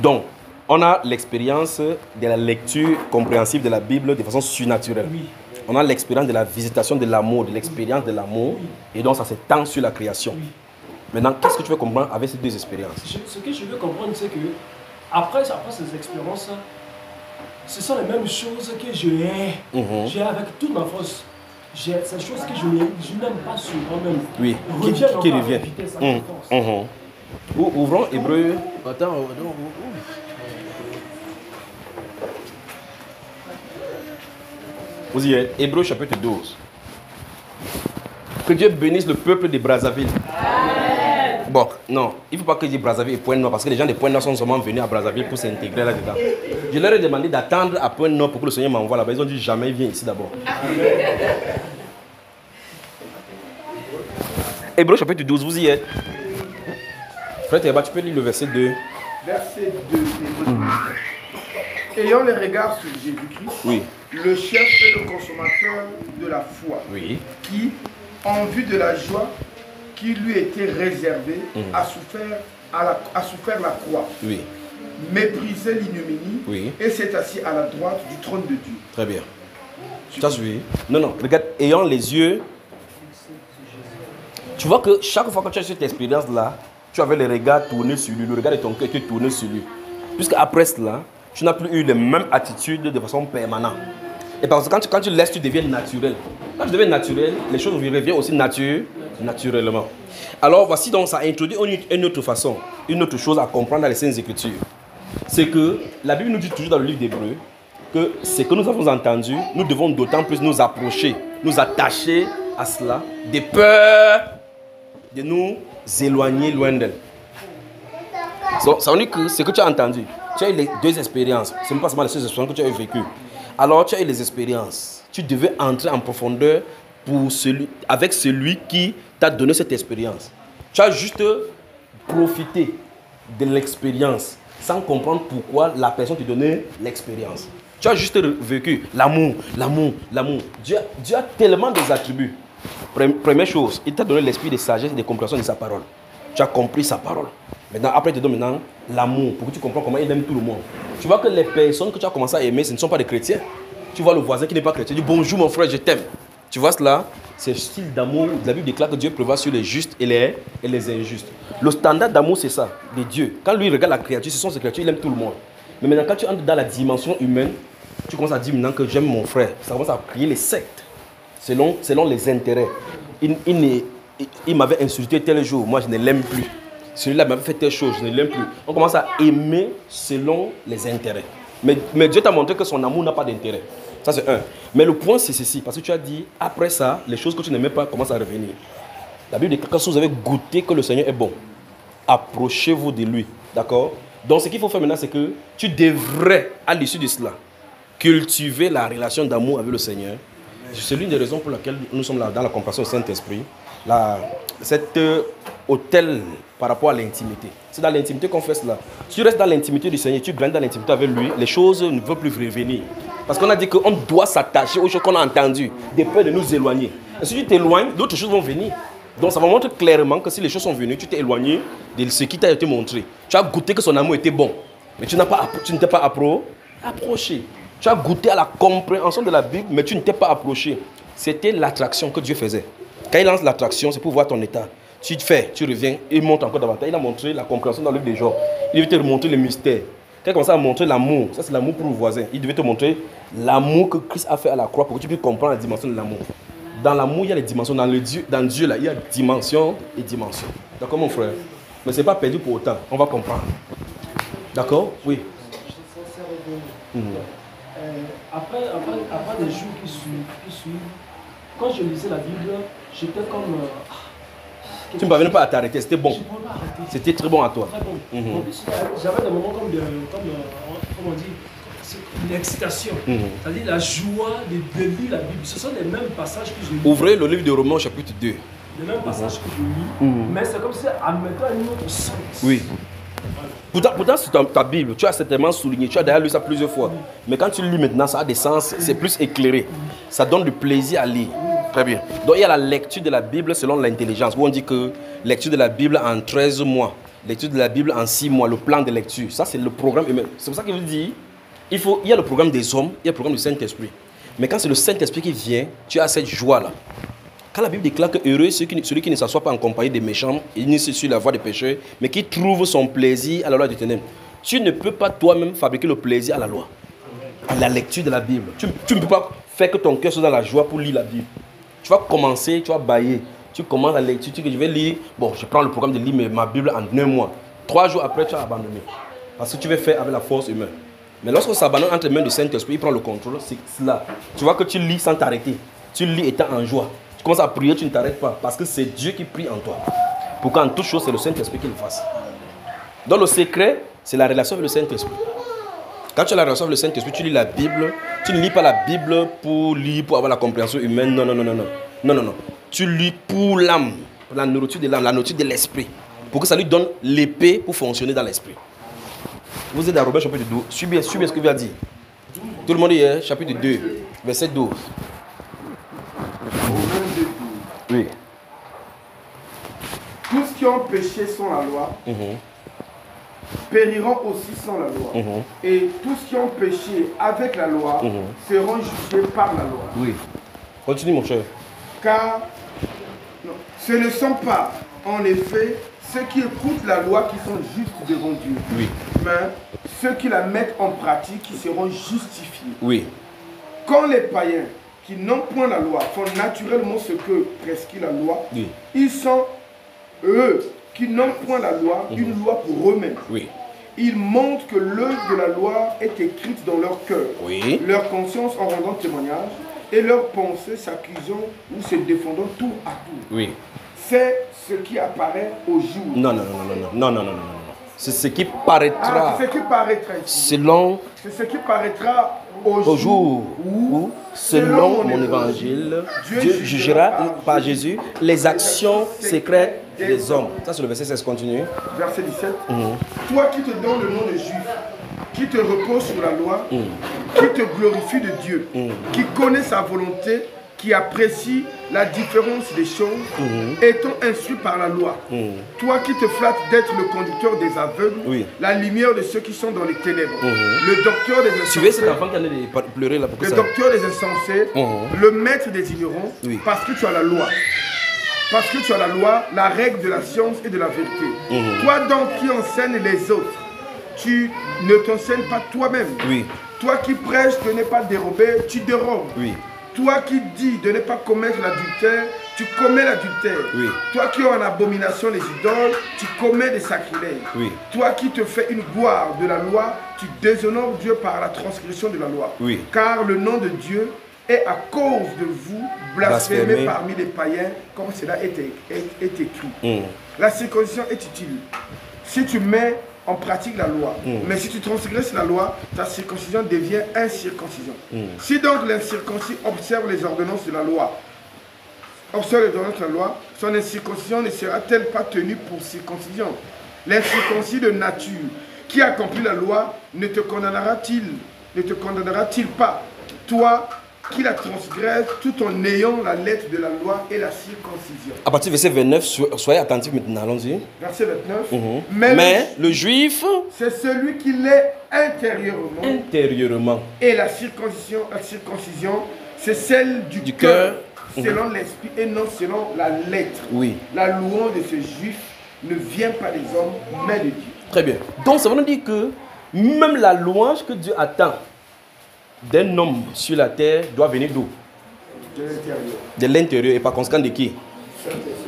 Donc, on a l'expérience de la lecture compréhensive de la Bible de façon surnaturelle. On a l'expérience de la visitation de l'amour, de l'expérience de l'amour, et donc ça s'étend sur la création. Maintenant, qu'est-ce que tu veux comprendre avec ces deux expériences? Ce que je veux comprendre, c'est que après ces expériences, ce sont les mêmes choses que je hais. J'ai avec toute ma force. J'ai ces choses que je n'aime pas sur moi-même. Oui, qui revient. Ouvrons Hébreu. Attends, vous y êtes. Hébreu chapitre 12. Que Dieu bénisse le peuple de Brazzaville. Bon, non, il ne faut pas que je dise Brazzaville et Pointe-Noire, parce que les gens de Pointe-Noire sont seulement venus à Brazzaville pour s'intégrer là-dedans. Je leur ai demandé d'attendre à Pointe-Noire pour que le Seigneur m'envoie là-bas. Ils ont dit jamais, viens ici d'abord. Hébreu chapitre 12, vous y êtes. Frère Théba, tu peux lire le verset 2. Verset 2. Ayant les regards sur Jésus-Christ, le chef et le consommateur de la foi, qui, en vue de la joie qui lui était réservée, a souffert la croix, méprisé l'ignominie et s'est assis à la droite du trône de Dieu. Très bien. Tu as suivi? Non, regarde, ayant les yeux. Tu vois que chaque fois que tu as cette expérience-là, tu avais les regards tournés sur lui, le regard de ton cœur était tourné sur lui. Puisqu'après cela, tu n'as plus eu les mêmes attitudes de façon permanente. Et parce que quand tu laisses, tu deviens naturel. Quand tu deviens naturel, les choses reviennent aussi naturellement. Alors voici donc, ça introduit une autre façon, une autre chose à comprendre dans les Saintes Écritures. C'est que la Bible nous dit toujours dans le livre d'Hébreux que ce que nous avons entendu, nous devons d'autant plus nous approcher, nous attacher à cela, de peur de nous éloigner loin d'elle. Ça veut dire que ce que tu as entendu, tu as eu les deux expériences. Ce n'est pas seulement les deux expériences que tu as vécues. Alors tu as eu les expériences. Tu devais entrer en profondeur avec celui qui t'a donné cette expérience. Tu as juste profité de l'expérience sans comprendre pourquoi la personne te donnait l'expérience. Tu as juste vécu l'amour, l'amour, l'amour. Dieu a tellement des attributs. Première chose, il t'a donné l'esprit de sagesse et de compréhension de sa parole. Tu as compris sa parole. Maintenant, après, il te donne maintenant l'amour pour que tu comprennes comment il aime tout le monde. Tu vois que les personnes que tu as commencé à aimer, ce ne sont pas des chrétiens. Tu vois le voisin qui n'est pas chrétien, tu dis bonjour mon frère, je t'aime. Tu vois cela? C'est le style d'amour. La Bible déclare que Dieu prévoit sur les justes et les injustes. Le standard d'amour, c'est ça, de Dieu. Quand lui regarde la créature, ce sont ses créatures, il aime tout le monde. Mais maintenant, quand tu entres dans la dimension humaine, tu commences à dire maintenant que j'aime mon frère. Ça commence à créer les sectes selon les intérêts. Il m'avait insulté tel jour, moi je ne l'aime plus. Celui-là m'avait fait telle chose, je ne l'aime plus. On commence à aimer selon les intérêts. Mais Dieu t'a montré que son amour n'a pas d'intérêt. Ça c'est un. Mais le point c'est ceci, parce que tu as dit, après ça, les choses que tu n'aimais pas commencent à revenir. La Bible dit que quand vous avez goûté que le Seigneur est bon, approchez-vous de lui. D'accord? Donc ce qu'il faut faire maintenant, c'est que tu devrais, à l'issue de cela, cultiver la relation d'amour avec le Seigneur. C'est l'une des raisons pour laquelle nous sommes là dans la compréhension du Saint-Esprit. Cet hôtel par rapport à l'intimité. C'est dans l'intimité qu'on fait cela. Si tu restes dans l'intimité du Seigneur, tu grandes dans l'intimité avec lui, les choses ne vont plus revenir. Parce qu'on a dit qu'on doit s'attacher aux choses qu'on a entendues, de peur de nous éloigner. Et si tu t'éloignes, d'autres choses vont venir. Donc ça va montrer clairement que si les choses sont venues, tu t'es éloigné de ce qui t'a été montré. Tu as goûté que son amour était bon, mais tu ne t'es pas approché. Tu as goûté à la compréhension de la Bible, mais tu ne t'es pas approché. C'était l'attraction que Dieu faisait. Quand il lance l'attraction, c'est pour voir ton état. Tu fais, tu reviens, il monte encore davantage. Il a montré la compréhension dans le livre des Job. Il devait te montrer le mystère. Quand il commence à montrer l'amour, ça c'est l'amour pour le voisin. Il devait te montrer l'amour que Christ a fait à la croix pour que tu puisses comprendre la dimension de l'amour. Dans l'amour, il y a les dimensions. Dans Dieu, là, il y a dimension et dimension. D'accord, mon frère? Mais ce n'est pas perdu pour autant. On va comprendre. D'accord? Oui. Après les jours qui suivent, quand je lisais la Bible, j'étais comme... Tu ne parvenais pas à t'arrêter, c'était bon. C'était très bon à toi. Très bon. En plus, j'avais des moments comme on dit, l'excitation. C'est-à-dire la joie de lire la Bible. Ce sont les mêmes passages que je lis. Ouvrez le livre de Romains chapitre 2. Les mêmes passages que je lis, mais c'est comme si en mettant un autre sens. Oui. Pourtant, sur ta Bible, tu as certainement souligné, tu as d'ailleurs lu ça plusieurs fois. Mais quand tu lis maintenant, ça a des sens, c'est plus éclairé. Ça donne du plaisir à lire. Très bien. Donc il y a la lecture de la Bible selon l'intelligence, où on dit que lecture de la Bible en 13 mois, lecture de la Bible en 6 mois, le plan de lecture. Ça, c'est le programme humain. C'est pour ça qu'il veut dire, il y a le programme des hommes, il y a le programme du Saint-Esprit. Mais quand c'est le Saint-Esprit qui vient, tu as cette joie-là. Quand la Bible déclare que heureux celui qui ne s'assoit pas en compagnie des méchants, il ne suit la voie des pécheurs, mais qui trouve son plaisir à la loi du ténèbre. Tu ne peux pas toi-même fabriquer le plaisir à la loi, à la lecture de la Bible. Tu ne peux pas faire que ton cœur soit dans la joie pour lire la Bible. Tu vas commencer, tu vas bailler. Tu commences la lecture, tu dis que je vais lire. Bon, je prends le programme de lire ma Bible en 1 mois. 3 jours après, tu as abandonné. Parce que tu vas faire avec la force humaine. Mais lorsque ça abandonne entre les mains du Saint-Esprit, il prend le contrôle, c'est cela. Tu vois que tu lis sans t'arrêter. Tu lis étant en joie. Tu commences à prier, tu ne t'arrêtes pas. Parce que c'est Dieu qui prie en toi. Pour qu'en toute chose, c'est le Saint-Esprit qui le fasse. Donc le secret, c'est la relation avec le Saint-Esprit. Quand tu as la relation avec le Saint-Esprit, tu lis la Bible. Tu ne lis pas la Bible pour lire, pour avoir la compréhension humaine. Non. Tu lis pour l'âme, la nourriture de l'âme, la nourriture de l'esprit. Pour que ça lui donne l'épée pour fonctionner dans l'esprit. Vous êtes dans Romains chapitre 12. Suis bien ce que vient dire. Tout le monde est chapitre 2, verset 12. Oui. Tous qui ont péché sans la loi périront aussi sans la loi. Et tous qui ont péché avec la loi seront jugés par la loi. Oui. Continue mon cher. Car ce ne sont pas, en effet, ceux qui écoutent la loi qui sont justes devant Dieu. Oui. Mais ceux qui la mettent en pratique qui seront justifiés. Oui. Quand les païens qui n'ont point la loi font naturellement ce que prescrit la loi, oui. Ils sont, eux, qui n'ont point la loi, une loi pour eux-mêmes. Oui. Ils montrent que l'œuvre de la loi est écrite dans leur cœur, oui. Leur conscience en rendant témoignage, et leurs pensées s'accusant ou se défendant tour à tour. Oui. C'est ce qui apparaît au jour. Non. C'est ce qui paraîtra. C'est ce qui paraîtra. Selon. C'est ce qui paraîtra au jour où, selon mon évangile, Dieu jugera par Jésus les actions secrètes des hommes. Ça, c'est le verset 16. Continue. Verset 17. Toi qui te donnes le nom de juif, qui te repose sur la loi, qui te glorifie de Dieu, qui connaît sa volonté, qui apprécie la différence des choses, étant instruit par la loi. Toi qui te flattes d'être le conducteur des aveugles, la lumière de ceux qui sont dans les ténèbres, le docteur des insensés, suivez cet enfant qui allait pleurer là. le docteur des insensés, le maître des ignorants, parce que tu as la loi. Parce que tu as la loi, la règle de la science et de la vérité. Toi donc qui enseignes les autres, tu ne t'enseignes pas toi-même. Toi qui prêches de ne pas dérober, tu dérobes. Toi qui dis de ne pas commettre l'adultère, tu commets l'adultère. Toi qui as en abomination les idoles, tu commets des sacrilèges. Toi qui te fais une gloire de la loi, tu déshonores Dieu par la transgression de la loi. Car le nom de Dieu est à cause de vous blasphémé parmi les païens, comme cela est écrit. La circoncision est utile si tu mets en pratique la loi. Mais si tu transgresses la loi, ta circoncision devient incirconcision. Si donc l'incirconcis observe les ordonnances de la loi, son incirconcision ne sera-t-elle pas tenue pour circoncision? L'incirconcis de nature qui accomplit la loi ne te condamnera-t-il pas, toi qui la transgresse tout en ayant la lettre de la loi et la circoncision? À partir du verset 29, soyez attentifs maintenant, allons-y. Verset 29. Mais le juif, c'est celui qui l'est intérieurement. Et la circoncision, c'est celle du cœur, selon l'esprit et non selon la lettre. La louange de ce juif ne vient pas des hommes, mais de Dieu. Très bien. Donc ça veut dire que même la louange que Dieu attend d'un homme sur la terre doit venir d'où? De l'intérieur. Et par conséquent de qui?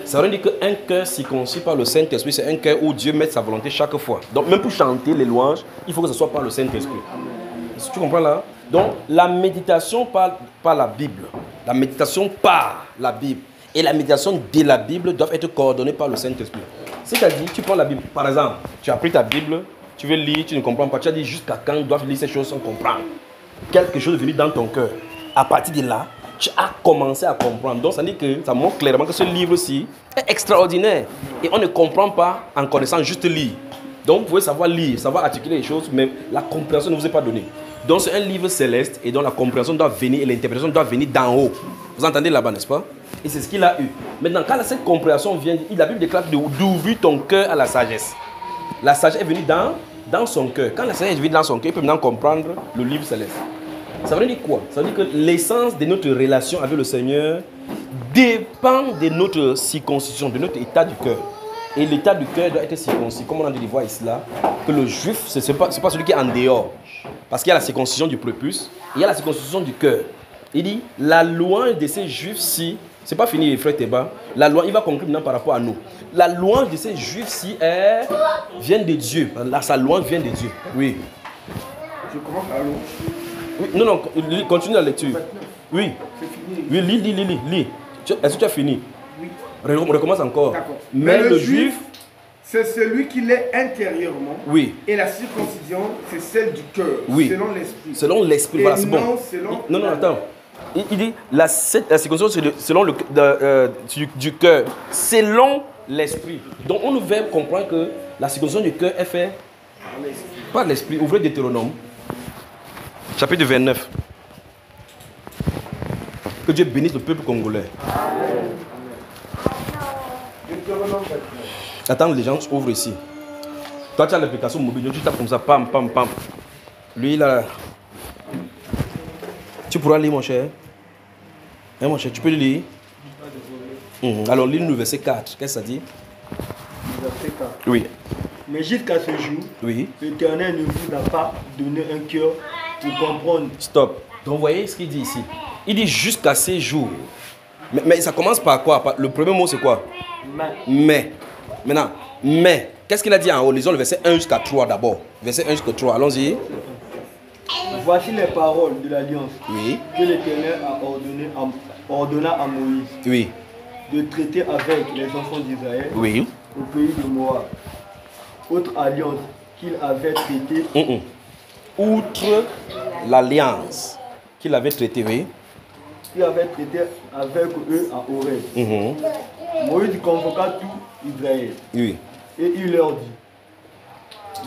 Ça veut dire qu'un cœur circoncis par le Saint-Esprit, c'est un cœur où Dieu met sa volonté chaque fois. Donc même pour chanter les louanges, il faut que ce soit par le Saint-Esprit. Tu comprends là? Donc la méditation par la Bible, la méditation par la Bible et la méditation de la Bible doivent être coordonnées par le Saint-Esprit. C'est-à-dire, tu prends la Bible, par exemple, tu as pris ta Bible, tu veux lire, tu ne comprends pas, tu as dit jusqu'à quand ils doivent lire ces choses sans comprendre. Quelque chose est venu dans ton cœur. À partir de là, tu as commencé à comprendre. Donc ça dit que ça montre clairement que ce livre-ci est extraordinaire. Et on ne comprend pas en connaissant juste lire. Donc vous pouvez savoir lire, savoir articuler les choses, mais la compréhension ne vous est pas donnée. Donc c'est un livre céleste et dont la compréhension doit venir et l'interprétation doit venir d'en haut. Vous entendez là-bas, n'est-ce pas? Et c'est ce qu'il a eu. Maintenant, quand cette compréhension vient, la Bible déclare d'ouvrir ton cœur à la sagesse. La sagesse est venue dans son cœur. Quand la sagesse est venue dans son cœur, il peut maintenant comprendre le livre céleste. Ça veut dire quoi? Ça veut dire que l'essence de notre relation avec le Seigneur dépend de notre circoncision, de notre état du cœur. Et l'état du cœur doit être circoncis. Comme on a dit de voir ici là, que le juif, ce n'est pas celui qui est en dehors. Parce qu'il y a la circoncision du prépuce, et il y a la circoncision du cœur. Il dit, la louange de ces juifs-ci, c'est pas fini, frère Théba. La loi, il va conclure maintenant par rapport à nous. La louange de ces juifs-ci vient de Dieu. Sa louange vient de Dieu. Oui. Je commence à la louange. Oui, non, continue la lecture. Oui. Oui, lis. Est-ce que tu as fini? Oui. On recommence encore. D'accord. Mais le juif, c'est celui qui l'est intérieurement. Oui. Et la circoncision, c'est celle du cœur. Oui. Selon l'esprit. Selon l'esprit, voilà, c'est bon. Non, attends. Il dit, la circoncision, c'est selon du cœur, selon l'esprit. Donc on nous veut comprendre que la circoncision du cœur est faite par l'esprit. Ouvrez Deutéronome, chapitre 29. Que Dieu bénisse le peuple congolais. Attends, les gens ouvrent ici. Toi, tu as l'application mobile, tu tapes comme ça, pam. Lui, là. Tu pourras lire, mon cher. Hein, mon cher, tu peux le lire. Alors, lis le verset 4. Qu'est-ce que ça dit? Verset 4. Oui. Mais jusqu'à ce jour, oui, l'Éternel ne vous a pas donné un cœur pour comprendre. Stop. Donc, vous voyez ce qu'il dit ici. Il dit jusqu'à ces jours. Mais ça commence par quoi? Le premier mot, c'est quoi? Mais. Maintenant, mais. Qu'est-ce qu'il a dit en haut? Lisons le verset 1 jusqu'à 3 d'abord. Verset 1 jusqu'à 3. Allons-y. Voici les paroles de l'alliance que l'Éternel a ordonné à Moïse de traiter avec les enfants d'Israël au pays de Moab. Autre alliance qu'il avait traitée. Outre l'alliance qu'il avait traitée, qu'il avait traité avec eux à Horeb. Moïse convoqua tout Israël. Et il leur dit,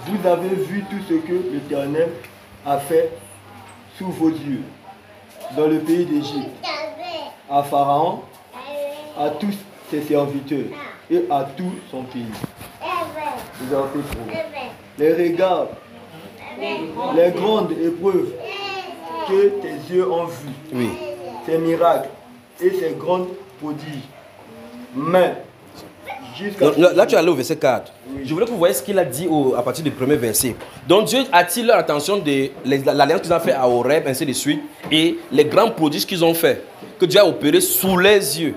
vous avez vu tout ce que l'Éternel a fait sous vos yeux, dans le pays d'Égypte, à Pharaon, à tous ses serviteurs et à tout son pays. Vous en faites trop. Les regards, les grandes épreuves que tes yeux ont vues, ces miracles et ces grandes prodiges. Mais, là, tu es allé au verset 4. Oui. Je voulais que vous voyez ce qu'il a dit à partir du premier verset. Donc Dieu attire leur attention de l'alliance qu'ils ont fait à Horeb, ainsi de suite, et les grands prodiges qu'ils ont fait, que Dieu a opéré sous les yeux.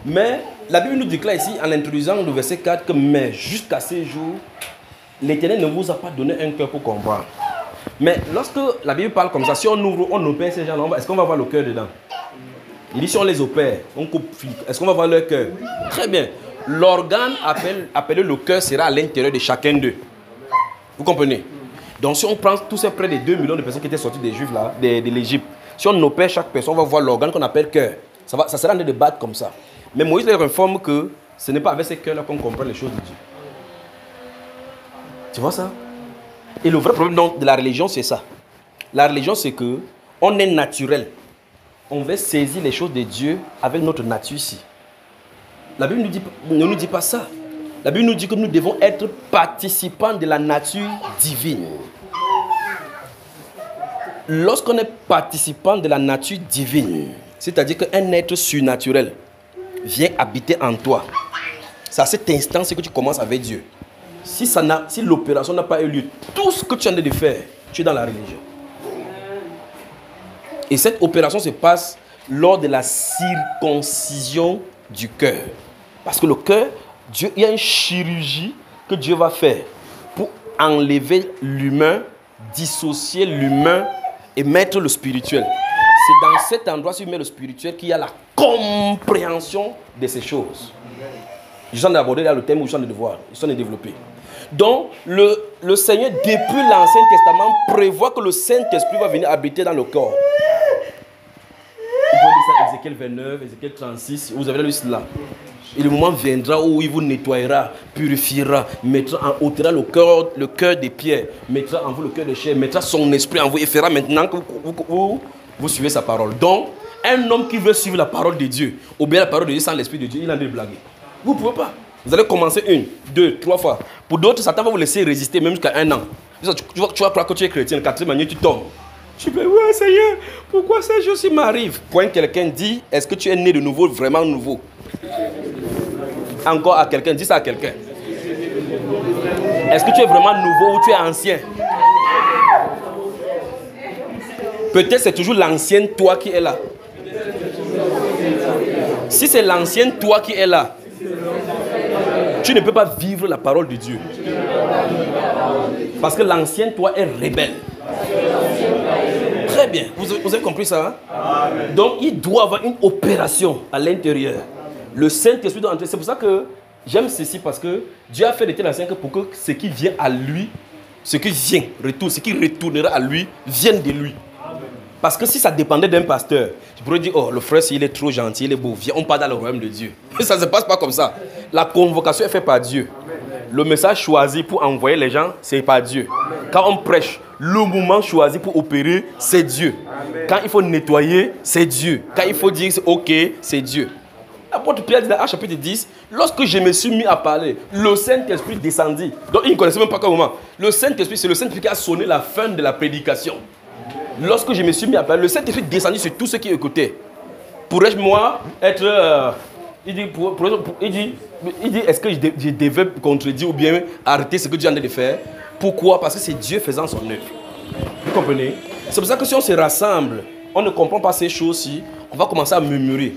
Mais la Bible nous déclare ici, en introduisant le verset 4, que mais jusqu'à ces jours, l'Éternel ne vous a pas donné un cœur pour comprendre. Mais lorsque la Bible parle comme ça, si on ouvre, on opère ces gens-là, est-ce qu'on va voir le cœur dedans? Il dit si on les opère, on coupe, est-ce qu'on va voir leur cœur? Très bien. L'organe appelé le cœur sera à l'intérieur de chacun d'eux. Vous comprenez? Donc si on prend tous ces près de 2 millions de personnes qui étaient sorties des Juifs là, de l'Égypte, si on opère chaque personne, on va voir l'organe qu'on appelle cœur. Ça sera en train de battre comme ça. Mais Moïse leur informe que ce n'est pas avec ces cœurs-là qu'on comprend les choses de Dieu. Tu vois ça? Et le vrai problème donc, de la religion, c'est ça. La religion, c'est que on est naturel. On veut saisir les choses de Dieu avec notre nature ici. La Bible ne nous dit pas ça. La Bible nous dit que nous devons être participants de la nature divine. Lorsqu'on est participant de la nature divine, c'est-à-dire qu'un être surnaturel vient habiter en toi, c'est à cet instant que tu commences avec Dieu. Si l'opération n'a pas eu lieu, tout ce que tu es en train de faire, tu es dans la religion. Et cette opération se passe lors de la circoncision du cœur. Parce que le cœur, il y a une chirurgie que Dieu va faire pour enlever l'humain, dissocier l'humain et mettre le spirituel. C'est dans cet endroit, si tu mets le spirituel, qu'il y a la compréhension de ces choses. Je suis en train d'aborder là le thème où je suis en train de voir, je suis en train de développer. Donc, le Seigneur, depuis l'Ancien Testament, prévoit que le Saint-Esprit va venir habiter dans le corps. Vous voyez ça, Ézéchiel 29, Ézéchiel 36, vous avez lu cela. Et le moment viendra où il vous nettoyera, purifiera, ôtera le cœur des pierres, mettra en vous le cœur de chair, mettra son esprit en vous et fera maintenant que vous suivez sa parole. Donc, un homme qui veut suivre la parole de Dieu, obéir à la parole de Dieu sans l'esprit de Dieu, il en est blagué. Vous ne pouvez pas. Vous allez commencer 1, 2, 3 fois. Pour d'autres, Satan va vous laisser résister même jusqu'à 1 an. Tu vas croire que tu es chrétien, le 4e année, tu tombes. Tu dis, ouais Seigneur, pourquoi ces choses m'arrivent? Quand quelqu'un dit, est-ce que tu es né de nouveau, vraiment nouveau? Encore à quelqu'un, dis ça à quelqu'un. Est-ce que tu es vraiment nouveau ou tu es ancien? Peut-être c'est toujours l'ancienne toi qui est là. Si c'est l'ancienne toi qui est là, tu ne peux pas vivre la parole de Dieu. Parce que l'ancienne toi est rebelle. Très bien. Vous avez compris ça? Hein? Donc il doit avoir une opération à l'intérieur. Le Saint-Esprit doit entrer. C'est pour ça que j'aime ceci, parce que Dieu a fait de telle ancienne que pour que ce qui vient à lui, ce qui vient, retourne, ce qui retournera à lui, vienne de lui. Parce que si ça dépendait d'un pasteur, je pourrais dire, oh, le frère, s'il est trop gentil, il est beau, viens, on part dans le royaume de Dieu. Mais ça ne se passe pas comme ça. La convocation est faite par Dieu. Le message choisi pour envoyer les gens, c'est par Dieu. Quand on prêche, le moment choisi pour opérer, c'est Dieu. Quand il faut nettoyer, c'est Dieu. Quand il faut dire OK, c'est Dieu. L'apôtre Pierre dit dans Actes chapitre 10, lorsque je me suis mis à parler, le Saint-Esprit descendit. Donc il ne connaissait même pas quel moment. Le Saint-Esprit, c'est le Saint-Esprit qui a sonné la fin de la prédication. Lorsque je me suis mis à parler, le Saint-Esprit descendit sur tous ceux qui écoutaient. Pourrais-je moi être... il dit, est-ce que je devais contredire ou bien arrêter ce que Dieu a de faire? Pourquoi? Parce que c'est Dieu faisant son œuvre. Vous comprenez? C'est pour ça que si on se rassemble, on ne comprend pas ces choses-ci, on va commencer à murmurer.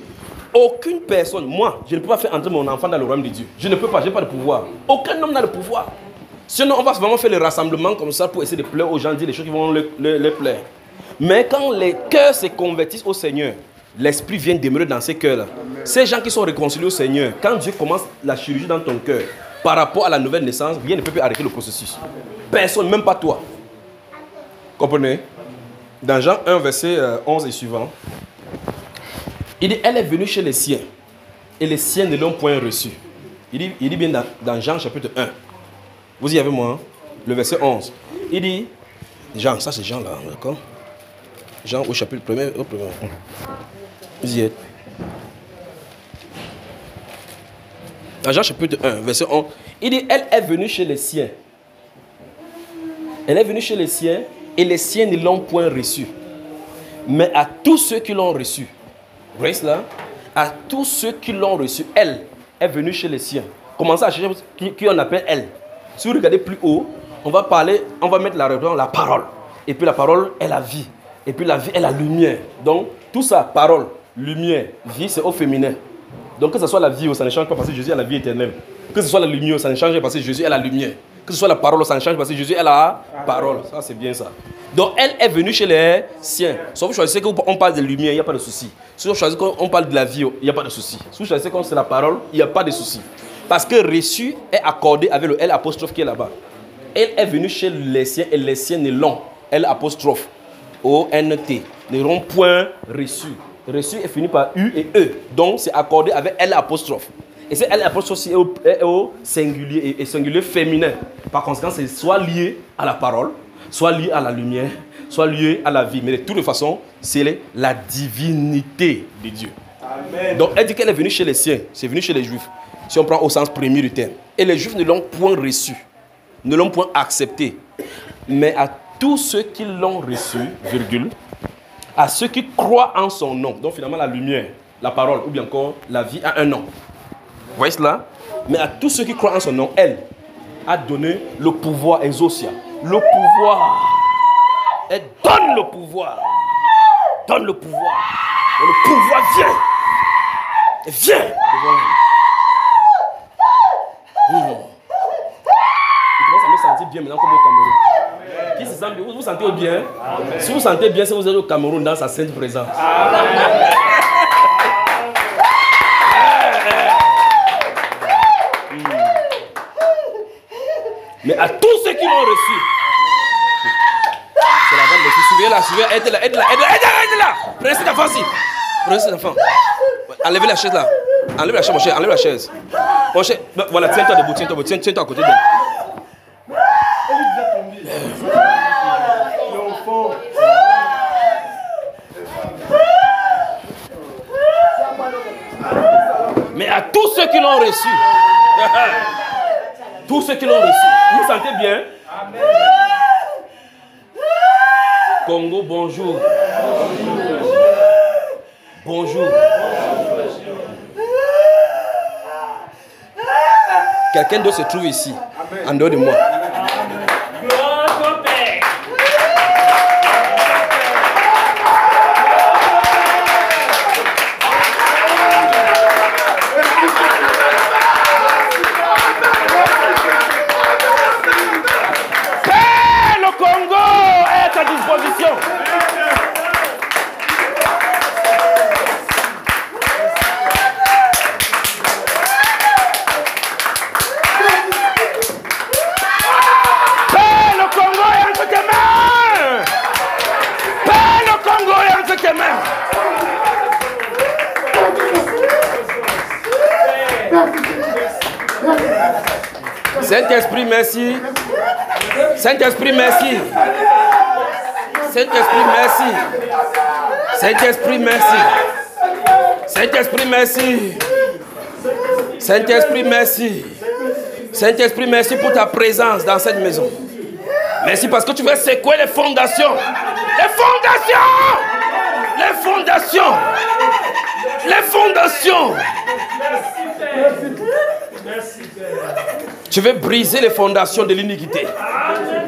Aucune personne, moi, je ne peux pas faire entrer mon enfant dans le royaume de Dieu. Je ne peux pas, je n'ai pas de pouvoir. Aucun homme n'a le pouvoir. Sinon, on va vraiment faire le rassemblement comme ça pour essayer de plaire aux gens, dire les choses qui vont les plaire. Mais quand les cœurs se convertissent au Seigneur, l'Esprit vient demeurer dans ces cœurs-là. Ces gens qui sont réconciliés au Seigneur, quand Dieu commence la chirurgie dans ton cœur, par rapport à la nouvelle naissance, rien ne peut plus arrêter le processus. Personne, même pas toi. Comprenez? Dans Jean 1, verset 11 et suivant, il dit, elle est venue chez les siens, et les siens ne l'ont point reçue. Il dit bien dans Jean chapitre 1. Vous y avez moi, hein? Le verset 11. Il dit, Jean, ça c'est Jean là, d'accord? Jean au chapitre 1er. Vous y êtes. Dans Jean chapitre 1, verset 11, il dit, elle est venue chez les siens. Elle est venue chez les siens et les siens ne l'ont point reçue. Mais à tous ceux qui l'ont reçue, vous voyez cela? À tous ceux qui l'ont reçue, elle est venue chez les siens. Commencez à chercher qui on appelle elle. Si vous regardez plus haut, on va mettre la réponse, la parole. Et puis la parole est la vie. Et puis la vie est la lumière. Donc tout ça, parole, lumière, vie, c'est au féminin. Donc que ce soit la vie, ça ne change pas parce que Jésus a la vie éternelle. Que ce soit la lumière, ça ne change pas parce que Jésus est la lumière. Que ce soit la parole, ça ne change pas parce que Jésus est la parole. Ça, c'est bien ça. Donc elle est venue chez les siens. Sauf que vous choisissez qu'on parle de lumière, il n'y a pas de souci. Si vous choisissez qu'on parle de la vie, il n'y a pas de souci. Si vous choisissez qu'on c'est la parole, il n'y a pas de souci. Parce que reçu est accordé avec le L apostrophe qui est là-bas. Elle est venue chez les siens et les siens ne l'ont. L apostrophe. O-N-T. Ne l'ont point reçu. Reçu est fini par U et E. Donc c'est accordé avec L apostrophe. Et c'est L apostrophe est au singulier et singulier féminin. Par conséquent, c'est soit lié à la parole, soit lié à la lumière, soit lié à la vie. Mais de toute façon, c'est la divinité de Dieu. Amen. Donc elle dit qu'elle est venue chez les siens, c'est venu chez les Juifs. Si on prend au sens premier du terme. Et les Juifs ne l'ont point reçu, ne l'ont point accepté. Mais à tous ceux qui l'ont reçu, virgule, à ceux qui croient en son nom. Donc finalement la lumière, la parole ou bien encore la vie a un nom. Vous voyez cela? Mais à tous ceux qui croient en son nom, elle a donné le pouvoir, exousia. Le pouvoir. Elle donne le pouvoir. Donne le pouvoir. Et le pouvoir vient. Et vient devant vous. Il commence à me sentir bien maintenant comme au Cameroun. Qui se sent bien? Vous vous sentez bien? Amen. Si vous vous sentez bien, c'est que vous êtes au Cameroun dans sa sainte présence. Amen. Mais à tous ceux qui l'ont reçu, c'est la vanne de Jésus. Suivez-la, suivez-la, aidez-la, aidez-la, aidez-la. Prenez cet enfant-ci. Prenez cet enfant. Enlevez la chaise là. Enlevez la chaise, mon cher, enlevez la chaise. Mon cher, voilà, tiens-toi debout, tiens-toi à côté d'elle. Mais à tous ceux qui l'ont reçu, tous ceux qui l'ont reçu, vous vous sentez bien? Amen. Congo, bonjour. Bonjour. Quelqu'un d'autre se trouve ici, en dehors de moi. Saint-Esprit, merci. Saint-Esprit, merci. Saint-Esprit, merci. Saint-Esprit, merci. Saint-Esprit, merci. Saint-Esprit, merci. Saint-Esprit, merci pour ta présence dans cette maison. Merci parce que tu vas secouer les fondations. Les fondations. Les fondations. Les fondations. Tu veux briser les fondations de l'iniquité.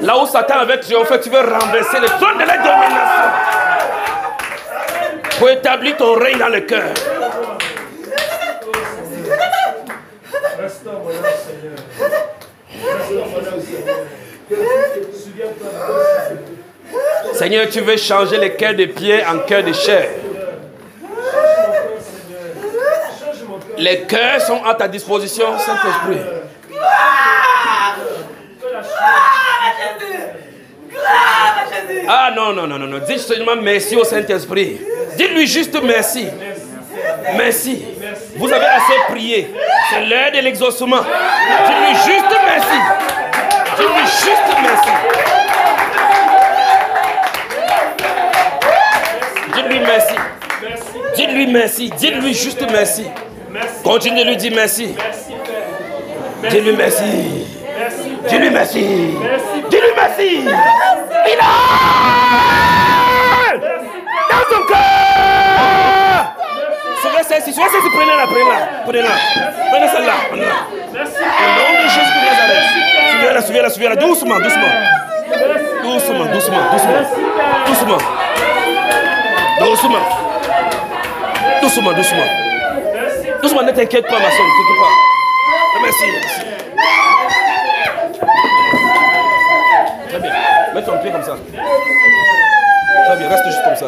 Là où Satan avait triomphé, tu veux renverser les trônes de la domination. Pour établir ton règne dans le cœur. Seigneur, tu veux changer les cœurs de pierre en cœurs de chair. Les cœurs sont à ta disposition, Saint-Esprit. Ah non, non, non, non, non. Dis seulement merci au Saint-Esprit. Dis-lui juste merci. Merci. Vous avez assez prié. C'est l'heure de l'exaucement. Dis-lui juste merci. Dis-lui juste merci. merci. Dites-lui merci. Dites-lui juste merci. Continue de lui dire merci. Dis-lui merci. Dis-lui merci. Dis-lui merci. Il a dans son cœur. Souvez celle-ci, prenez-la. Prenez celle-là. Au nom de Jésus de Nazareth. Suivez-la. Doucement. Doucement, ne t'inquiète pas, ma soeur, ne t'inquiète pas. Merci. Très bien. Mets ton pied comme ça. Très bien, reste juste comme ça.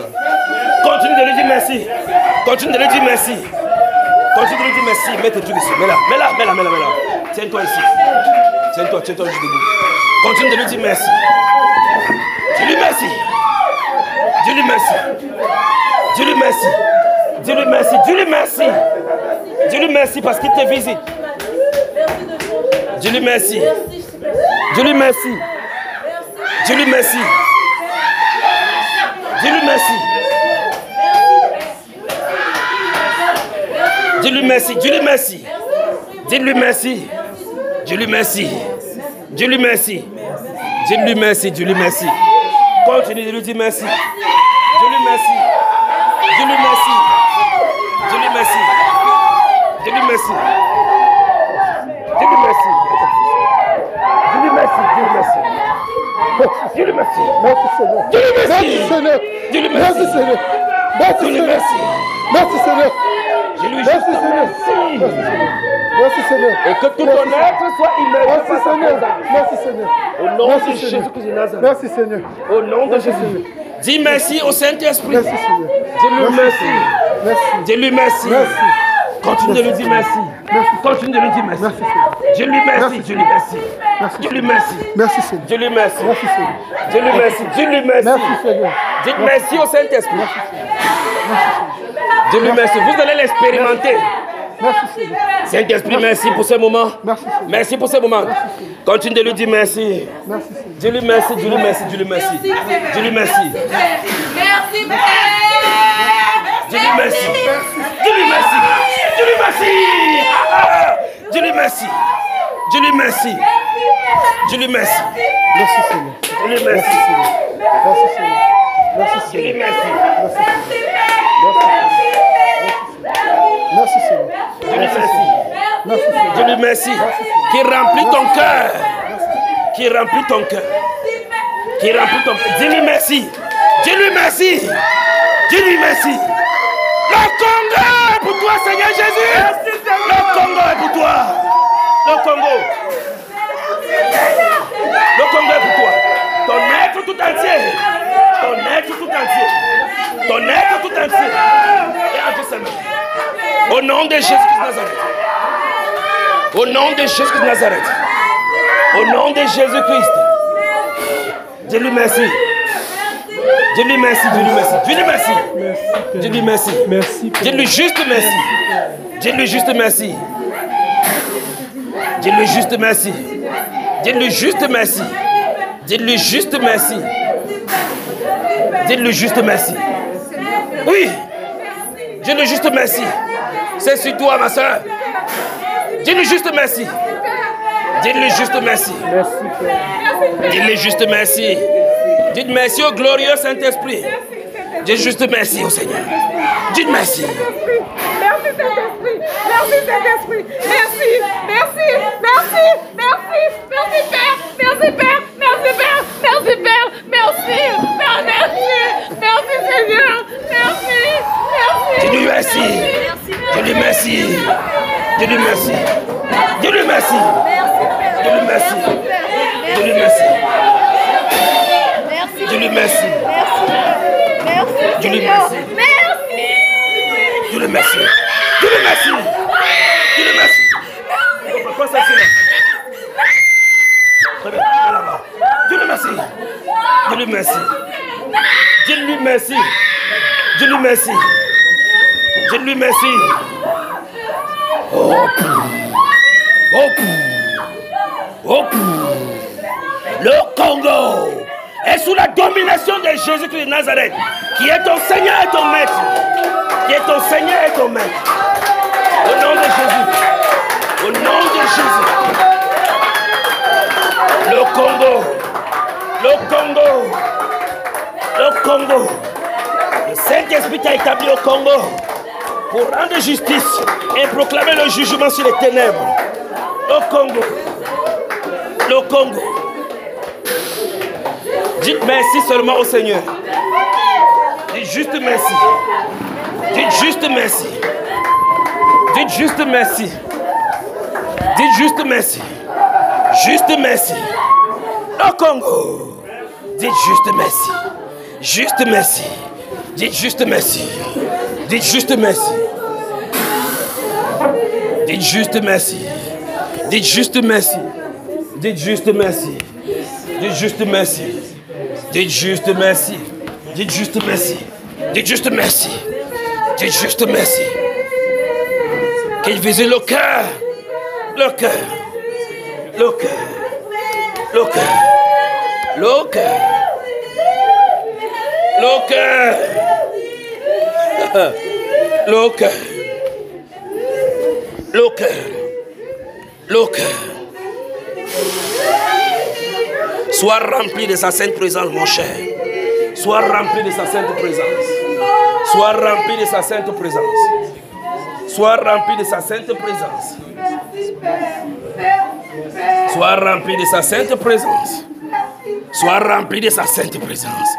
Continue de lui dire merci. Mets tes trucs ici. Mets-la. Tiens-toi ici. Tiens-toi juste debout. Continue de lui dire merci. Dis-lui merci parce qu'il te visite. Dis-lui merci. Dis-lui merci. Continue de lui dire merci. Dis-lui merci. Merci Seigneur. Et que tout ton être soit immergé. Merci Seigneur. Au nom de Jésus-Christ de Nazareth. Merci Seigneur. Au nom de Jésus. Dis merci au Saint-Esprit. Merci Seigneur. Dis-lui merci. Continue de lui dire merci. Continue de lui dire merci. Dis-lui merci. Merci Seigneur. Dis-lui merci. Dites merci au Saint-Esprit. Dis-lui merci. Vous allez l'expérimenter. Saint-Esprit, merci pour ce moment. Merci pour ce moment. Continue de lui dire merci. Dis-lui merci. Dis-lui merci. Dis-lui merci. Dis-lui merci. Dis-lui merci. Dis-lui merci. Dis-lui merci. Dis-lui merci. Dis-lui merci. Dis-lui merci. Merci Seigneur. Dis-lui merci. Merci Seigneur. Merci Seigneur. Dis-lui merci. Merci Seigneur. Dis-lui merci. Qui remplit ton cœur. Dis-lui merci. Le Congo est pour toi, Seigneur Jésus. Le Congo est pour toi. Le Congo est pour toi. Ton être tout entier. Et entre ses mains. Au nom de Jésus-Christ de Nazareth. Au nom de Jésus-Christ. Dis-lui merci. Dis-lui juste merci. Oui. Dis-lui juste merci. C'est sur toi, ma soeur. Dis-lui juste merci. Dites merci au glorieux Saint-Esprit. Dites juste merci au Seigneur. Dites merci. Merci Saint-Esprit. Merci Saint-Esprit. Merci Père. Merci Père. Merci Seigneur. Merci. Dis-lui merci. Pourquoi ça c'est là? Très bien, là-bas. Dis-lui merci. Le Congo est sous la domination de Jésus-Christ de Nazareth, qui est ton Seigneur et ton Maître. Qui est ton Seigneur et ton Maître. Au nom de Jésus. Au nom de Jésus. Le Congo. Le Congo. Le Congo. Le Saint-Esprit t'a établi au Congo pour rendre justice et proclamer le jugement sur les ténèbres. Le Congo. Le Congo. Dites merci seulement au Seigneur. Dites juste merci. Dites juste merci. Dites juste merci. Dites juste merci. Juste merci. Le Congo. Dites juste merci. Juste merci. Dites juste merci. Dites juste merci. Dites juste merci. Dites juste merci. Dites juste merci. Dites juste merci. Dites juste merci. Dites juste merci. Dites juste merci. Dites juste merci. Qu'il visite le cœur. Le cœur. Le cœur. Le cœur. Le cœur. Le cœur. Le cœur. Le cœur. Le cœur. Sois rempli de sa sainte présence, mon cher. Sois rempli de sa sainte présence. Sois rempli de sa sainte présence. Sois rempli de sa sainte présence. Sois rempli de sa sainte présence. Sois rempli de sa sainte présence.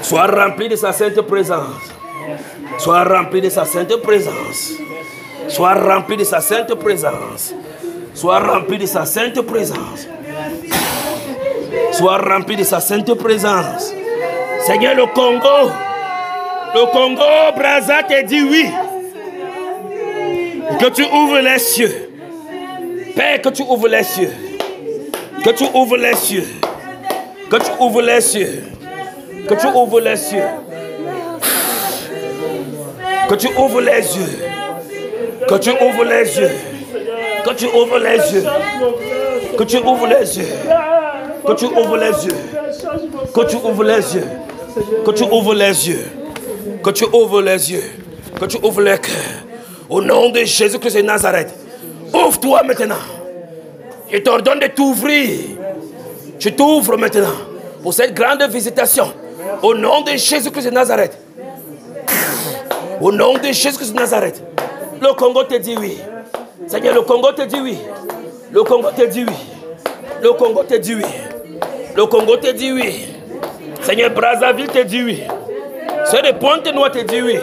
Sois rempli de sa sainte présence. Sois rempli de sa sainte présence. Sois rempli de sa sainte présence. Sois rempli de sa sainte présence. Sois rempli de sa sainte présence. Seigneur, le Congo, Brazza te dit oui. Que tu ouvres les cieux. Père, que tu ouvres les cieux. Que tu ouvres les cieux. Que tu ouvres les cieux. Que tu ouvres les cieux. Que tu ouvres les yeux. Que tu ouvres les yeux. Que tu ouvres les yeux. Que tu ouvres les yeux. Que tu ouvres les yeux. Que tu ouvres les yeux. Que tu ouvres les yeux. Que tu ouvres les yeux. Que tu ouvres les cœurs. Au nom de Jésus-Christ de Nazareth. Ouvre-toi maintenant. Je t'ordonne de t'ouvrir. Tu t'ouvres maintenant pour cette grande visitation. Au nom de Jésus-Christ de Nazareth. Au nom de Jésus-Christ de Nazareth. Le Congo te dit oui. Seigneur, le Congo te dit oui. Le Congo te dit oui. Le Congo te dit oui. Le Congo te dit oui. Seigneur, Brazzaville te dit oui. Ceux de Pointe-Noire te dit oui.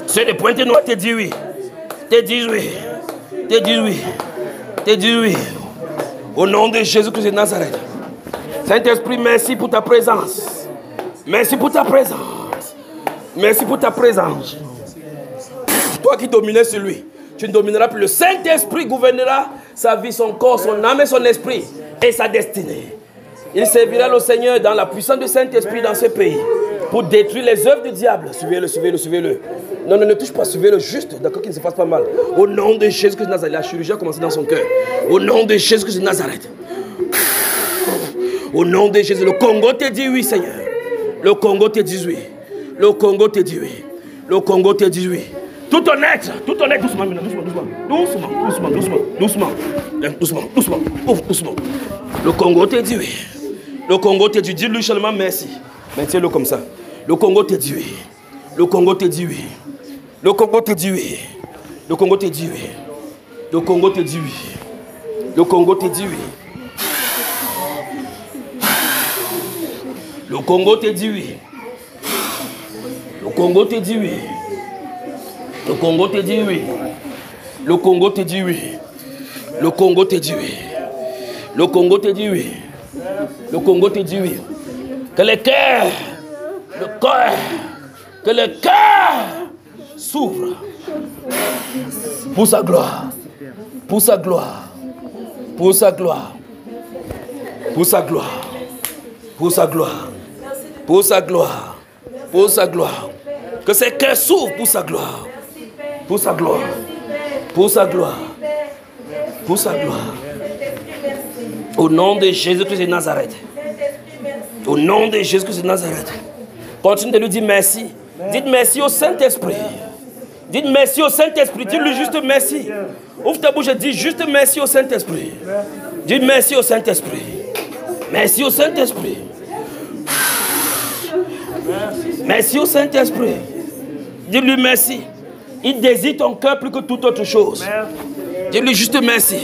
Ceux de Pointe-Noire te dit oui. Te disent oui. Te disent oui. Te disent oui. Au nom de Jésus-Christ de Nazareth. Saint-Esprit, merci pour ta présence. Merci pour ta présence. Merci pour ta présence. Toi qui dominais sur lui, tu ne domineras plus. Le Saint-Esprit gouvernera sa vie, son corps, son âme et son esprit et sa destinée. Il servira le Seigneur dans la puissance du Saint-Esprit dans ce pays pour détruire les œuvres du diable. Suivez-le, suivez-le, suivez-le. Non, ne touche pas, suivez-le juste, d'accord, qu'il ne se fasse pas mal. Au nom de Jésus-Christ de Nazareth, la chirurgie a commencé dans son cœur. Au nom de Jésus-Christ de Nazareth. Au nom de Jésus, le Congo te dit oui, Seigneur. Le Congo te dit oui. Le Congo te dit oui. Le Congo te dit oui. Tout honnête, doucement, doucement. Le Congo te dit oui. Le Congo te dit, dis-lui seulement merci. Maintiens-le comme ça. Le Congo te dit oui. Le Congo te dit oui. Le Congo te dit oui. Le Congo te dit oui. Le Congo te dit oui. Le Congo te dit oui. Le Congo te dit oui. Le Congo te dit oui. Le Congo te dit oui. Le Congo te dit oui. Le Congo te dit oui. Le Congo te dit oui. Le Congo te dit oui. Que le cœur, que le cœur s'ouvre pour sa gloire. Pour sa gloire. Pour sa gloire. Pour sa gloire. Pour sa gloire. Pour sa gloire. Pour sa gloire. Que ses cœurs s'ouvrent pour sa gloire. Pour sa gloire. Pour sa gloire. Pour sa gloire. Au nom de Jésus-Christ de Nazareth. Au nom de Jésus-Christ de Nazareth. Continue de lui dire merci. Dites merci au Saint-Esprit. Dites merci au Saint-Esprit. Dites-lui juste merci. Ouvre ta bouche et dis juste merci au Saint-Esprit. Dites merci au Saint-Esprit. Merci au Saint-Esprit. Merci au Saint-Esprit. Dis-lui merci. Il désire ton cœur plus que toute autre chose. Dis-lui juste merci.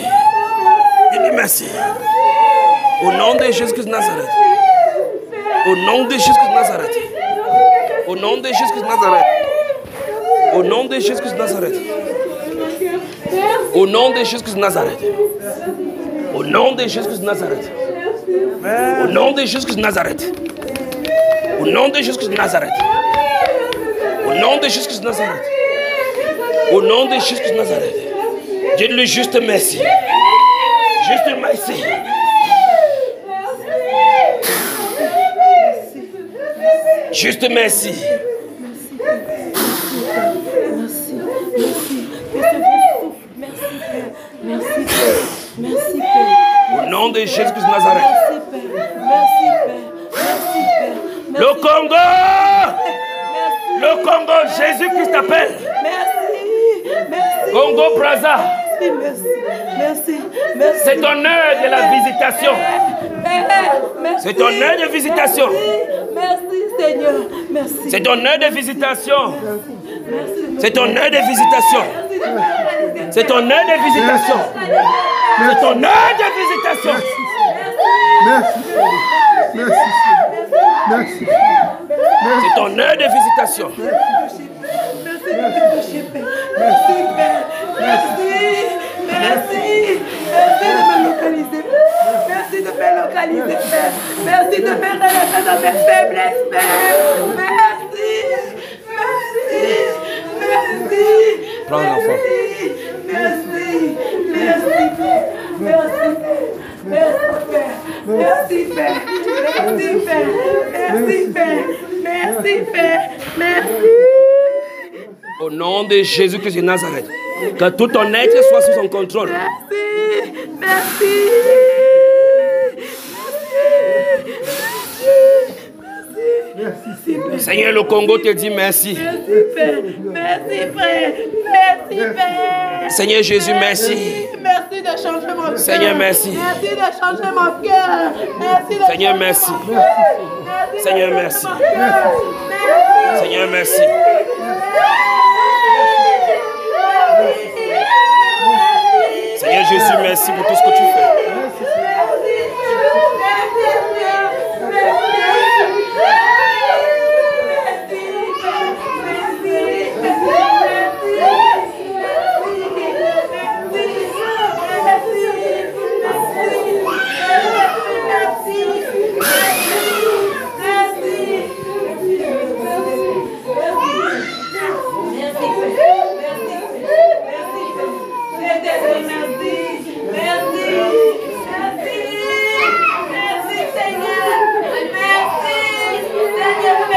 Dis-lui merci. Au nom de Jésus-Christ de Nazareth. Au nom de Jésus-Christ de Nazareth. Au nom de Jésus-Christ de Nazareth. Au nom de Jésus-Christ de Nazareth. Au nom de Jésus-Christ de Nazareth. Au nom de Jésus-Christ de Nazareth. Au nom de Jésus-Christ de Nazareth. Au nom de Jésus-Christ de Nazareth. Au nom de Jésus-Christ de Nazareth. Au nom de Jésus-Christ de Nazareth. Dites-lui juste merci. Juste merci. Juste merci. Merci, Père. Au nom de Jésus-Christ de Nazareth. Merci, Père. Le Congo! Le Congo, Jésus-Christ t'appelle. Merci. Congo Brazza. Merci. C'est ton heure de la visitation. C'est ton heure de visitation. Merci, Seigneur. Merci. C'est ton heure de visitation. C'est ton heure de visitation. C'est ton heure de visitation. C'est ton heure de visitation. C'est ton heure de visitation. Merci de me localiser, Père. Merci de me relever dans mes faiblesses, Père. Merci. Prends l'enfant. Merci, Père. Au nom de Jésus-Christ de Nazareth, que tout ton être soit sous son contrôle. Merci. Seigneur, le Congo te dit merci. Merci, Père. Seigneur Jésus, merci. Merci de changer mon cœur. Seigneur, merci. Merci de changer mon cœur. Merci de Seigneur, merci. Seigneur, merci. Seigneur, merci. Seigneur Jésus, merci pour tout ce que tu fais.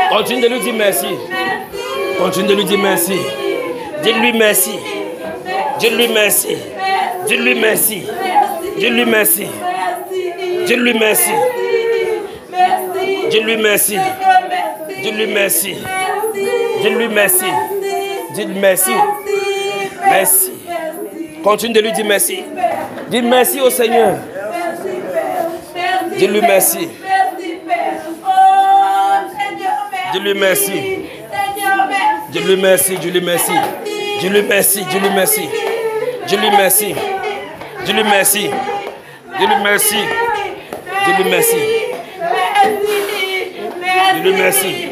Continue de lui dire merci. Continue de lui dire merci. Dis-lui merci. Dis-lui merci. Dis-lui merci. Dis-lui merci. Dis-lui merci. Dis-lui merci. Dis-lui merci. Dis-lui merci. Dis-lui merci. Merci. Continue de lui dire merci. Dis merci au Seigneur. Dis-lui merci. Dis-lui merci. Dis-lui merci. Dis-lui merci. Dis-lui merci. Dis-lui merci. Dis-lui merci. Dis-lui merci. Dis-lui merci. Dis-lui merci. Dis-lui merci.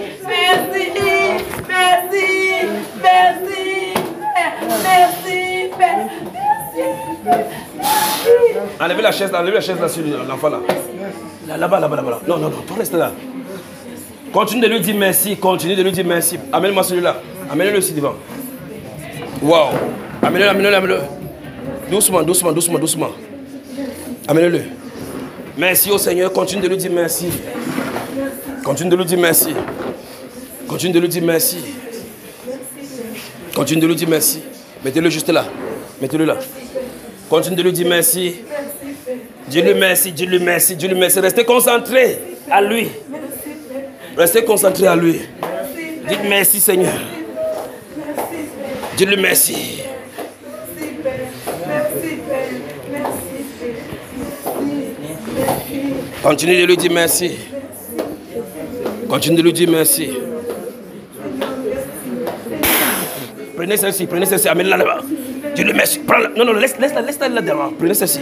Enlevez la chaise là sur l'enfant là. Là-bas. Non, toi reste là. Continue de lui dire merci, continue de lui dire merci. Amène-moi celui-là. Amène-le aussi devant. Wow. Amène-le. Doucement. Amène-le. Merci au Seigneur, continue de lui dire merci. Continue de lui dire merci. Continue de lui dire merci. Continue de lui dire merci. Mettez-le juste là. Mettez-le là. Continue de lui dire merci. Dis-lui merci, dis-lui merci, dis-lui merci. Restez concentrés à lui. Restez concentrés à lui. Dites merci, Seigneur. Dis-lui merci. Continue de lui dire merci. Continue de lui dire merci. Prenez celle-ci, amenez-la là-bas. Dis-lui merci. Non, laisse-la là devant. Prenez celle-ci.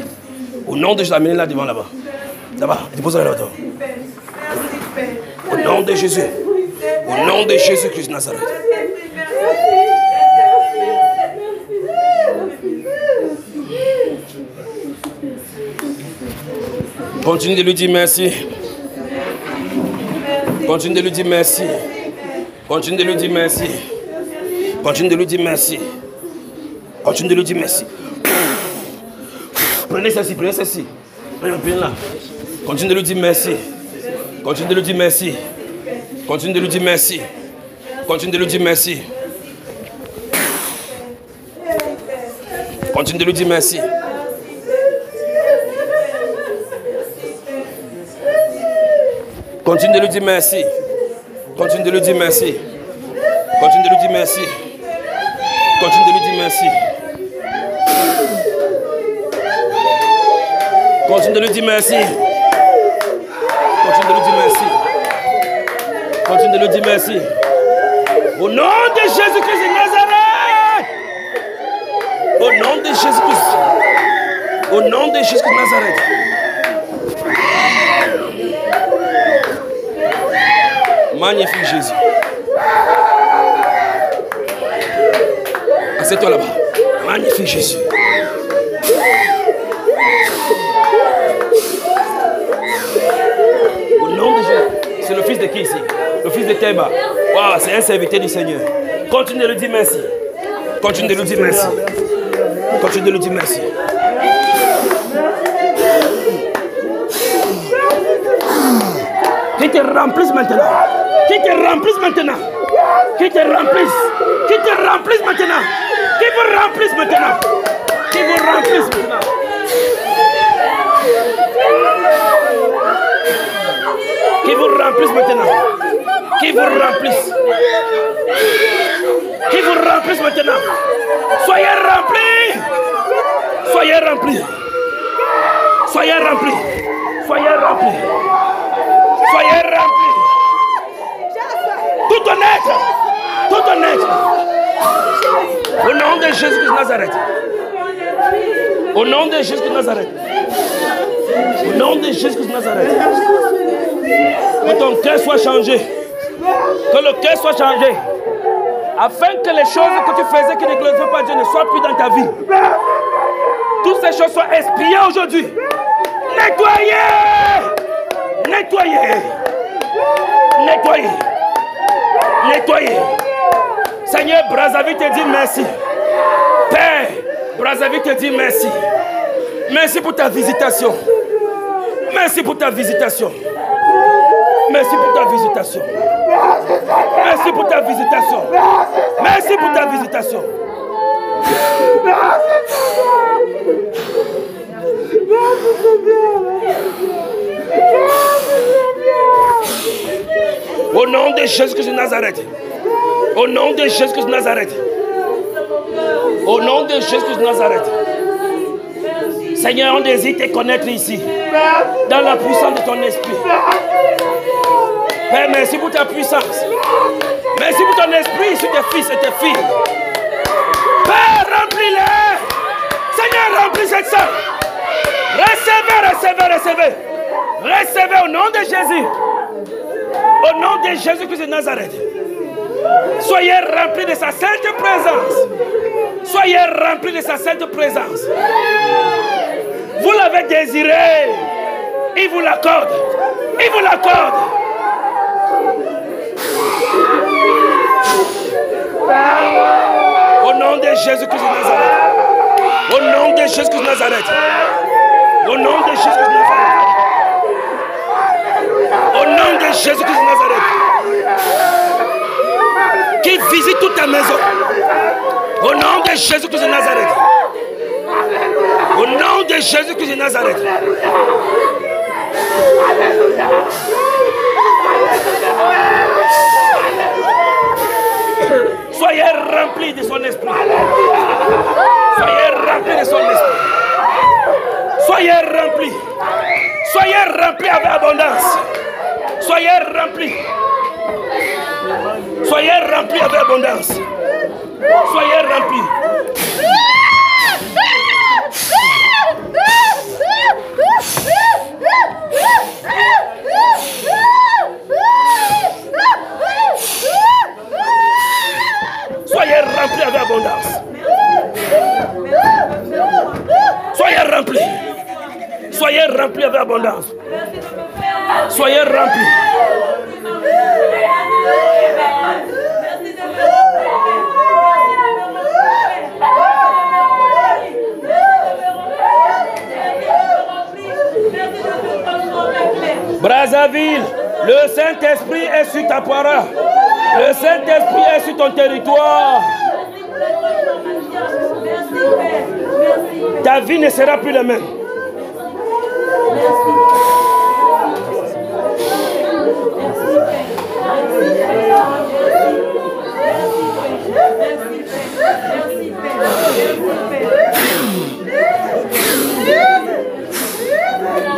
Au nom de Jésus, amenez-la devant là-bas. Là-bas, dépose-la là-bas. Au nom de Jésus. Au nom de Jésus-Christ de Nazareth. Continue de lui dire merci. Continue de lui dire merci. Continue de lui dire merci. Continue de lui dire merci. Continue de lui dire merci. Prenez celle-ci, prenez celle-ci. Prenez-la. Continue de lui dire merci. Continue de lui dire merci. Continue de lui dire merci. Continue de lui dire merci. Continue de lui dire merci. Continue de lui dire merci. Continue de lui dire merci. Continue de lui dire merci. Continue de lui dire merci. Continue de lui dire merci. Continue de lui dire merci. Continue de lui dire merci. Au nom de Jésus-Christ de Nazareth. Au nom de Jésus-Christ. Au nom de Jésus-Christ de Nazareth. Magnifique Jésus. Assieds-toi là-bas. Magnifique Jésus. Au nom de Jésus. C'est le fils de qui ici? Le fils de Théba. Wow, c'est un serviteur du Seigneur. Continue de lui dire merci. Continue de lui dire merci. Continue de lui dire merci. Qu'il te remplisse maintenant. Qu'il te remplisse maintenant. Qu'il te remplisse. Qu'il te remplisse maintenant. Qu'il vous remplisse maintenant. Qu'il vous remplisse maintenant. Qu'il vous remplisse maintenant. Qu'il vous remplisse. Qu'il vous remplisse maintenant. Soyez remplis. Soyez remplis. Soyez remplis. Soyez remplis. Soyez remplis. Tout honnête. Tout honnête. Au nom de Jésus de Nazareth. Au nom de Jésus de Nazareth. Au nom de Jésus de Nazareth. Que ton cœur soit changé. Que le cœur soit changé. Afin que les choses que tu faisais qui ne glorifiaient pas Dieu ne soient plus dans ta vie. Toutes ces choses soient expiées aujourd'hui. Nettoyez. Nettoyez. Nettoyez. Nettoyez. Seigneur, Brazzaville te dit merci. Père, Brazzaville te dit merci. Merci pour ta visitation. Merci pour ta visitation. Merci pour ta visitation. Merci pour ta visitation. Merci pour ta visitation. Au nom de Jésus-Christ de Nazareth. Au nom de Jésus-Christ de Nazareth. Au nom de Jésus-Christ de Nazareth. Seigneur, on désire te connaître ici. Dans la puissance de ton esprit. Père, merci pour ta puissance. Merci pour ton esprit sur tes fils et tes filles. Père, remplis-les. Seigneur, remplis cette salle. Recevez, recevez, recevez. Recevez au nom de Jésus. Au nom de Jésus-Christ de Nazareth. Soyez remplis de sa sainte présence. Soyez remplis de sa sainte présence. Vous l'avez désiré. Il vous l'accorde. Il vous l'accorde. Au nom de Jésus-Christ de Nazareth. Au nom de Jésus-Christ de Nazareth. Au nom de Jésus-Christ de Nazareth. Au nom de Jésus-Christ de Nazareth. Qui visite toute ta maison. Au nom de Jésus-Christ de Nazareth. Au nom de Jésus-Christ de Nazareth. Soyez remplis de son esprit. Soyez remplis de son esprit. Soyez remplis. Soyez remplis avec abondance. Soyez remplis. Soyez remplis avec abondance. Soyez remplis. Soyez remplis avec abondance. Soyez remplis. Soyez remplis avec abondance. Soyez remplis. Brazzaville, le Saint-Esprit est sur ta parole. Le Saint-Esprit est sur ton territoire. Ta vie ne sera plus la même.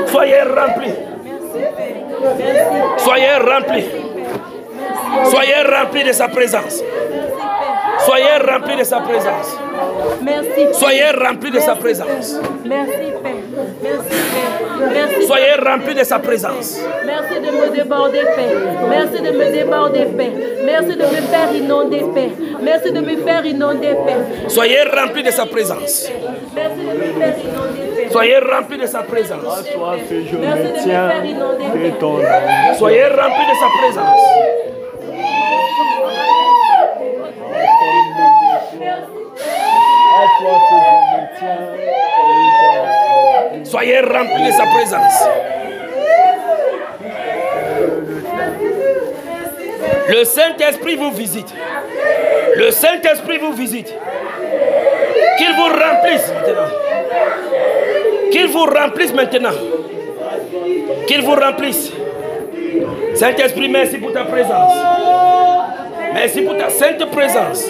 Soyez remplis. Soyez remplis. Soyez remplis de sa présence. Soyez remplis de sa présence. Merci. Soyez remplis de sa présence. Merci, Père. Merci, Père. Merci. Soyez remplis de sa présence. Merci de me déborder, Père. Merci de me déborder, Père. Merci de me faire inonder, Père. Merci de me faire inonder, Père. Soyez remplis de sa présence. Merci de me faire inonder, Père. Soyez remplis de sa présence. Je me tiens de ton nom. Soyez remplis de sa présence. Soyez remplis de sa présence. Le Saint-Esprit vous visite. Le Saint-Esprit vous visite. Qu'il vous remplisse maintenant. Qu'il vous remplisse maintenant. Qu'il vous remplisse. Saint-Esprit, merci pour ta présence. Merci pour ta sainte présence.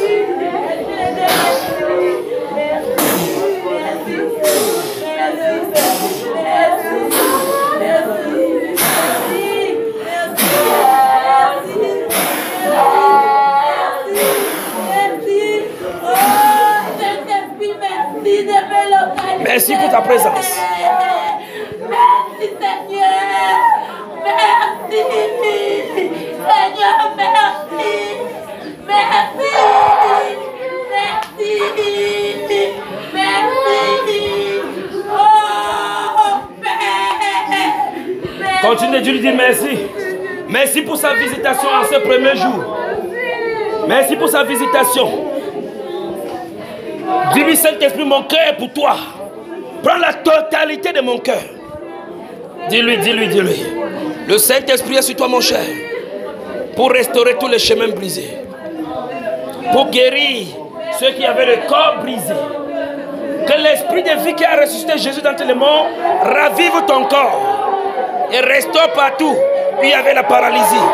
Merci pour ta présence. Merci Seigneur. Merci. Seigneur, merci. Merci. Merci. Merci. Oh, Père. Continuez de lui dire merci. Merci pour sa visitation en ce premier jour. Merci pour sa visitation. Dis-lui, Saint-Esprit, mon cœur est pour toi. Prends la totalité de mon cœur. Dis-lui, dis-lui, dis-lui. Le Saint-Esprit est sur toi, mon cher. Pour restaurer tous les chemins brisés. Pour guérir ceux qui avaient le corps brisé. Que l'esprit de vie qui a ressuscité Jésus d'entre les morts ravive ton corps. Et restaure partout où il y avait la paralysie.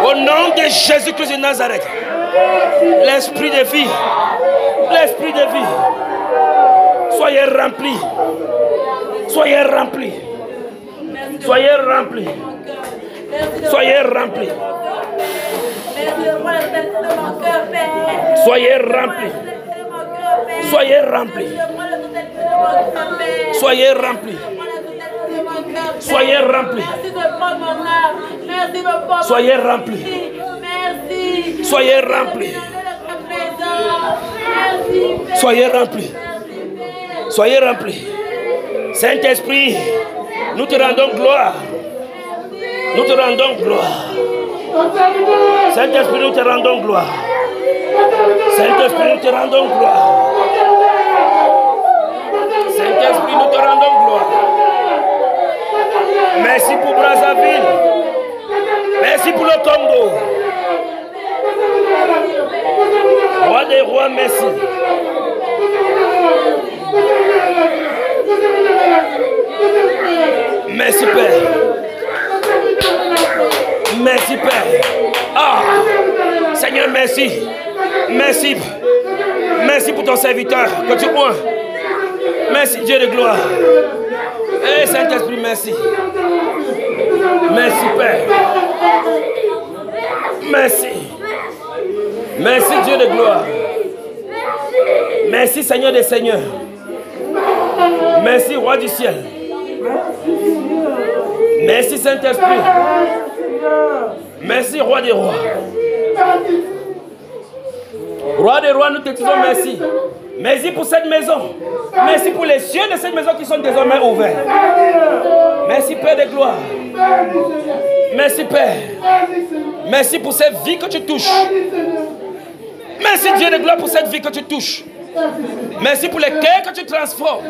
Au nom de Jésus-Christ de Nazareth. L'esprit de vie. L'esprit de vie. Soyez remplis. Soyez remplis. Soyez remplis. Soyez remplis. Soyez remplis. Soyez remplis. Soyez remplis. Soyez remplis. Soyez remplis. Soyez remplis. Soyez remplis. Soyez remplis. Saint-Esprit, nous te rendons gloire. Nous te rendons gloire. Saint-Esprit, nous te rendons gloire. Saint-Esprit, nous te rendons gloire. Saint-Esprit, nous te rendons gloire. Merci pour Brazzaville. Merci pour le Congo. Roi des rois, merci. merci. Merci. Merci pour ton serviteur que tu oins. Merci Dieu de gloire. Et Saint-Esprit, merci. Merci Père. Merci. Merci Dieu de gloire. Merci Seigneur des Seigneurs. Merci Roi du ciel. Merci Saint-Esprit. Merci Roi des rois. Roi des rois, nous te disons merci. Merci pour cette maison. Merci pour les cieux de cette maison qui sont désormais ouverts. Merci Père de gloire. Merci Père. Merci pour cette vie que tu touches. Merci Dieu de gloire pour cette vie que tu touches. Merci pour les cœurs que tu transformes.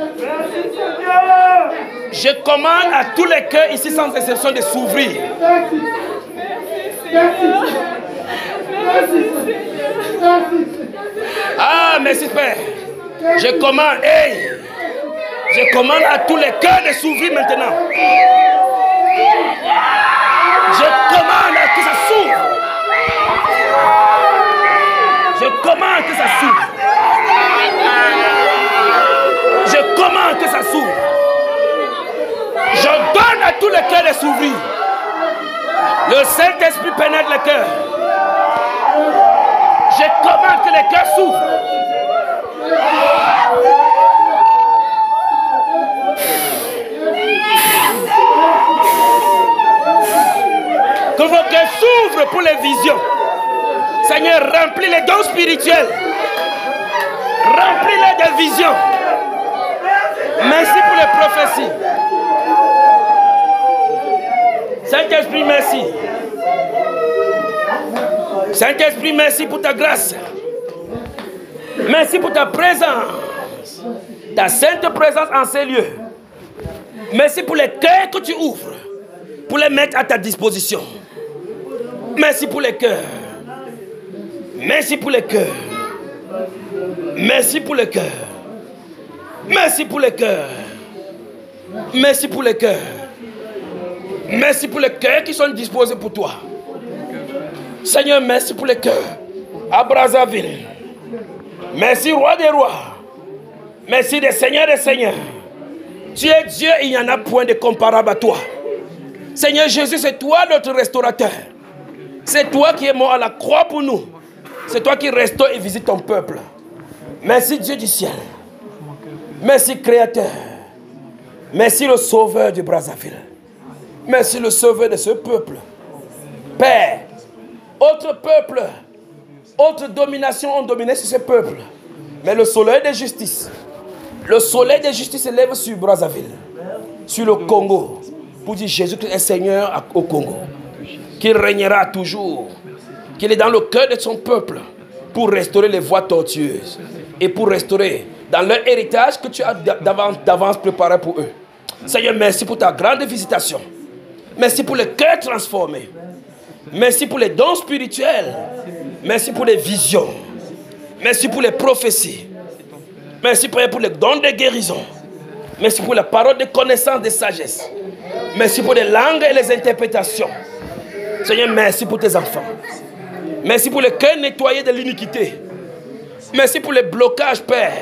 Je commande à tous les cœurs ici sans exception de s'ouvrir. Ah, merci Père. Je commande, je commande à tous les cœurs de s'ouvrir maintenant. Je commande à que ça s'ouvre. Je commande que ça s'ouvre. Je commande que ça s'ouvre. Je donne à tous les cœurs de s'ouvrir. Le Saint-Esprit pénètre les cœurs. Je commande que les cœurs s'ouvrent. Que vos cœurs s'ouvrent pour les visions. Seigneur, remplis les dons spirituels. Remplis-les de visions. Merci pour les prophéties. Saint-Esprit, merci. Saint-Esprit, merci pour ta grâce. Merci pour ta présence. Ta sainte présence en ces lieux. Merci pour les cœurs que tu ouvres. Pour les mettre à ta disposition. Merci pour les cœurs. Merci pour les cœurs. Merci pour les cœurs. Merci pour les cœurs. Merci pour les cœurs. Merci pour les cœurs qui sont disposés pour toi. Seigneur, merci pour les cœurs à Brazzaville. Merci, Roi des rois. Merci des seigneurs des seigneurs. Tu es Dieu, il n'y en a point de comparable à toi. Seigneur Jésus, c'est toi notre restaurateur. C'est toi qui es mort à la croix pour nous. C'est toi qui restaure et visite ton peuple. Merci Dieu du ciel. Merci Créateur. Merci le Sauveur du Brazzaville. Merci le Sauveur de ce peuple. Père, autre peuple, autre domination ont dominé sur ce peuple. Mais le soleil de justice, le soleil de justice se lève sur Brazzaville, sur le Congo, pour dire Jésus-Christ est Seigneur au Congo, qu'il régnera toujours, qu'il est dans le cœur de son peuple pour restaurer les voies tortueuses et pour restaurer dans leur héritage que tu as d'avance préparé pour eux. Seigneur, merci pour ta grande visitation. Merci pour les cœurs transformés. Merci pour les dons spirituels. Merci pour les visions. Merci pour les prophéties. Merci pour les dons de guérison. Merci pour la parole de connaissance, de sagesse. Merci pour les langues et les interprétations. Seigneur, merci pour tes enfants. Merci pour le cœur nettoyé de l'iniquité. Merci pour les blocages, Père.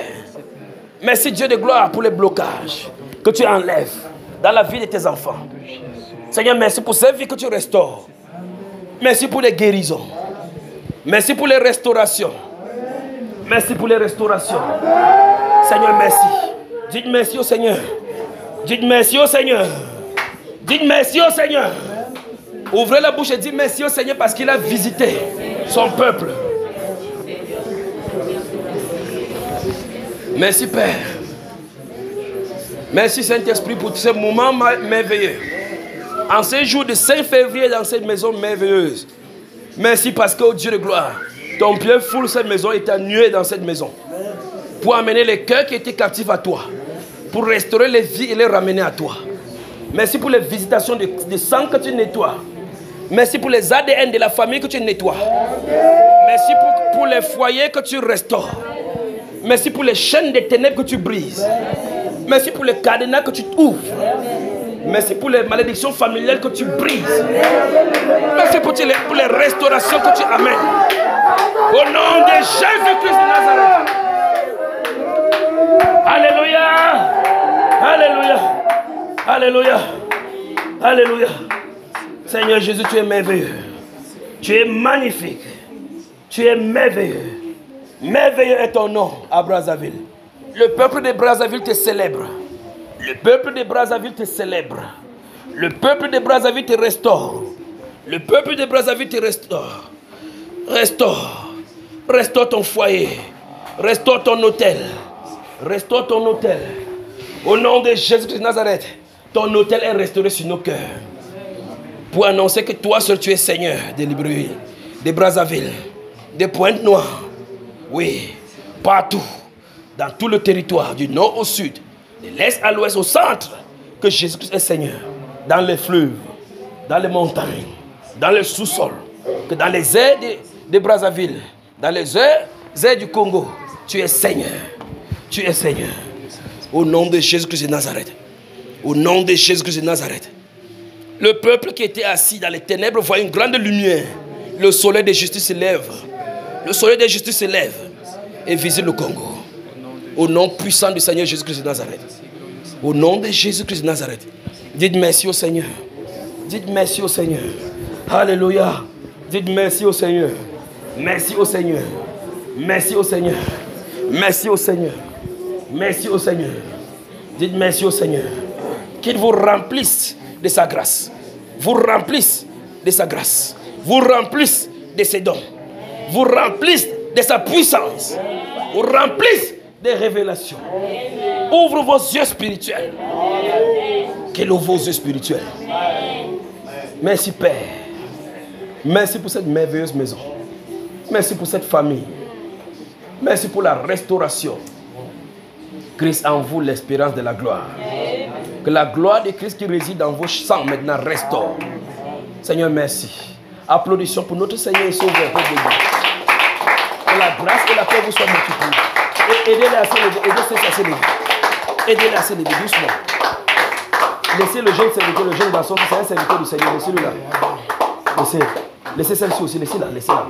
Merci Dieu de gloire pour les blocages que tu enlèves dans la vie de tes enfants. Seigneur, merci pour cette vie que tu restaures. Merci pour les guérisons. Merci pour les restaurations. Merci pour les restaurations. Seigneur, merci. Dites merci au Seigneur. Dites merci au Seigneur. Dites merci au Seigneur. Ouvrez la bouche et dites merci au Seigneur parce qu'il a visité son peuple. Merci Père. Merci Saint-Esprit pour ce moment merveilleux. En ce jour de 5 février dans cette maison merveilleuse. Merci parce que, oh Dieu de gloire, ton pied foule cette maison et t'a nué dans cette maison. Pour amener les cœurs qui étaient captifs à toi. Pour restaurer les vies et les ramener à toi. Merci pour les visitations de sang que tu nettoies. Merci pour les ADN de la famille que tu nettoies. Merci pour les foyers que tu restaures. Merci pour les chaînes des ténèbres que tu brises. Merci pour les cadenas que tu ouvres. Merci pour les malédictions familiales que tu brises. Merci pour les restaurations que tu amènes. Au nom de Jésus-Christ de Nazareth. Alléluia. Alléluia. Alléluia. Alléluia. Seigneur Jésus, tu es merveilleux. Tu es magnifique. Tu es merveilleux. Merveilleux est ton nom à Brazzaville. Le peuple de Brazzaville te célèbre. Le peuple de Brazzaville te célèbre. Le peuple de Brazzaville te restaure. Le peuple de Brazzaville te restaure. Restaure. Restaure ton foyer. Restaure ton hôtel. Restaure ton hôtel. Au nom de Jésus-Christ de Nazareth, ton hôtel est restauré sur nos cœurs. Pour annoncer que toi seul tu es Seigneur de Libreville, de Brazzaville, de Pointe-Noire. Oui, partout, dans tout le territoire, du nord au sud, de l'est à l'ouest, au centre, que Jésus-Christ est Seigneur. Dans les fleuves, dans les montagnes, dans le sous-sol, que dans les airs de Brazzaville, dans les airs du Congo, tu es Seigneur. Tu es Seigneur. Au nom de Jésus-Christ de Nazareth. Au nom de Jésus-Christ de Nazareth. Le peuple qui était assis dans les ténèbres voit une grande lumière. Le soleil de justice se lève. Le soleil de justice se lève et visite le Congo. Au nom puissant du Seigneur Jésus-Christ de Nazareth. Au nom de Jésus-Christ de Nazareth. Dites merci au Seigneur. Dites merci au Seigneur. Alléluia. Dites merci au Seigneur. Merci au Seigneur. Merci au Seigneur. Merci au Seigneur. Merci au Seigneur. Dites merci au Seigneur. Qu'il vous remplisse de sa grâce. Vous remplisse de sa grâce. Vous remplisse de ses dons. Vous remplisse de sa puissance. Vous remplisse des révélations. Ouvre vos yeux spirituels. Qu'il ouvre vos yeux spirituels. Merci Père. Merci pour cette merveilleuse maison. Merci pour cette famille. Merci pour la restauration. Christ en vous, l'espérance de la gloire. Que la gloire de Christ qui réside dans vos sangs maintenant restaure. Seigneur, merci. Applaudissons pour notre Seigneur et Sauveur. Que la grâce et la paix vous soient multipliées. Et aidez-les à s'élever. Aidez-les à s'élever. Aidez-les à s'élever doucement. Laissez le jeune serviteur, le jeune garçon, c'est un serviteur du Seigneur. Laissez-le là. Laissez celle-ci aussi. Laissez-la. Laissez-la.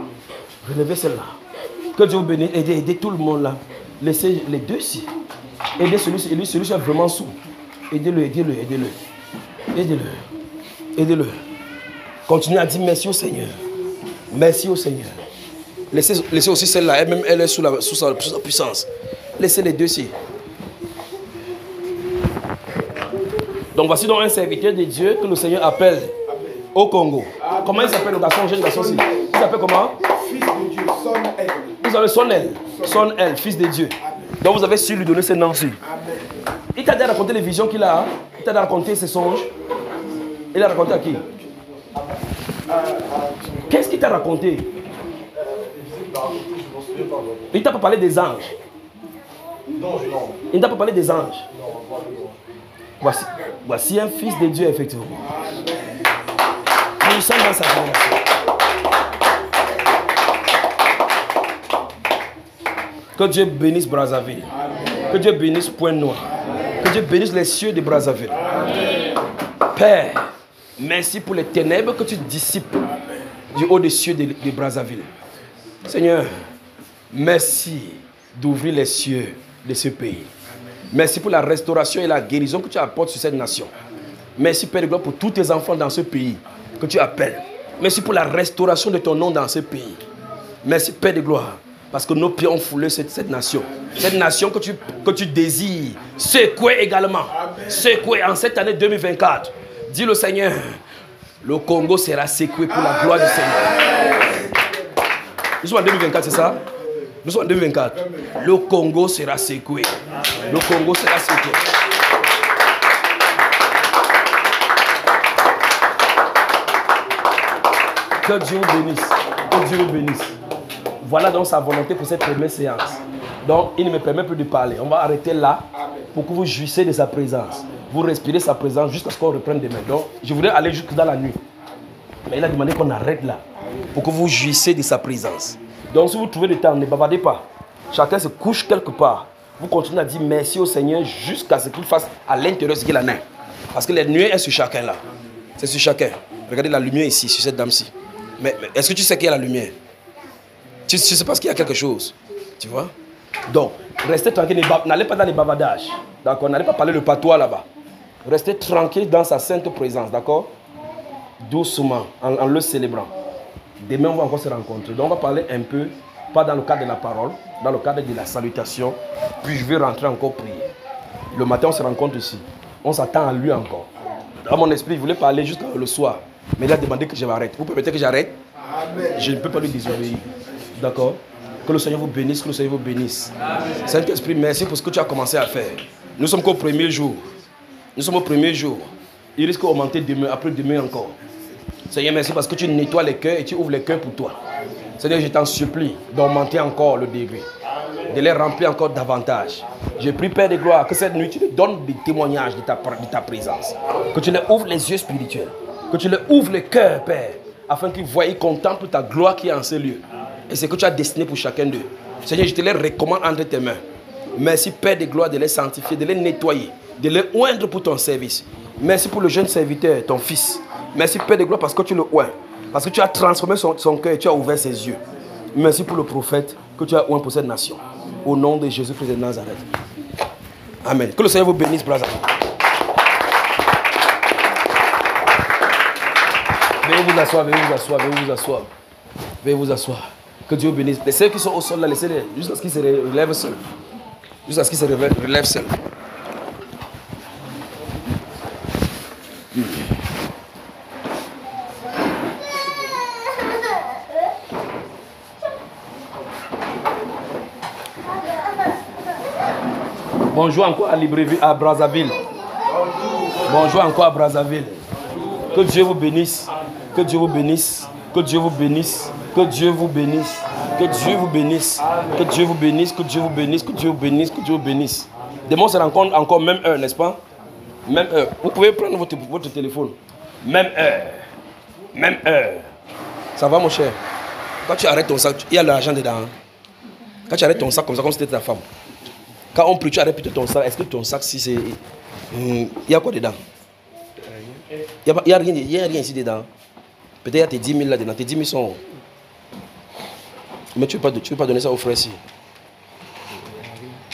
Relevez celle-là. Que Dieu vous bénisse. Aidez tout le monde là. Laissez les deux ici. Aidez celui-ci. Celui-ci est vraiment sourd. Aidez-le. Continuez à dire merci au Seigneur. Merci au Seigneur. Laissez aussi celle-là. Elle-même, elle est sous sa puissance. Laissez les deux ici. Donc voici donc un serviteur de Dieu que le Seigneur appelle au Congo. Comment il s'appelle le garçon, le jeune garçon ici? Il s'appelle comment? Fils de Dieu, Son El. Vous avez Son El. Son El, fils de Dieu. Donc vous avez su lui donner ce nom-ci. Il t'a déjà raconté les visions qu'il a. Il t'a déjà raconté ses songes. Il a raconté à qui? Qu'est-ce qu'il t'a raconté? Il t'a pas parlé des anges. Il ne t'a pas parlé des anges. Voici un fils de Dieu, effectivement. Nous sommes dans sa génération. Que Dieu bénisse Brazzaville. Que Dieu bénisse Pointe-Noire. Que Dieu bénisse les cieux de Brazzaville. Père, merci pour les ténèbres que tu dissipes du haut des cieux de Brazzaville. Seigneur, merci d'ouvrir les cieux de ce pays. Merci pour la restauration et la guérison que tu apportes sur cette nation. Merci Père de gloire pour tous tes enfants dans ce pays que tu appelles. Merci pour la restauration de ton nom dans ce pays. Merci Père de gloire. Parce que nos pieds ont foulé cette nation. Cette nation que tu désires secouer également. Secouer en cette année 2024. Dis le Seigneur, le Congo sera secoué pour la gloire du Seigneur. Nous sommes en 2024, c'est ça? Nous sommes en 2024. Le Congo sera secoué. Le Congo sera secoué. Que Dieu vous bénisse. Que Dieu vous bénisse. Voilà donc sa volonté pour cette première séance. Donc il ne me permet plus de parler. On va arrêter là pour que vous jouissiez de sa présence. Vous respirez sa présence jusqu'à ce qu'on reprenne demain. Donc je voudrais aller jusque dans la nuit. Mais il a demandé qu'on arrête là pour que vous jouissiez de sa présence. Donc si vous trouvez du temps, ne bavardez pas. Chacun se couche quelque part. Vous continuez à dire merci au Seigneur jusqu'à ce qu'il fasse à l'intérieur ce qu'il en a. Parce que la lumière est sur chacun là. C'est sur chacun. Regardez la lumière ici, sur cette dame-ci. Mais est-ce que tu sais qu'il y a la lumière? Tu sais pas qu'il y a quelque chose. Tu vois? Donc, restez tranquille. N'allez pas dans les bavardages. D'accord? N'allez pas parler le patois là-bas. Restez tranquille dans sa sainte présence. D'accord? Doucement, en le célébrant. Demain, on va encore se rencontrer. Donc, on va parler un peu, pas dans le cadre de la parole, dans le cadre de la salutation. Puis, je vais rentrer encore prier. Le matin, on se rencontre ici. On s'attend à lui encore. Dans mon esprit, il voulait parler jusqu'à le soir. Mais il a demandé que je m'arrête. Vous permettez que j'arrête? Je ne peux pas lui désobéir. D'accord? Que le Seigneur vous bénisse, que le Seigneur vous bénisse. Saint-Esprit, merci pour ce que tu as commencé à faire. Nous sommes qu'au premier jour. Nous sommes au premier jour. Il risque d'augmenter demain, après demain encore. Seigneur, merci parce que tu nettoies les cœurs et tu ouvres les cœurs pour toi. Seigneur, je t'en supplie d'augmenter encore le degré, de les remplir encore davantage. Je prie, Père de gloire, que cette nuit, tu leur donnes des témoignages de ta présence. Que tu leur ouvres les yeux spirituels. Que tu leur ouvres le cœur, Père, afin qu'ils voient et contemplent ta gloire qui est en ce lieu. Et c'est que tu as destiné pour chacun d'eux. Seigneur, je te les recommande entre tes mains. Merci, Père de gloire, de les sanctifier, de les nettoyer, de les oindre pour ton service. Merci pour le jeune serviteur, ton fils. Merci, Père de gloire, parce que tu le oins. Parce que tu as transformé son cœur et tu as ouvert ses yeux. Merci pour le prophète que tu as oint pour cette nation. Au nom de Jésus-Christ de Nazareth. Amen. Que le Seigneur vous bénisse, brother. Veuillez vous asseoir, veuillez vous asseoir, veuillez vous asseoir. Veuillez vous asseoir. Que Dieu vous bénisse. Les ceux qui sont au sol, là, laissez-les jusqu'à ce qu'ils se relèvent seuls. Jusqu'à ce qu'ils se relèvent seuls. Bonjour encore à Libreville, à Brazzaville. Bonjour encore à Brazzaville. Que Dieu vous bénisse. Que Dieu vous bénisse. Que Dieu vous bénisse. Que Dieu vous bénisse. Que Dieu vous bénisse. Que Dieu vous bénisse. Que Dieu vous bénisse. Que Dieu vous bénisse. Que Dieu vous bénisse. Demain, on se rencontre encore même heure, n'est-ce pas? Même heure. Vous pouvez prendre votre téléphone. Même heure. Même heure. Ça va, mon cher? Quand tu arrêtes ton sac, il y a l'argent dedans. Quand tu arrêtes ton sac comme ça, comme si c'était ta femme. Quand on prie, tu arrêtes plutôt ton sac. Est-ce que ton sac, si c'est... Il y a quoi dedans? Il n'y a rien ici dedans. Peut-être il y a tes 10 000 là dedans. Tes 10 000 sont... Mais tu ne veux pas donner ça aux frères ici.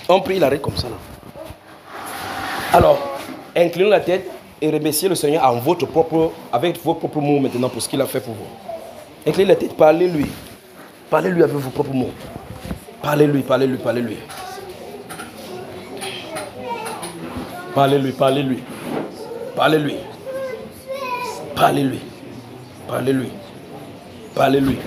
On prie, il arrête comme ça là. Alors, inclinez la tête et remerciez le Seigneur avec vos propres mots maintenant pour ce qu'il a fait pour vous. Inclinez la tête, parlez-lui. Parlez-lui avec vos propres mots. Parlez-lui, parlez-lui, parlez-lui. Parlez-lui, parlez-lui. Parlez-lui. Parlez-lui. Parlez-lui. Parlez-lui.